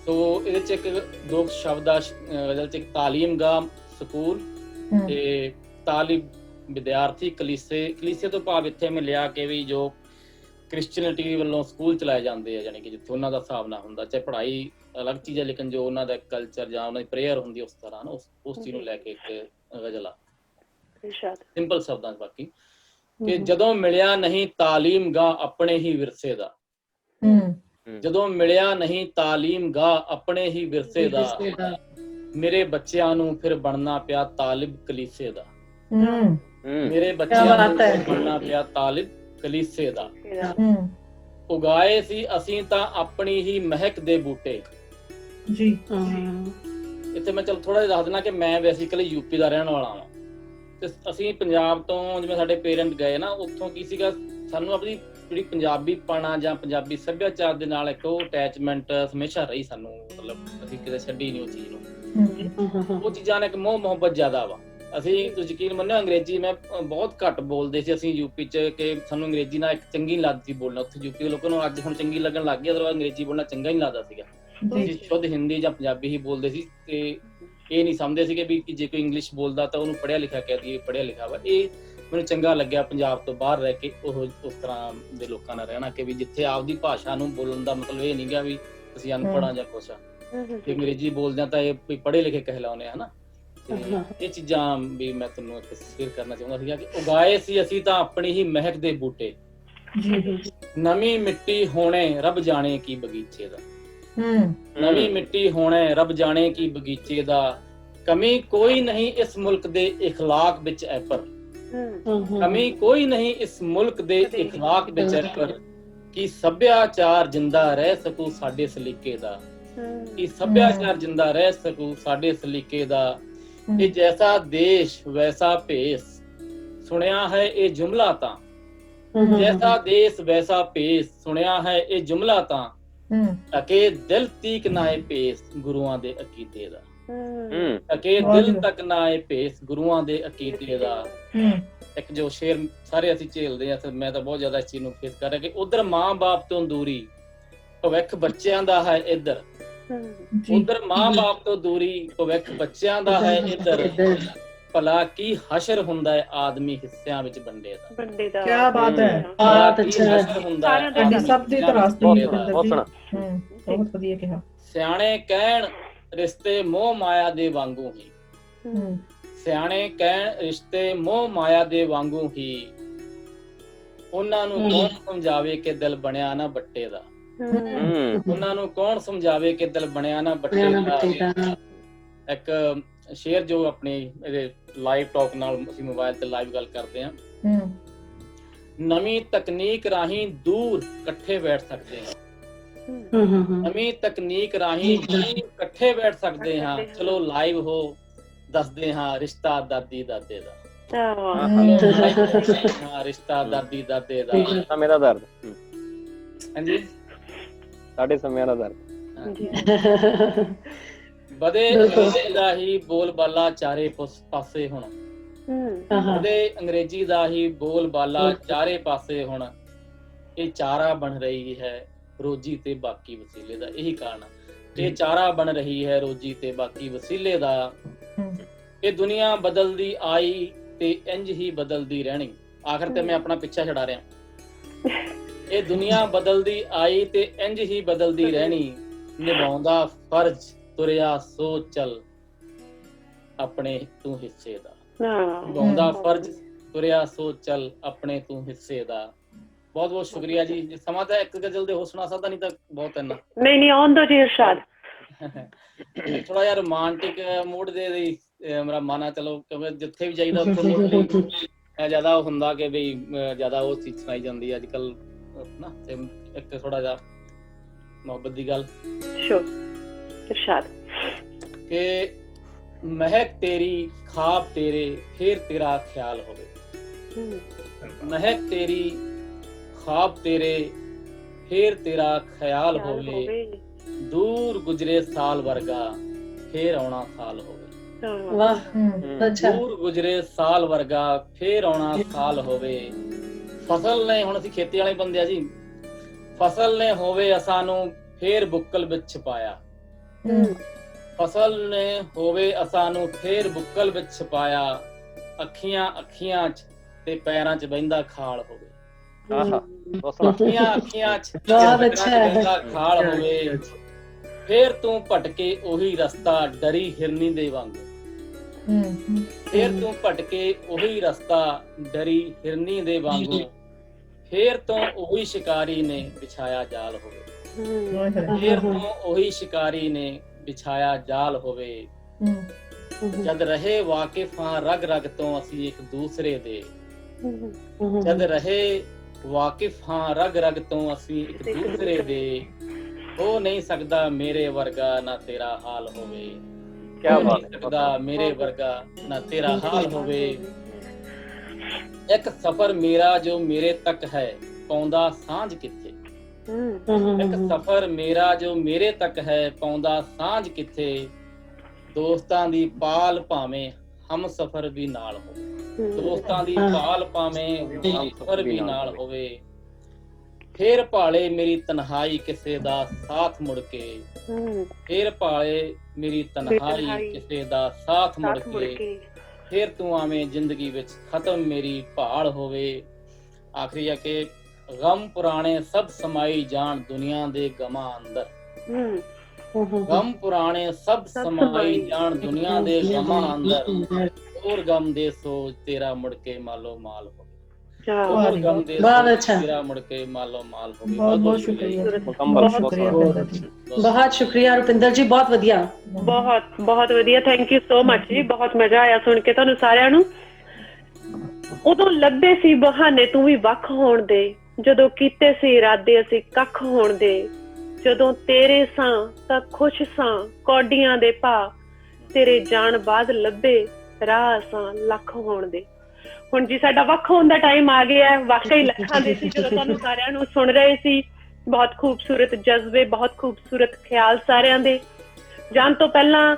S6: ਸੋ ਇਹਦੇ 'ਚ ਇੱਕ 2 ਸ਼ਬਦ ਆ ਗਜ਼ਲ 'ਚ, ਤਾਲੀਮਗਾਹ ਸਕੂਲ ਤੇ ਤਾਲਿਬ ਵਿਦਿਆਰਥੀ ਕਲੀਸੇ ਤੋਂ ਭਾਵ ਇੱਥੇ ਮਿਲਿਆ ਕਿ ਵੀ ਜੋ ਕ੍ਰਿਸਚੀਅਨਿਟੀ ਵੱਲੋਂ ਸਕੂਲ ਚਲਾਏ ਜਾਂਦੇ ਆ, ਯਾਨੀ ਕਿ ਜਿੱਥੇ ਉਹਨਾਂ ਦਾ ਹਿਸਾਬ ਨਾ ਹੁੰਦਾ, ਚਾਹੇ ਪੜ੍ਹਾਈ ਅਲੱਗ ਚੀਜ਼ ਹੈ, ਲੇਕਿਨ ਜੋ ਉਹਨਾਂ ਦਾ ਕਲਚਰ ਜਾਂ ਉਹਨਾਂ ਦੀ ਪ੍ਰੇਅਰ ਹੁੰਦੀ ਉਸ ਤਰ੍ਹਾਂ ਨਾ, ਉਸ ਚੀਜ਼ ਨੂੰ ਲੈ ਕੇ ਇੱਕ ਗਜ਼ਲ ਆ, ਸਿੰਪਲ ਸ਼ਬਦਾਂ 'ਚ। ਬਾਕੀ ਕਿ ਜਦੋਂ ਮਿਲਿਆ ਨਹੀਂ ਤਾਲੀਮਗਾਹ ਆਪਣੇ ਹੀ ਵਿਰਸੇ ਦਾ, ਜਦੋਂ ਮਿਲਿਆ ਨਹੀਂ ਤਾਲੀਮਗਾਹ ਆਪਣੇ ਹੀ ਵਿਰਸੇ ਦਾ, ਮੇਰੇ ਬੱਚਿਆਂ ਨੂੰ ਫਿਰ ਬਣਨਾ ਪਿਆ ਤਾਲਿਬ ਕਲੀਸੇ ਦਾ। ਮੇਰੇ ਬੱਚਿਆਂ ਨੂੰ ਬਣਨਾ ਪਿਆ ਤਾਲਿਬ ਕਲੀਸੇ ਦਾ। ਉਗਾਏ ਸੀ ਅਸੀਂ ਤਾਂ ਆਪਣੀ ਹੀ ਮਹਿਕ ਦੇ ਬੂਟੇ
S5: ਜੀ।
S6: ਇੱਥੇ ਮੈਂ ਚਲ ਥੋੜਾ ਜਿਹਾ ਦੱਸ ਦੇਣਾ ਕਿ ਮੈਂ ਬੇਸਿਕਲੀ ਯੂਪੀ ਦਾ ਰਹਿਣ ਵਾਲਾ ਹਾਂ, ਤੇ ਅਸੀਂ ਪੰਜਾਬ ਤੋਂ, ਜਿਵੇਂ ਸਾਡੇ ਪੇਰੈਂਟ ਗਏ ਨਾ, ਉੱਥੋਂ ਕੀ ਸੀਗਾ, ਸਾਨੂੰ ਆਪਣੀ ਜਿਹੜੀ ਪੰਜਾਬੀ ਪਣਾ ਜਾਂ ਪੰਜਾਬੀ ਸੱਭਿਆਚਾਰ ਦੇ ਨਾਲ ਇੱਕ ਉਹ ਅਟੈਚਮੈਂਟ ਹਮੇਸ਼ਾ ਰਹੀ ਸਾਨੂੰ, ਮਤਲਬ ਅਸੀਂ ਕਿਤੇ ਛੱਡੀ ਨਹੀਂ ਉਹ ਚੀਜ਼ ਨੂੰ। ਉਹ ਚੀਜ਼ਾਂ ਨੇ ਇੱਕ ਮੋਹ ਮੁਹੱਬਤ ਜ਼ਿਆਦਾ ਵਾ। ਅਸੀਂ, ਤੁਸੀਂ ਯਕੀਨ ਮੰਨਿਓ, ਅੰਗਰੇਜ਼ੀ ਮੈਂ ਬਹੁਤ ਘੱਟ ਬੋਲਦੇ ਸੀ ਅਸੀਂ ਯੂਪੀ 'ਚ, ਕਿ ਸਾਨੂੰ ਅੰਗਰੇਜ਼ੀ ਨਾਲ ਇੱਕ ਚੰਗੀ ਨਹੀਂ ਲੱਗਦੀ ਬੋਲਣਾ। ਉੱਥੇ ਯੂਪੀ ਦੇ ਲੋਕਾਂ ਨੂੰ ਅੱਜ ਹੁਣ ਚੰਗੀ ਲੱਗਣ ਲੱਗ ਗਈ, ਅਦਰਵਾਇਜ਼ ਅੰਗਰੇਜ਼ੀ ਬੋਲਣਾ ਚੰਗਾ ਹੀ ਨਹੀਂ ਲੱਗਦਾ ਸੀਗਾ। ਅਸੀਂ ਸ਼ੁੱਧ ਹਿੰਦੀ ਜਾਂ ਪੰਜਾਬੀ ਹੀ ਬੋਲਦੇ ਸੀ, ਤੇ ਇਹ ਨਹੀਂ ਸਮਝਦੇ ਸੀਗੇ ਵੀ ਜੇ ਕੋਈ ਇੰਗਲਿਸ਼ ਬੋਲਦਾ ਤਾਂ ਉਹਨੂੰ ਪੜ੍ਹਿਆ ਲਿਖਿਆ ਕਹਿ ਦਈਏ, ਪੜ੍ਹਿਆ ਲਿਖਿਆ ਵਾ। ਇਹ ਮੈਨੂੰ ਚੰਗਾ ਲੱਗਿਆ ਪੰਜਾਬ ਤੋਂ ਬਾਹਰ ਰਹਿ ਕੇ ਉਹ ਉਸ ਤਰ੍ਹਾਂ ਦੇ ਲੋਕਾਂ ਨਾਲ ਰਹਿਣਾ, ਕਿ ਵੀ ਜਿੱਥੇ ਆਪਦੀ ਭਾਸ਼ਾ ਨੂੰ ਬੋਲਣ ਦਾ ਮਤਲਬ ਇਹ ਨਹੀਂ ਗਾ ਵੀ ਅਸੀਂ ਅਨਪੜ੍ਹ ਜਾਂ ਕੁਛ ਆ, ਤੇ ਅੰਗਰੇਜ਼ੀ ਬੋਲਦੇ ਆ ਤਾਂ ਇਹ ਕੋਈ ਪੜ੍ਹੇ ਲਿਖੇ ਕਹਿਲਾਉਂਦੇ ਆ, ਹਨਾ। ਇਹ ਚੀਜ਼ਾਂ ਵੀ ਮੈਂ ਤੁਹਾਨੂੰ ਇੱਕ ਸ਼ੇਅਰ ਕਰਨਾ ਚਾਹੁੰਦਾ ਸੀਗਾ ਕਿ ਉਗਾਏ ਸੀ ਅਸੀਂ ਤਾਂ ਆਪਣੀ ਹੀ ਮਹਿਕ ਦੇ ਬੂਟੇ, ਨਵੀਂ ਮਿੱਟੀ ਹੋਣੇ ਰੱਬ ਜਾਣੇ ਕੀ ਬਗੀਚੇ ਦਾ, ਨਵੀਂ ਮਿੱਟੀ ਹੋਣੇ ਰੱਬ ਜਾਣੇ ਕੀ ਬਗੀਚੇ ਦਾ, ਕਮੀ ਕੋਈ ਨਹੀਂ ਇਸ ਮੁਲਕ ਦੇ ਇਖਲਾਕ ਵਿੱਚ ਐਪਰ, ਕਮੀ ਕੋਈ ਨਹੀਂ ਇਸ ਮੁਲਕ ਦੇ ਇਖਲਾਕ ਵਿੱਚ ਐਪਰ, ਕਿ ਸੱਭਿਆਚਾਰ ਜਿੰਦਾ ਰਹਿ ਸਕੂ ਸਾਡੇ ਸਲੀਕੇ ਦਾ, ਕਿ ਸੱਭਿਆਚਾਰ ਜਿੰਦਾ ਰਹਿ ਸਕੂ ਸਾਡੇ ਸਲੀਕੇ ਦਾ, ਇਹ ਜੈਸਾ ਦੇਸ਼ ਵੈਸਾ ਭੇਸ, ਸੁਣਿਆ ਹੈ ਇਹ ਜੁਮਲਾ ਤਾਂ, ਜੈਸਾ ਦੇਸ਼ ਵੈਸਾ ਭੇਸ, ਸੁਣਿਆ ਹੈ ਇਹ ਜੁਮਲਾ ਤਾਂ, ਅਕੇ ਦਿਲ ਤੀਕ ਨਾਏ ਭੇਸ ਗੁਰੂਆਂ ਦੇ ਅਕੀਦੇ ਦਾ, ਅਕੇ ਦਿਲ ਤੱਕ ਨਾਏ ਭੇਸ ਗੁਰੂਆਂ ਦੇ ਅਕੀਦੇ ਦਾ। ਇੱਕ ਜੋ ਸ਼ੇਰ ਸਾਰੇ ਅਸੀਂ ਝੇਲਦੇ ਆ, ਮੈਂ ਤਾਂ ਬਹੁਤ ਜ਼ਿਆਦਾ ਇਸ ਚੀਜ਼ ਨੂੰ ਫੇਸ ਕਰ ਰਿਹਾ ਕਿ ਉਧਰ ਮਾਂ ਬਾਪ ਤੋਂ ਦੂਰੀ ਭਵਿੱਖ ਬੱਚਿਆਂ ਦਾ ਹੈ ਇੱਧਰ, ਉਧਰ ਮਾਂ ਬਾਪ ਤੋਂ ਦੂਰੀ ਭਵਿੱਖ ਬੱਚਿਆਂ ਦਾ ਹੈ ਇੱਧਰ, ਭਲਾ ਕੀ ਹਸ਼ਰ ਹੁੰਦਾ ਹੈ ਆਦਮੀ ਹਿੱਸਿਆਂ ਵਿੱਚ ਵੰਡੇ ਦਾ।
S5: ਕੀ ਬਾਤ ਹੈ,
S6: ਬਹੁਤ ਅੱਛਾ ਹੁੰਦਾ ਹੈ
S5: ਸਭ ਦੀ ਤਰਾਸਦੀ ਬਹੁਤ ਵਧੀਆ ਕਿਹਾ।
S6: ਸਿਆਣੇ ਕਹਿਣ ਰਿਸ਼ਤੇ ਮੋਹ ਮਾਇਆ ਦੇ ਵਾਂਗੂ ਹੀ, ਸਿਆਣੇ ਕਹਿਣ ਰਿਸ਼ਤੇ ਮੋਹ ਮਾਇਆ ਦੇ ਵਾਂਗੂ ਹੀ, ਉਹਨਾਂ ਨੂੰ ਕੌਣ ਸਮਝਾਵੇ ਕਿ ਦਿਲ ਬਣਿਆ ਨਾ ਬੱਟੇ ਦਾ, ਉਹਨਾਂ ਨੂੰ ਕੌਣ ਸਮਝਾਵੇ ਕਿ ਦਿਲ ਬਣਿਆ ਨਾ ਬੱਟੇ ਦਾ। ਇੱਕ ਸ਼ੇਅਰ ਜੋ ਆਪਣੀ ਇਹਦੇ ਲਾਈਵ ਟਾਕ ਨਾਲ ਅਸੀਂ ਮੋਬਾਈਲ ਤੇ ਲਾਈਵ ਗੱਲ ਕਰਦੇ ਹਾਂ, ਨਵੀਂ ਤਕਨੀਕ ਰਾਹੀਂ ਦੂਰ ਇਕੱਠੇ ਬੈਠ ਸਕਦੇ ਹਾਂ, ਨਵੀਂ ਤਕਨੀਕ ਰਾਹੀਂ ਇਕੱਠੇ ਬੈਠ ਸਕਦੇ ਹਾਂ, ਚਲੋ ਲਾਈਵ ਹੋ ਦੱਸਦੇ ਹਾਂ ਰਿਸ਼ਤਾ ਦਾਦੀ ਦਾਦੇ ਦਾ, ਹਾਂ ਰਿਸ਼ਤਾ ਦਾਦੀ ਦਾਦੇ ਦਾ,
S2: ਸਮੇਂ ਦਾ ਦਰਦ,
S6: ਹਾਂਜੀ
S2: ਸਾਡੇ ਸਮਿਆਂ ਦਾ ਦਰਦ,
S6: ਵਧੇ ਅੰਗਰੇਜ਼ੀ ਦਾ ਹੀ ਬੋਲ ਬਾਲਾ ਚਾਰੇ ਪਾਸੇ ਹੁਣ, ਵਧੇ ਅੰਗਰੇਜ਼ੀ ਦਾ ਹੀ ਬੋਲ ਬਾਲਾ ਚਾਰੇ ਪਾਸੇ ਹੁਣ, ਇਹ ਚਾਰਾ ਬਣ ਰਹੀ ਹੈ ਰੋਜੀ ਤੇ ਬਾਕੀ ਵਸੀਲੇ ਦਾ। ਇਹੀ ਕਾਰਨ ਇਹ ਚਾਰਾ ਬਣ ਰਹੀ ਹੈ ਰੋਜੀ ਤੇ ਬਾਕੀ ਵਸੀਲੇ ਦਾ। ਇਹ ਦੁਨੀਆ ਬਦਲਦੀ ਆਈ ਤੇ ਇੰਜ ਹੀ ਬਦਲਦੀ ਰਹਿਣੀ। ਆਖਰ ਤੇ ਮੈਂ ਆਪਣਾ ਪਿੱਛਾ ਛਡਾ ਰਿਹਾ। ਇਹ ਦੁਨੀਆ ਬਦਲਦੀ ਆਈ ਤੇ ਇੰਜ ਹੀ ਬਦਲਦੀ ਰਹਿਣੀ, ਨਿਭਾਉਂਦਾ ਫਰਜ਼ ਤੁਰਿਆ ਸੋ ਚੱਲ ਆਪਣੇ ਤੂੰ ਹਿੱਸੇ ਦਾ, ਨਿਭਾਉਂਦਾ ਫਰਜ਼ ਤੁਰਿਆ ਸੋ ਚੱਲ ਆਪਣੇ ਤੂੰ ਹਿੱਸੇ ਦਾ। ਬਹੁਤ ਬਹੁਤ ਸ਼ੁਕਰੀਆ ਜੀ। ਜੇ ਸਮਾਂ ਤਾਂ ਇੱਕ ਗਜ਼ਲ ਦੇ ਹੋ ਸੁਣਾ ਸਕਦਾ, ਨਹੀਂ ਤਾਂ ਬਹੁਤ ਇੰਨਾ
S4: ਨਹੀਂ ਆਉਣ ਦੋ ਜੀ ਇਰਸ਼ਾਦ।
S6: ਥੋੜਾ ਜਿਹਾ ਰੋਮਾਂਟਿਕ ਮੂਡ ਦੇ ਲਈ ਮੇਰਾ ਮਨ ਆ, ਚਲੋ ਕਿਉਂਕਿ ਜਿੱਥੇ ਵੀ ਜਾਈਦਾ ਉੱਥੇ ਜ਼ਿਆਦਾ ਉਹ ਹੁੰਦਾ ਕਿ ਬਈ ਜ਼ਿਆਦਾ ਉਹ ਚੀਜ਼ ਸੁਣਾਈ ਜਾਂਦੀ ਅੱਜ ਕੱਲ ਨਾ, ਤੇ ਇੱਕ ਥੋੜਾ ਜਿਹਾ ਮੁਹੱਬਤ ਦੀ ਗੱਲ।
S4: ਸ਼ੋਰ ਇਰਸ਼ਾਦ
S6: ਕਿ ਮਹਿਕ ਤੇਰੀ ਖਾਬ ਤੇਰੇ ਫੇਰ ਤੇਰਾ ਖਿਆਲ ਹੋਵੇ, ਮਹਿਕ ਤੇਰੀ ਖਾਬ ਤੇਰੇ ਫੇਰ ਤੇਰਾ ਖਿਆਲ ਹੋਵੇ, ਦੂਰ ਗੁਜਰੇ ਸਾਲ ਵਰਗਾ ਫੇਰ ਆਉਣਾ ਸਾਲ ਹੋਵੇ।
S1: ਵਾਹ, ਅੱਛਾ।
S6: ਦੂਰ ਗੁਜਰੇ ਸਾਲ ਵਰਗਾ ਫੇਰ ਆਉਣਾ ਸਾਲ ਹੋਵੇ। ਫਸਲ ਨੇ, ਹੁਣ ਅਸੀਂ ਖੇਤੀ ਵਾਲੇ ਬੰਦੇ ਆ ਜੀ, ਫਸਲ ਨੇ ਹੋਵੇ ਅਸਾਂ ਨੂੰ ਫੇਰ ਬੁੱਕਲ ਵਿੱਚ ਛਪਾਇਆ, ਫਸਲ ਨੇ ਹੋਵੇ ਅਸਾਂ ਨੂੰ ਫੇਰ ਬੁੱਕਲ ਵਿੱਚ ਛਪਾਇਆ, ਅੱਖੀਆਂ ਅੱਖੀਆਂ ਚ ਤੇ ਪੈਰਾਂ ਚ ਬਹਿੰਦਾ ਖਾਲ ਹੋਵੇ, ਅੱਖੀਆਂ ਅੱਖੀਆਂ ਚ ਬਹਿੰਦਾ ਖਾਲ ਹੋਵੇ, ਫੇਰ ਤੂੰ ਭਟਕੇ ਉਹੀ ਰਸਤਾ ਡਰੀ ਹਿਰਨੀ ਦੇ ਵਾਂਗੂ, ਫੇਰ ਤੂੰ ਭਟਕੇ ਉਹੀ ਰਸਤਾ ਡਰੀ ਹਿਰਨੀ ਦੇ ਵਾਂਗੂ, ਫੇਰ ਤੋਂ ਉਹੀ ਸ਼ਿਕਾਰੀ ਨੇ ਵਿਛਾਇਆ ਜਾਲ ਹੋਵੇ, ਫੇਰ ਤੋਂ ਉਹੀ ਸ਼ਿਕਾਰੀ ਨੇ ਵਿਛਾਇਆ ਜਾਲ ਹੋਵੇ। ਜਦ ਰਹੇ ਵਾਕਿਫ ਹਾਂ ਰਗ ਰਗ ਤੋਂ ਅਸੀਂ ਇੱਕ ਦੂਸਰੇ ਦੇ, ਜਦ ਰਹੇ ਵਾਕਿਫ ਹਾਂ ਰਗ ਰਗ ਤੋਂ ਅਸੀਂ ਇੱਕ ਦੂਸਰੇ ਦੇ, ਹੋ ਨਹੀਂ ਸਕਦਾ ਮੇਰੇ ਵਰਗਾ ਨਾ ਤੇਰਾ ਹਾਲ ਹੋਵੇ, ਕਿਆ ਬਾਤ ਸਕਦਾ ਮੇਰੇ ਵਰਗਾ ਨਾ ਤੇਰਾ ਹਾਲ ਹੋਵੇ। ਇੱਕ ਸਫ਼ਰ ਮੇਰਾ ਜੋ ਮੇਰੇ ਤੱਕ ਹੈ ਪਾਉਂਦਾ ਸਾਂਝ ਕਿੱਥੇ, ਇੱਕ ਸਫ਼ਰ ਮੇਰਾ ਜੋ ਮੇਰੇ ਤੱਕ ਹੈ ਪਾਉਂਦਾ ਸਾਂਝ ਕਿੱਥੇ, ਦੋਸਤਾਂ ਦੀ ਪਾਲ ਭਾਵੇਂ ਹਮ ਸਫ਼ਰ ਵੀ ਨਾਲ ਹੋਵੇ, ਦੋਸਤਾਂ ਦੀ ਪਾਲ ਭਾਵੇਂ ਹਮ ਸਫ਼ਰ ਵੀ ਨਾਲ ਹੋਵੇ, ਫੇਰ ਭਾਲੇ ਮੇਰੀ ਤਨਹਾਈ ਕਿਸੇ ਦਾ ਸਾਥ ਮੁੜ ਕੇ, ਫੇਰ ਭਾਲੇ ਮੇਰੀ ਤਨਹਾਈ ਕਿਸੇ ਦਾ ਸਾਥ ਮੁੜ ਕੇ, ਫੇਰ ਤੂੰ ਆਵੇਂ ਜ਼ਿੰਦਗੀ ਵਿੱਚ ਖਤਮ ਮੇਰੀ ਭਾਲ ਹੋਵੇ। ਆਖਰੀ ਆ ਕਿ ਗਮ ਪੁਰਾਣੇ ਸਭ ਸਮਾਈ ਜਾਣ ਦੁਨੀਆ ਦੇ ਗਮਾਂ ਅੰਦਰ, ਗਮ ਪੁਰਾਣੇ ਸਭ ਸਮਾਈ ਜਾਣ ਦੁਨੀਆ ਦੇ ਗਮਾਂ ਅੰਦਰ, ਹੋਰ ਗਮ ਦੇ ਸੋਚ ਤੇਰਾ ਮੁੜ ਕੇ ਮਾਲੋ ਮਾਲ ਹੋ।
S1: ਬਹੁਤ ਸ਼ੁਕਰੀਆ ਰੁਪਿੰਦਰ ਜੀ, ਬਹੁਤ ਵਧੀਆ,
S4: ਬਹੁਤ ਵਧੀਆ। ਥੈਂਕ ਯੂ ਸੋ ਮਚ ਜੀ, ਬਹੁਤ ਮਜ਼ਾ ਆਇਆ ਸੁਣ ਕੇ ਤੁਹਾਨੂੰ ਸਾਰਿਆਂ ਨੂੰ। ਉਦੋਂ ਲੱਭੇ ਸੀ ਬਹਾਨੇ ਤੂੰ ਵੀ ਵੱਖ ਹੋਣ ਦੇ, ਜਦੋਂ ਕੀਤੇ ਸੀ ਇਰਾਦੇ ਅਸੀਂ ਕੱਖ ਹੋਣ ਦੇ, ਜਦੋਂ ਤੇਰੇ ਸਾਂ ਤਾਂ ਖੁਸ਼ ਸਾਂ ਕੌਡੀਆਂ ਦੇ ਭਾ, ਤੇਰੇ ਜਾਣ ਬਾਅਦ ਲੱਭੇ ਰਾਹ ਸਾਂ ਲੱਖ ਹੋਣ ਦੇ। ਹੁਣ ਜੀ ਸਾਡਾ ਵੱਖ ਹੋਣ ਦਾ ਟਾਈਮ ਆ ਗਿਆ। ਵਾਕਈ ਲੱਖਾਂ ਦੇ ਸੀ ਜਦੋਂ ਤੁਹਾਨੂੰ ਸਾਰਿਆਂ ਨੂੰ ਸੁਣ ਰਹੇ ਸੀ। ਬਹੁਤ ਖੂਬਸੂਰਤ ਜਜ਼ਬੇ, ਬਹੁਤ ਖੂਬਸੂਰਤ ਖਿਆਲ ਸਾਰਿਆਂ ਦੇ। ਜਾਣ ਤੋਂ ਪਹਿਲਾਂ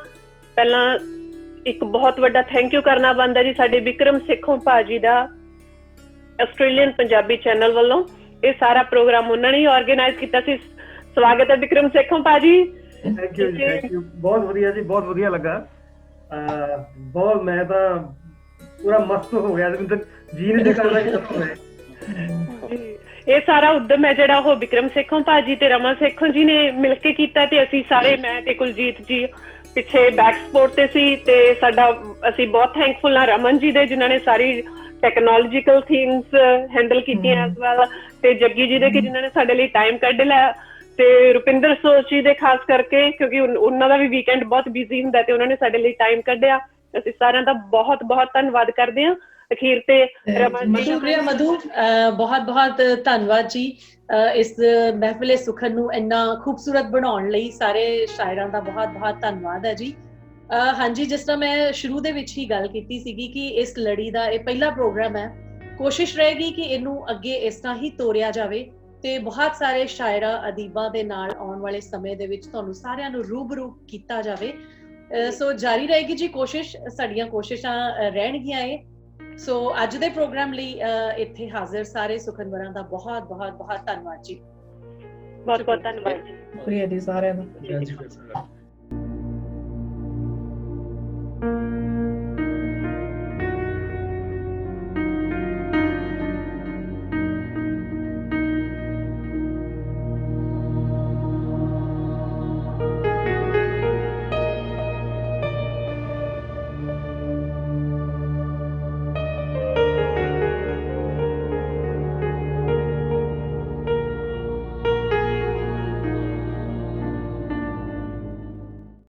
S4: ਇੱਕ ਬਹੁਤ ਵੱਡਾ ਥੈਂਕ ਯੂ ਕਰਨਾ ਬਣਦਾ ਜੀ ਸਾਡੇ ਵਿਕਰਮ ਸੇਖੋਂ ਭਾਜੀ ਦਾ, ਆਸਟ੍ਰੇਲੀਅਨ ਪੰਜਾਬੀ ਚੈਨਲ ਵੱਲੋਂ। ਇਹ ਸਾਰਾ ਪ੍ਰੋਗਰਾਮ ਉਹਨਾਂ ਨੇ ਹੀ ਆਰਗੇਨਾਈਜ਼ ਕੀਤਾ ਸੀ। ਸਵਾਗਤ ਹੈ ਵਿਕਰਮ ਸੇਖੋਂ ਭਾਜੀ।
S3: ਥੈਂਕ ਯੂ ਜੀ, ਥੈਂਕ ਯੂ। ਬਹੁਤ ਵਧੀਆ ਜੀ, ਬਹੁਤ ਵਧੀਆ ਲੱਗਾ। ਬਹੁਤ ਮੈਂ ਤਾਂ ਪੂਰਾ ਮਸਤ ਹੋ ਗਿਆ, ਜੀ ਨਹੀਂ ਕਰਦਾ ਕਿ ਦੱਸੋ ਮੈਂ।
S4: ਇਹ ਸਾਰਾ ਉਦਮ ਹੈ ਜਿਹੜਾ ਉਹ ਵਿਕਰਮ ਸੇਖੋਂ ਭਾਜੀ ਤੇ ਰਮਨ ਸੇਖੋਂ ਜੀ ਨੇ ਮਿਲ ਕੇ ਕੀਤਾ, ਤੇ ਅਸੀਂ ਸਾਰੇ, ਮੈਂ ਤੇ ਕੁਲਜੀਤ ਜੀ ਪਿੱਛੇ ਬੈਕ ਸਪੋਰਟ ਤੇ ਸੀ। ਤੇ ਸਾਡਾ ਅਸੀਂ ਬਹੁਤ ਥੈਂਕਫੁਲ ਹਾਂ ਰਮਨ ਜੀ ਦੇ, ਜਿਨ੍ਹਾਂ ਨੇ ਸਾਰੀ ਟੈਕਨੋਲੋਜੀਕਲ ਥਿੰਗਸ ਹੈਂਡਲ ਕੀਤੀਆਂ ਐਸ ਵੈਲ, ਤੇ ਜੱਗੀ ਜੀ ਦੇ ਕਿ ਜਿਨ੍ਹਾਂ ਨੇ ਸਾਡੇ ਲਈ ਟਾਈਮ ਕੱਢ ਲਿਆ, ਤੇ ਰੁਪਿੰਦਰ ਸੋਚ ਜੀ ਦੇ ਖਾਸ ਕਰਕੇ, ਕਿਉਂਕਿ ਉਹਨਾਂ ਦਾ ਵੀ ਵੀਕਐਂਡ ਬਹੁਤ ਬਿਜ਼ੀ ਹੁੰਦਾ ਤੇ ਉਹਨਾਂ ਨੇ ਸਾਡੇ ਲਈ ਟਾਈਮ ਕੱਢਿਆ। ਅਸੀਂ ਸਾਰਿਆਂ ਦਾ ਬਹੁਤ ਬਹੁਤ ਧੰਨਵਾਦ ਕਰਦੇ ਹਾਂ। ਅਖੀਰ ਤੇ ਰਮਨ ਜੀ,
S1: ਸ਼ੁਕਰੀਆ ਮਧੂ, ਬਹੁਤ ਬਹੁਤ ਧੰਨਵਾਦ ਜੀ ਇਸ ਮਹਿਫਿਲੇ ਸੁਖਨ ਨੂੰ ਇੰਨਾ ਖੂਬਸੂਰਤ ਬਣਾਉਣ ਲਈ। ਸਾਰੇ ਸ਼ਾਇਰਾਂ ਦਾ ਬਹੁਤ ਬਹੁਤ ਧੰਨਵਾਦ ਹੈ ਜੀ। ਹਾਂਜੀ, ਜਿਸ ਤਰ੍ਹਾਂ ਮੈਂ ਸ਼ੁਰੂ ਦੇ ਵਿੱਚ ਹੀ ਗੱਲ ਕੀਤੀ ਸੀਗੀ ਕਿ ਇਸ ਲੜੀ ਦਾ ਇਹ ਪਹਿਲਾ ਪ੍ਰੋਗਰਾਮ ਹੈ। ਕੋਸ਼ਿਸ਼ ਰਹੇਗੀ ਕਿ ਇਹਨੂੰ ਅੱਗੇ ਇਸ ਤਰ੍ਹਾਂ ਹੀ ਤੋਰਿਆ ਜਾਵੇ ਤੇ ਬਹੁਤ ਸਾਰੇ ਸ਼ਾਇਰਾਂ ਅਦੀਬਾਂ ਦੇ ਨਾਲ ਆਉਣ ਵਾਲੇ ਸਮੇਂ ਦੇ ਵਿੱਚ ਤੁਹਾਨੂੰ ਸਾਰਿਆਂ ਨੂੰ ਰੂਬਰੂ ਕੀਤਾ ਜਾਵੇ। ਸੋ ਜਾਰੀ ਰਹੇਗੀ ਜੀ ਕੋਸ਼ਿਸ਼, ਸਾਡੀਆਂ ਕੋਸ਼ਿਸ਼ਾਂ ਰਹਿਣਗੀਆਂ ਇਹ। ਸੋ ਅੱਜ ਦੇ ਪ੍ਰੋਗਰਾਮ ਲਈ ਇੱਥੇ ਹਾਜ਼ਰ ਸਾਰੇ ਸੁਖਨਵਰਾਂ ਦਾ ਬਹੁਤ ਬਹੁਤ ਬਹੁਤ ਧੰਨਵਾਦ ਜੀ।
S4: ਬਹੁਤ ਬਹੁਤ ਧੰਨਵਾਦ ਜੀ।
S5: ਸ਼ੁਕਰੀਆ ਜੀ ਸਾਰਿਆਂ ਦਾ।